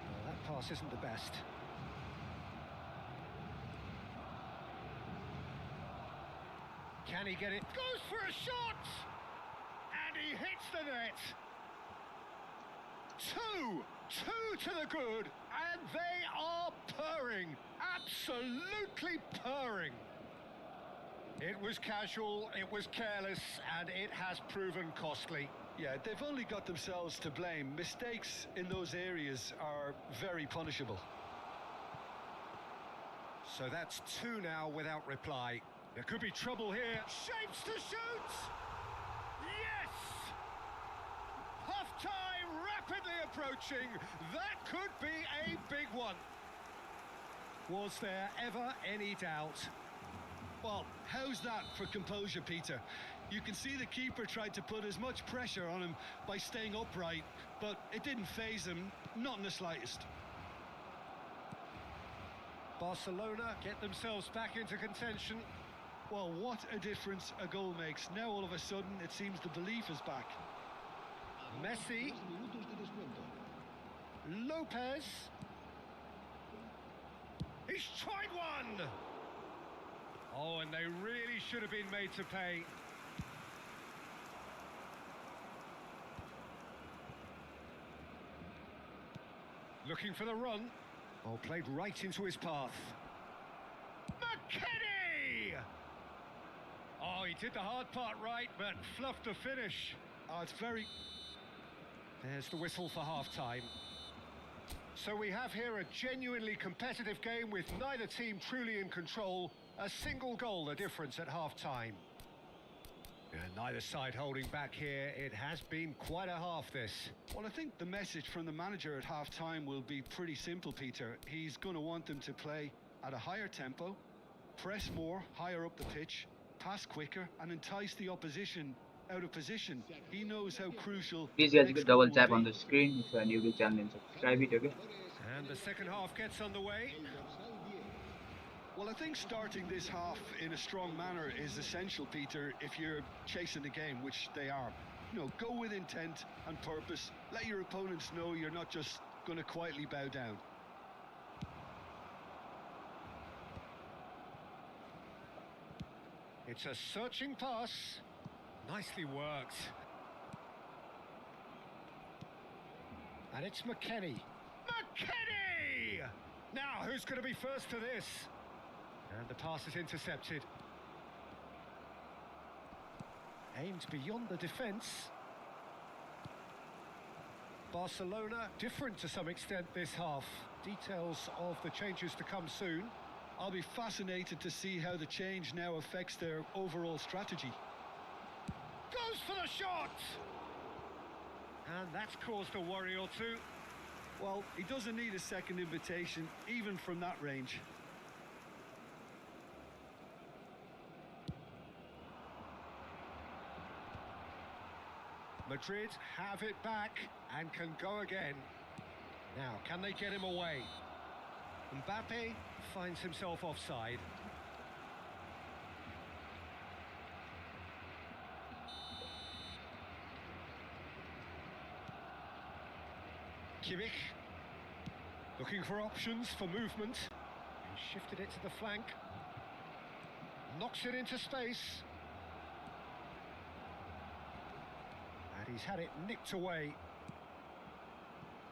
Well, that pass isn't the best. Can he get it? Goes for a shot! And he hits the net. 2 to the good, and they are purring. Absolutely purring. It was casual, it was careless, and it has proven costly. Yeah, they've only got themselves to blame. Mistakes in those areas are very punishable. So that's two now without reply. There could be trouble here. Shapes to shoot! Yes! Half-time rapidly approaching. That could be a big one. Was there ever any doubt? Well, how's that for composure, Peter? You can see the keeper tried to put as much pressure on him by staying upright, but it didn't faze him, not in the slightest. Barcelona get themselves back into contention. Well, what a difference a goal makes. Now all of a sudden it seems the belief is back. Messi. Lopez. He's tried one! Oh, and they really should have been made to pay. Looking for the run. Oh, played right into his path. McKennie! Oh, he did the hard part right, but fluffed the finish. Oh, it's very... There's the whistle for half-time. So we have here a genuinely competitive game with neither team truly in control. A single goal the difference at half-time. And neither side holding back here. It has been quite a half, this. Well, I think the message from the manager at half-time will be pretty simple, Peter. He's going to want them to play at a higher tempo, press more, higher up the pitch, pass quicker, and entice the opposition out of position. He knows how crucial... Please guys, you can double tap on the screen if you are new to the channel and subscribe it, okay? And the second half gets underway. Well, I think starting this half in a strong manner is essential, Peter, if you're chasing the game, which they are. You know, go with intent and purpose. Let your opponents know you're not just going to quietly bow down. It's a searching pass. Nicely worked. And it's McKennie. McKennie! Now, who's going to be first to this? And the pass is intercepted. Aimed beyond the defence. Barcelona different to some extent this half. Details of the changes to come soon. I'll be fascinated to see how the change now affects their overall strategy. Goes for the shot! And that's caused a worry or two. Well, he doesn't need a second invitation, even from that range. Madrid have it back and can go again. Now, can they get him away? Mbappe finds himself offside. Kimmich looking for options for movement. He shifted it to the flank. Knocks it into space. And he's had it nicked away.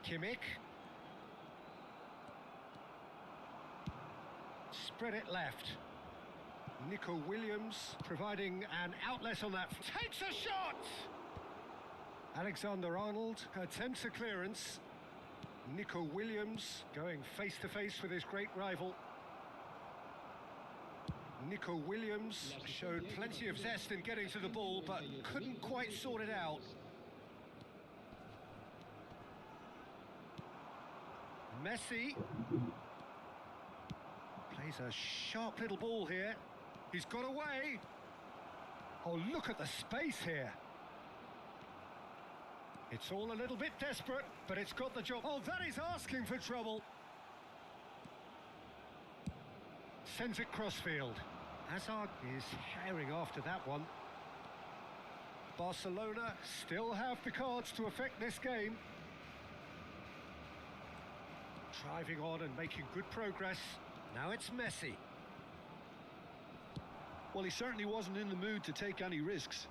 Kimmich. Spread it left. Nico Williams providing an outlet on that. Takes a shot! Alexander-Arnold attempts a clearance. Nico Williams going face-to-face with his great rival. Nico Williams showed plenty of zest in getting to the ball, but couldn't quite sort it out. Messi plays a sharp little ball here. He's got away. Oh, look at the space here. It's all a little bit desperate, but it's got the job. Oh, that is asking for trouble. Sends it crossfield. Hazard is herring after that one. Barcelona still have the cards to affect this game. Driving on and making good progress. Now it's Messi. Well, he certainly wasn't in the mood to take any risks.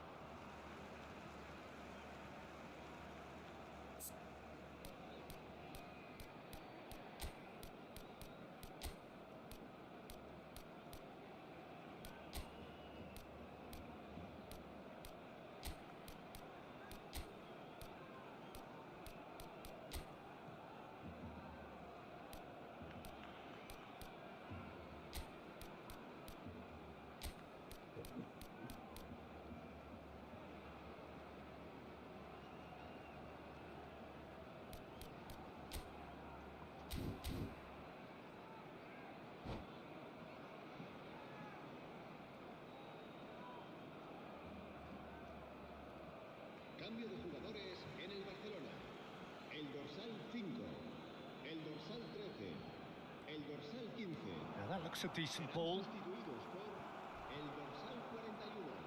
Cambio de jugadores en el Barcelona. El dorsal 5, el dorsal 13, el dorsal 15. Now that looks a decent ball. Sustituidos por el dorsal 41.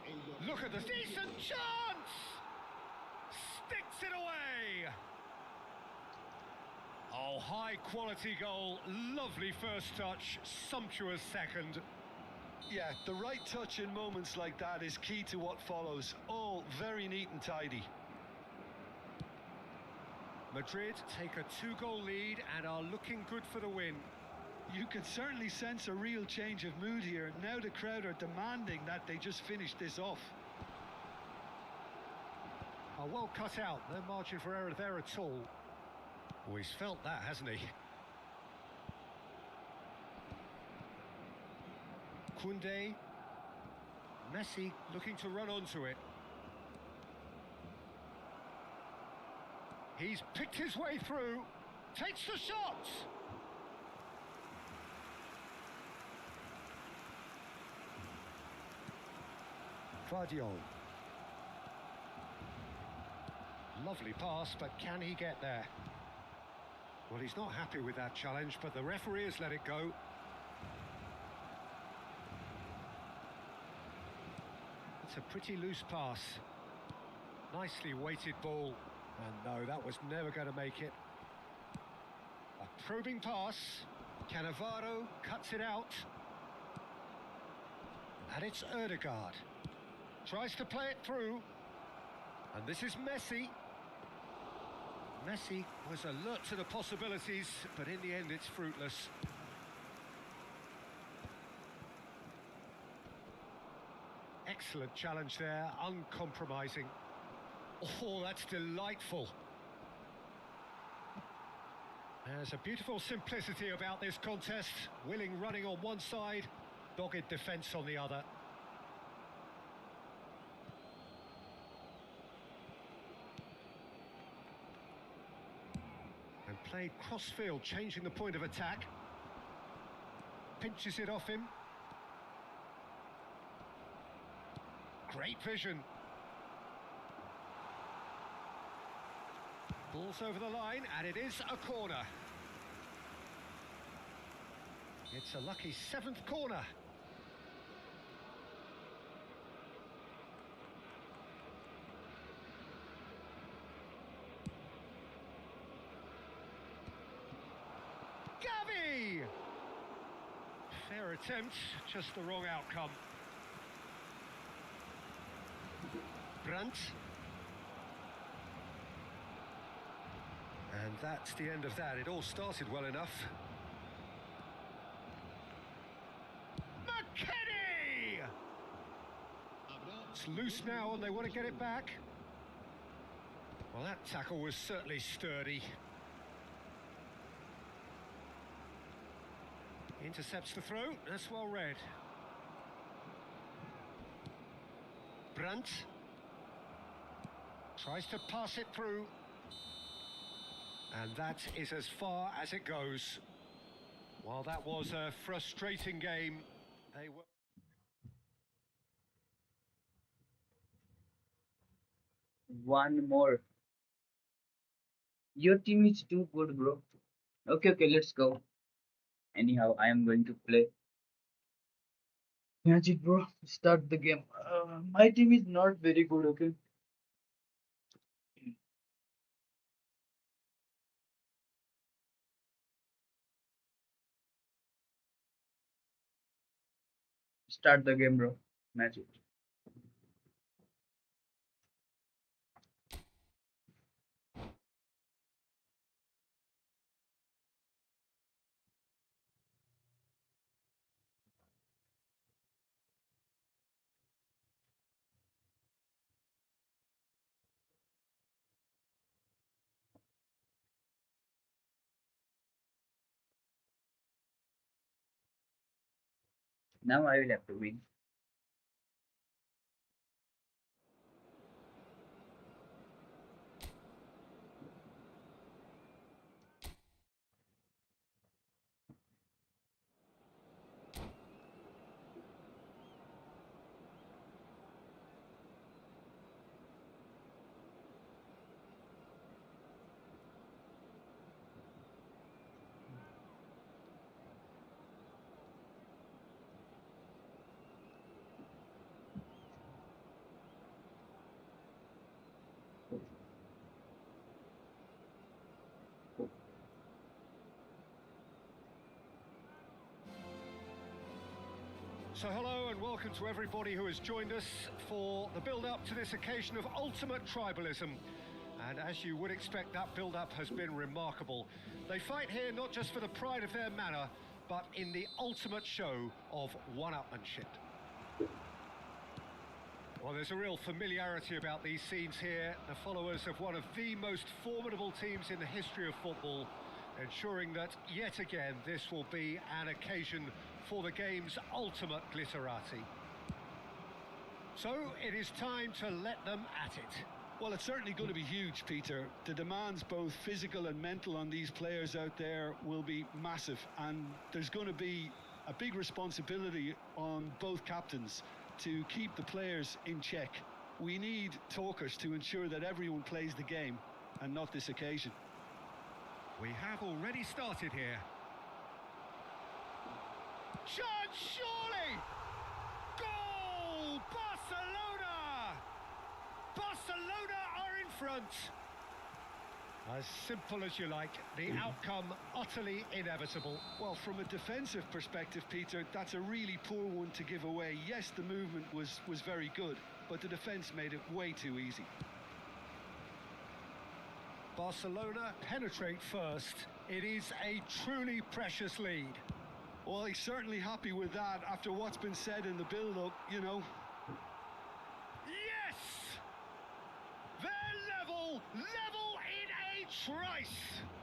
El dorsal Look at the 17. decent chance! Sticks it away! Oh, high quality goal, lovely first touch, sumptuous second. Yeah, the right touch in moments like that is key to what follows. All very neat and tidy. Madrid take a 2-goal lead and are looking good for the win. You can certainly sense a real change of mood here. Now the crowd are demanding that they just finish this off. Oh, well cut out, no margin for error there at all. Oh, he's felt that, hasn't he? Koundé. Messi looking to run onto it. He's picked his way through. Takes the shot! Guardiola. Lovely pass, but can he get there? Well, he's not happy with that challenge, but the referee has let it go. It's a pretty loose pass. Nicely weighted ball. And no, that was never going to make it. A probing pass. Cannavaro cuts it out. And it's Ødegaard. Tries to play it through. And this is Messi. Messi was alert to the possibilities, but in the end it's fruitless. Excellent challenge there, uncompromising. Oh, that's delightful. There's a beautiful simplicity about this contest. Willing running on one side, dogged defence on the other. And played cross-field, changing the point of attack. Pinches it off him. Great vision. Ball's over the line, and it is a corner. It's a lucky 7th corner. Gavi! Fair attempt, just the wrong outcome. Brandt. And that's the end of that. It all started well enough. McKennie! It's loose now and they want to get it back. Well, that tackle was certainly sturdy. Intercepts the throw. That's well read. Brandt. Tries to pass it through. And that is as far as it goes. While that was a frustrating game, they were... One more. Your team is too good, bro. Okay, okay, let's go. Anyhow, I am going to play. Magic, bro. Start the game. My team is not very good, okay? Start the game, bro. Magic. Now I will have to win. So hello and welcome to everybody who has joined us for the build-up to this occasion of ultimate tribalism. And as you would expect, that build-up has been remarkable. They fight here not just for the pride of their manor, but in the ultimate show of one-upmanship. Well, there's a real familiarity about these scenes here. The followers of one of the most formidable teams in the history of football, ensuring that, yet again, this will be an occasion for the game's ultimate glitterati. So, it is time to let them at it. Well, it's certainly going to be huge, Peter. The demands, both physical and mental, on these players out there will be massive, and there's going to be a big responsibility on both captains to keep the players in check. We need talkers to ensure that everyone plays the game, and not this occasion. We have already started here. Chance, surely! Goal! Barcelona! Barcelona are in front. As simple as you like, the outcome utterly inevitable. Well, from a defensive perspective, Peter, that's a really poor one to give away. Yes, the movement was very good, but the defence made it way too easy. Barcelona penetrate first. It is a truly precious lead. Well, he's certainly happy with that after what's been said in the build-up, you know. Yes! They're level in a trice.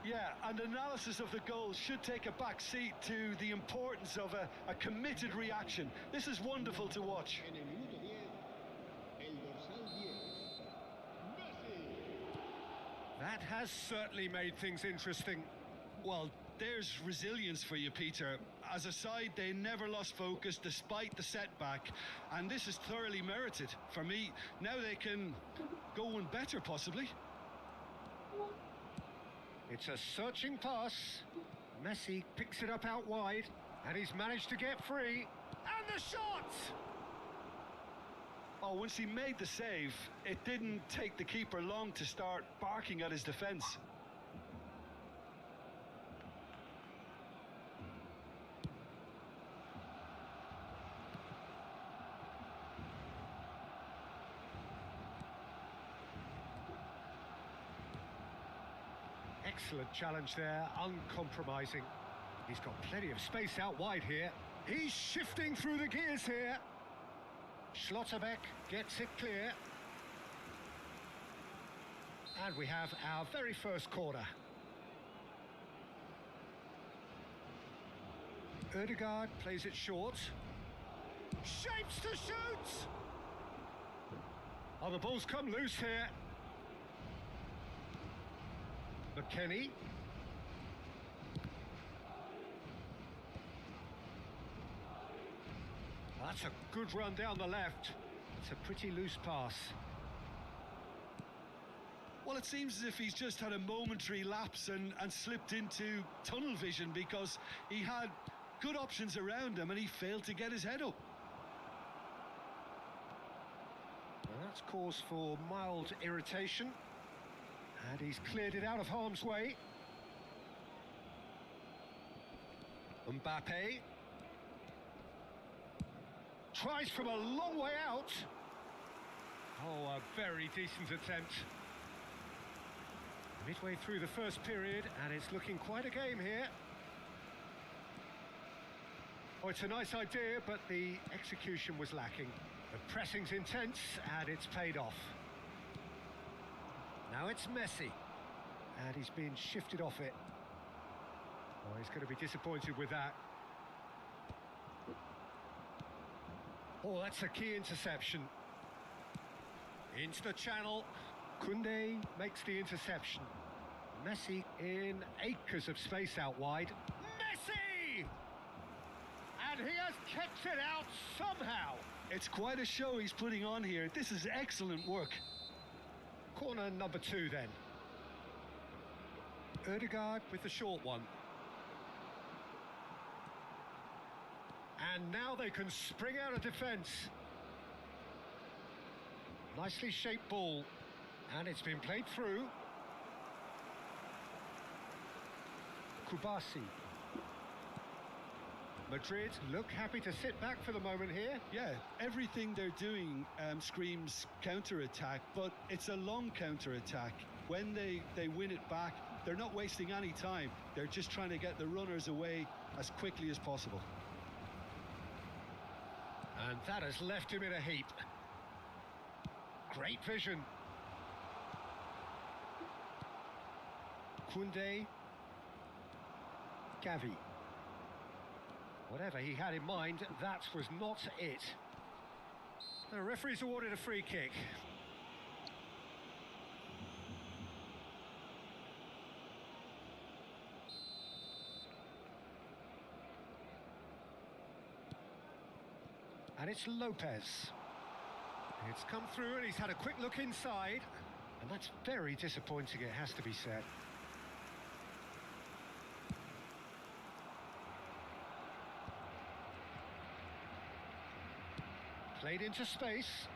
Yeah, and analysis of the goal should take a back seat to the importance of a committed reaction. This is wonderful to watch. That has certainly made things interesting. Well, there's resilience for you, Peter. As a side, they never lost focus despite the setback, and this is thoroughly merited. For me, now they can go one better, possibly. It's a searching pass. Messi picks it up out wide, and he's managed to get free. And the shot! Oh, once he made the save, it didn't take the keeper long to start barking at his defence. Excellent challenge there, uncompromising. He's got plenty of space out wide here. He's shifting through the gears here. Schlotterbeck gets it clear. And we have our very first corner. Ødegaard plays it short. Shapes to shoot! Oh, the ball's come loose here. McKennie. That's a good run down the left. It's a pretty loose pass. Well, it seems as if he's just had a momentary lapse and slipped into tunnel vision, because he had good options around him and he failed to get his head up. Well, that's cause for mild irritation. And he's cleared it out of harm's way. Mbappe tries from a long way out. Oh, a very decent attempt. Midway through the first period, and it's looking quite a game here. Oh, it's a nice idea, but the execution was lacking. The pressing's intense, and it's paid off. Now it's Messi, and he's been shifted off it. Oh, he's going to be disappointed with that. Oh, that's a key interception. Into the channel. Koundé makes the interception. Messi in acres of space out wide. Messi! And he has kept it out somehow. It's quite a show he's putting on here. This is excellent work. Corner number 2 then. Ødegaard with the short one. And now they can spring out of defence. Nicely shaped ball. And it's been played through. Kubasi. Madrid look happy to sit back for the moment here. Yeah, everything they're doing screams counter-attack, but it's a long counter-attack. When they win it back, they're not wasting any time. They're just trying to get the runners away as quickly as possible. And that has left him in a heap. Great vision. Koundé. Gavi. Whatever he had in mind, that was not it. The referee's awarded a free kick. And it's Lopez. It's come through and he's had a quick look inside. And that's very disappointing, it has to be said. Played into space.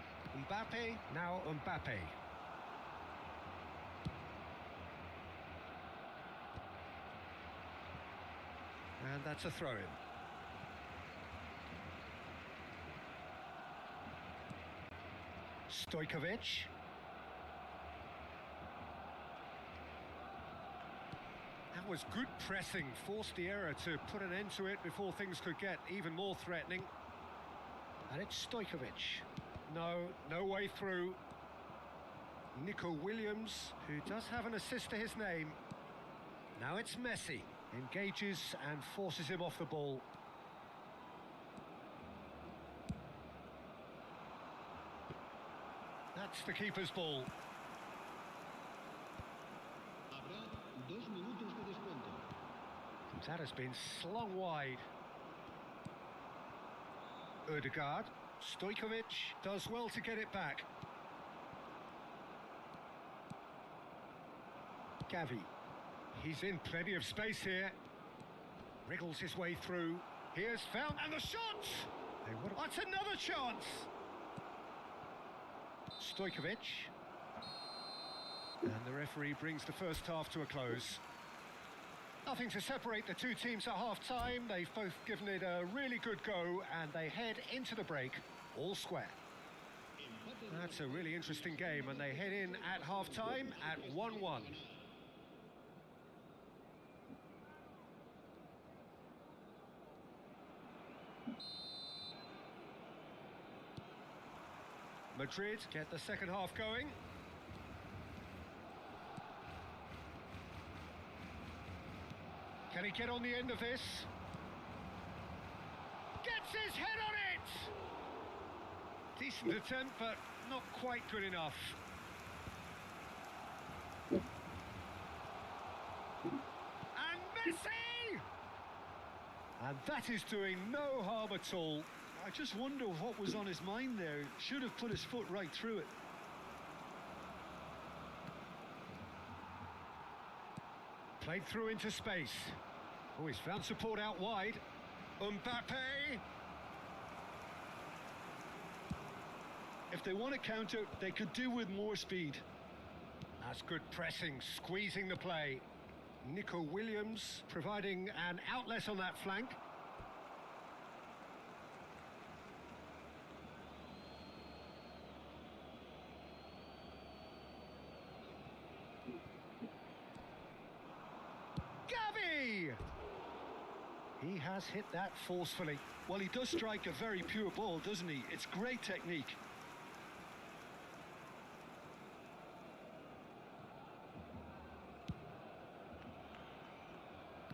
Mbappe, now Mbappe. And that's a throw-in. Stojkovic. That was good pressing, forced the error to put an end to it before things could get even more threatening. And it's Stojkovic. No way through. Nico Williams, who does have an assist to his name. Now it's Messi. Engages and forces him off the ball. That's the keeper's ball. That has been slung wide. Ødegaard. Stojkovic does well to get it back. Gavi. He's in plenty of space here. Wriggles his way through. Here's found, and the shot! That's another chance! Stojkovic. And the referee brings the first half to a close. Nothing to separate the two teams at half-time. They've both given it a really good go, and they head into the break all square. That's a really interesting game, and they head in at half-time at 1-1. Madrid get the second half going. Can he get on the end of this? Gets his head on it! Decent attempt, but not quite good enough. And Messi! And that is doing no harm at all. I just wonder what was on his mind there. Should have put his foot right through it. Played through into space. Oh, he's found support out wide. Mbappe! If they want to counter, they could do with more speed. That's good pressing, squeezing the play. Nico Williams providing an outlet on that flank. Gavi! He has hit that forcefully. Well, he does strike a very pure ball, doesn't he? It's great technique.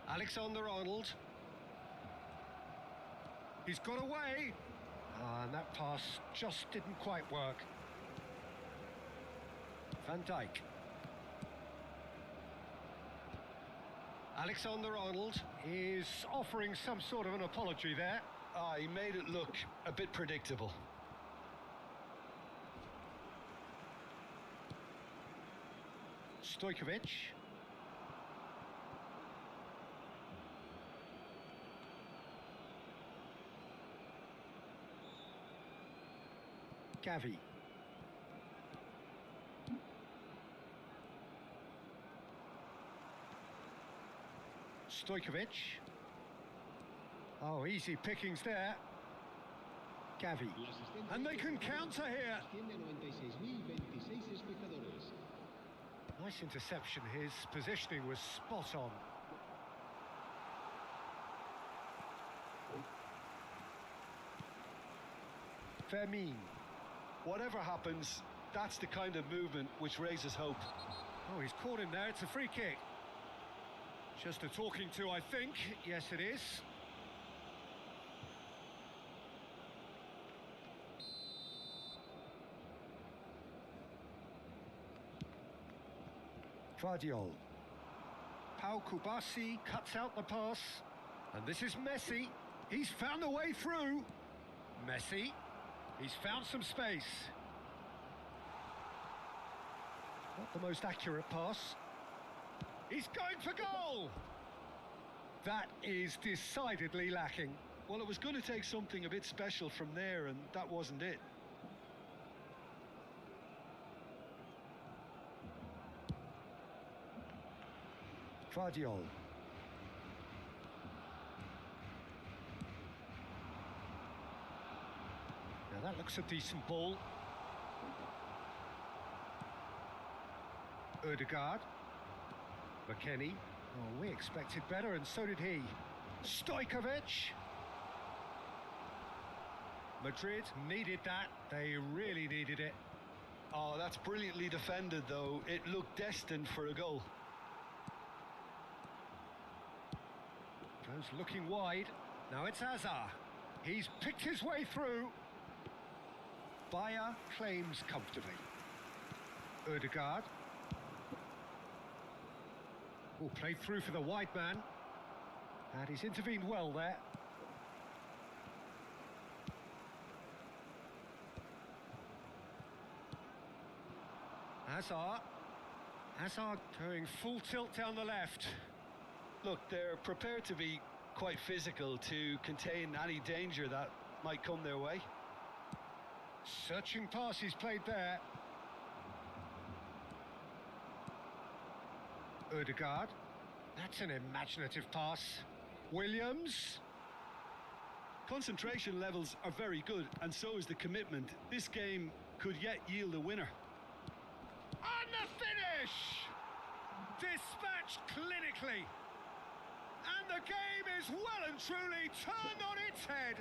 Alexander-Arnold. He's got away. And that pass just didn't quite work. Van Dijk. Alexander-Arnold is offering some sort of an apology there. He made it look a bit predictable. Stojkovic. Gavi. Stojkovic. Oh, easy pickings there. Gavi. And they can counter here. Nice interception. His positioning was spot on. Fermin. Whatever happens, that's the kind of movement which raises hope. Oh, he's caught him there. It's a free kick. Just a talking to, I think. Yes, it is. Guardiol. Pau Kubasi cuts out the pass. And this is Messi. He's found a way through. Messi. He's found some space. Not the most accurate pass. He's going for goal! That is decidedly lacking. Well, it was going to take something a bit special from there, and that wasn't it. Guardiol. Now that looks a decent ball. Ødegaard. McKennie. Oh, we expected better, and so did he. Stojkovic. Madrid needed that. They really needed it. Oh, that's brilliantly defended, though. It looked destined for a goal. Goes looking wide. Now it's Hazard. He's picked his way through. Bayer claims comfortably. Ødegaard. Oh, played through for the wide man. And he's intervened well there. Hazard. Hazard going full tilt down the left. Look, they're prepared to be quite physical to contain any danger that might come their way. Searching pass he's played there. Ødegaard. That's an imaginative pass. Williams. Concentration levels are very good, and so is the commitment. This game could yet yield a winner. And the finish! Dispatched clinically. And the game is well and truly turned on its head.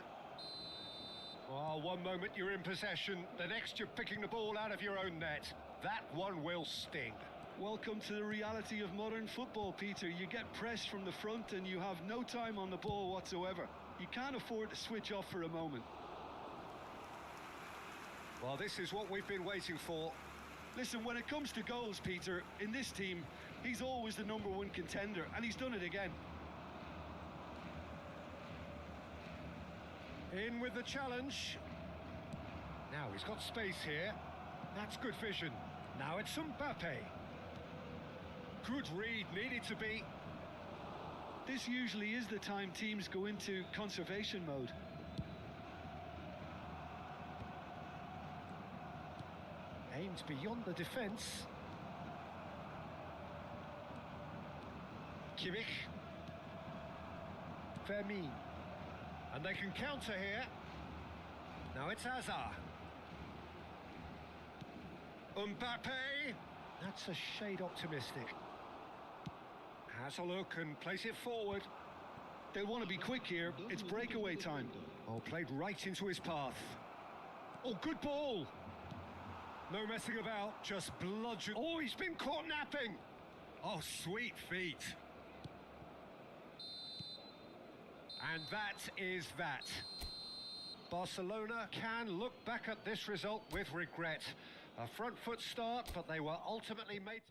Oh, one moment you're in possession, the next you're picking the ball out of your own net. That one will sting. Welcome to the reality of modern football, Peter. You get pressed from the front and you have no time on the ball whatsoever. You can't afford to switch off for a moment. Well, this is what we've been waiting for. Listen, when it comes to goals, Peter, in this team, he's always the #1 contender, and he's done it again. In with the challenge. Now he's got space here. That's good vision. Now it's Mbappe. Good read, needed to be. This usually is the time teams go into conservation mode. Aims beyond the defence. Kimmich. Fermin. And they can counter here. Now it's Hazard. Mbappe. That's a shade optimistic. Has a look and place it forward. They want to be quick here. It's breakaway time. Oh, played right into his path. Oh, good ball. No messing about, just bludgeon. Oh, he's been caught napping. Oh, sweet feet. And that is that. Barcelona can look back at this result with regret. A front foot start, but they were ultimately made...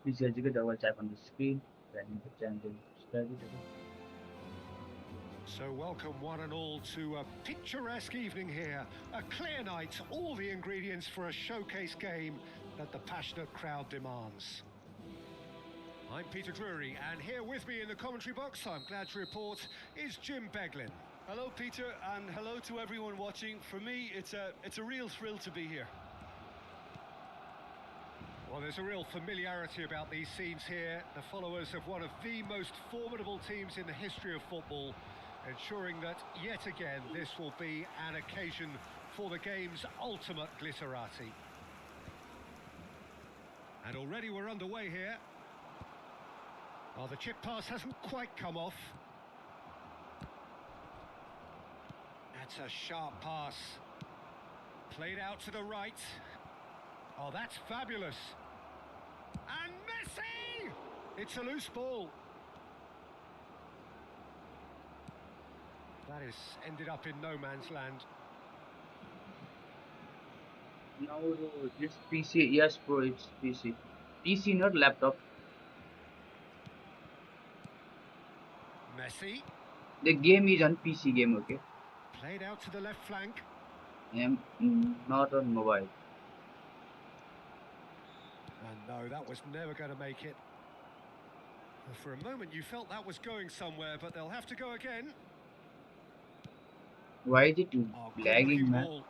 Please educate double tap on the screen. Then the channel subscribe it. Okay? So welcome one and all to a picturesque evening here. A clear night, all the ingredients for a showcase game that the passionate crowd demands. I'm Peter Drury, and here with me in the commentary box, I'm glad to report, is Jim Beglin. Hello, Peter, and hello to everyone watching. For me, it's a real thrill to be here. Well, there's a real familiarity about these scenes here. The followers of one of the most formidable teams in the history of football, ensuring that, yet again, this will be an occasion for the game's ultimate glitterati. And already we're underway here. Oh, the chip pass hasn't quite come off. That's a sharp pass. Played out to the right. Oh, that's fabulous. And Messi! It's a loose ball. That has ended up in no man's land. Now it's PC. Yes, bro, it's PC. PC, not laptop. Messi. The game is on PC game, okay? Played out to the left flank. I am not on mobile. And no, that was never going to make it. For a moment you felt that was going somewhere, but they'll have to go again. Why is it Oh, lagging, good-looking man? ball.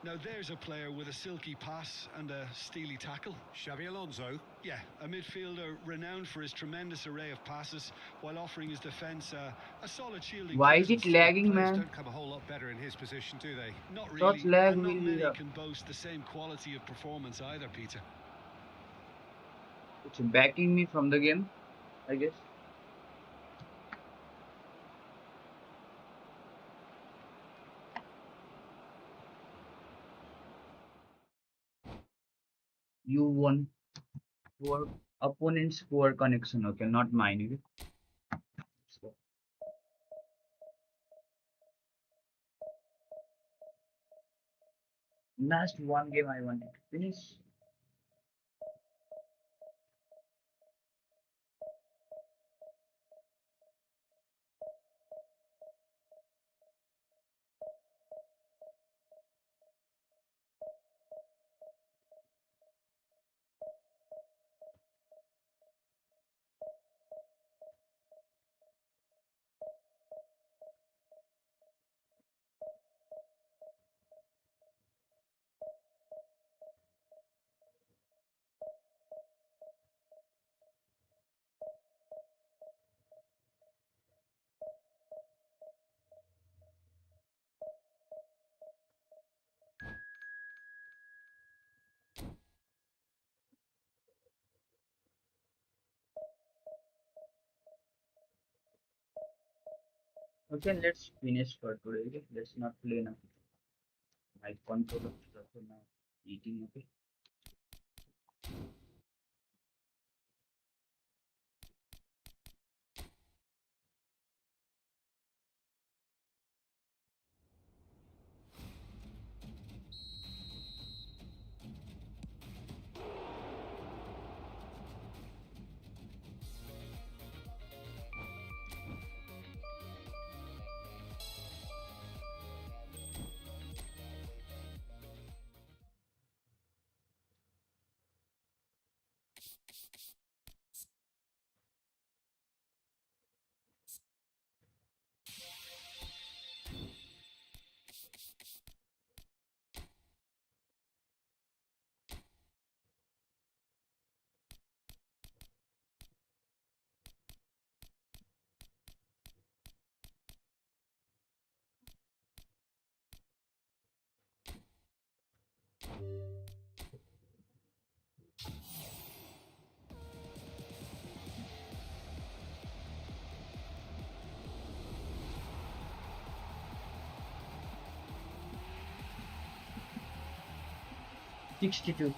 Now there's a player with a silky pass and a steely tackle. Xabi Alonso. Yeah, a midfielder renowned for his tremendous array of passes while offering his defence a solid shielding. Why is it presence. lagging, Players man? don't come a whole lot better in his position, do they? Not Such really, lag and not will many be can boast the same quality of performance either, Peter. it's backing me from the game, I guess. You won for opponent's poor connection, okay, not mine. Okay? So, last one game I wanted to finish. Okay, let's finish for today. Okay? Let's not play now. My controller is also now eating. Okay. 62.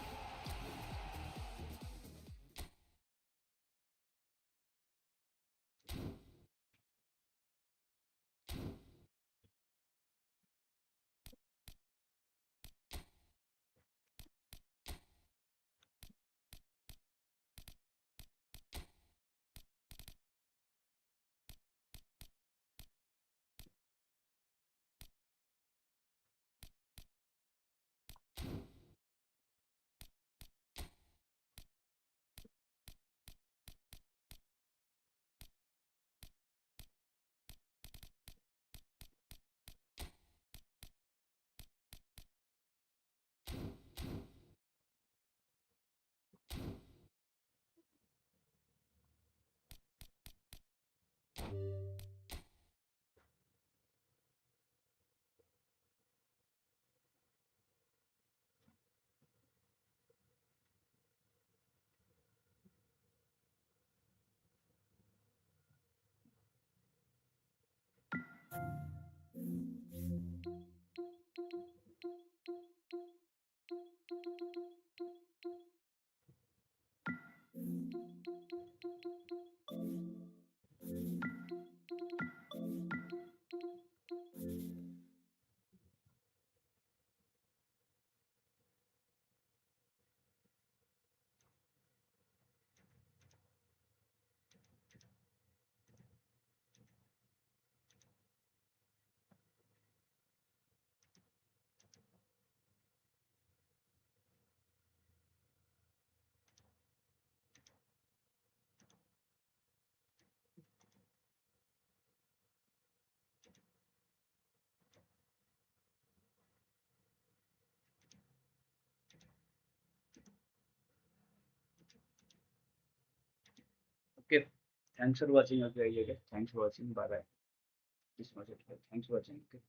Okay. Thanks for watching. Okay, okay. Thanks for watching. Bye bye. This much. Okay. Thanks for watching. Okay.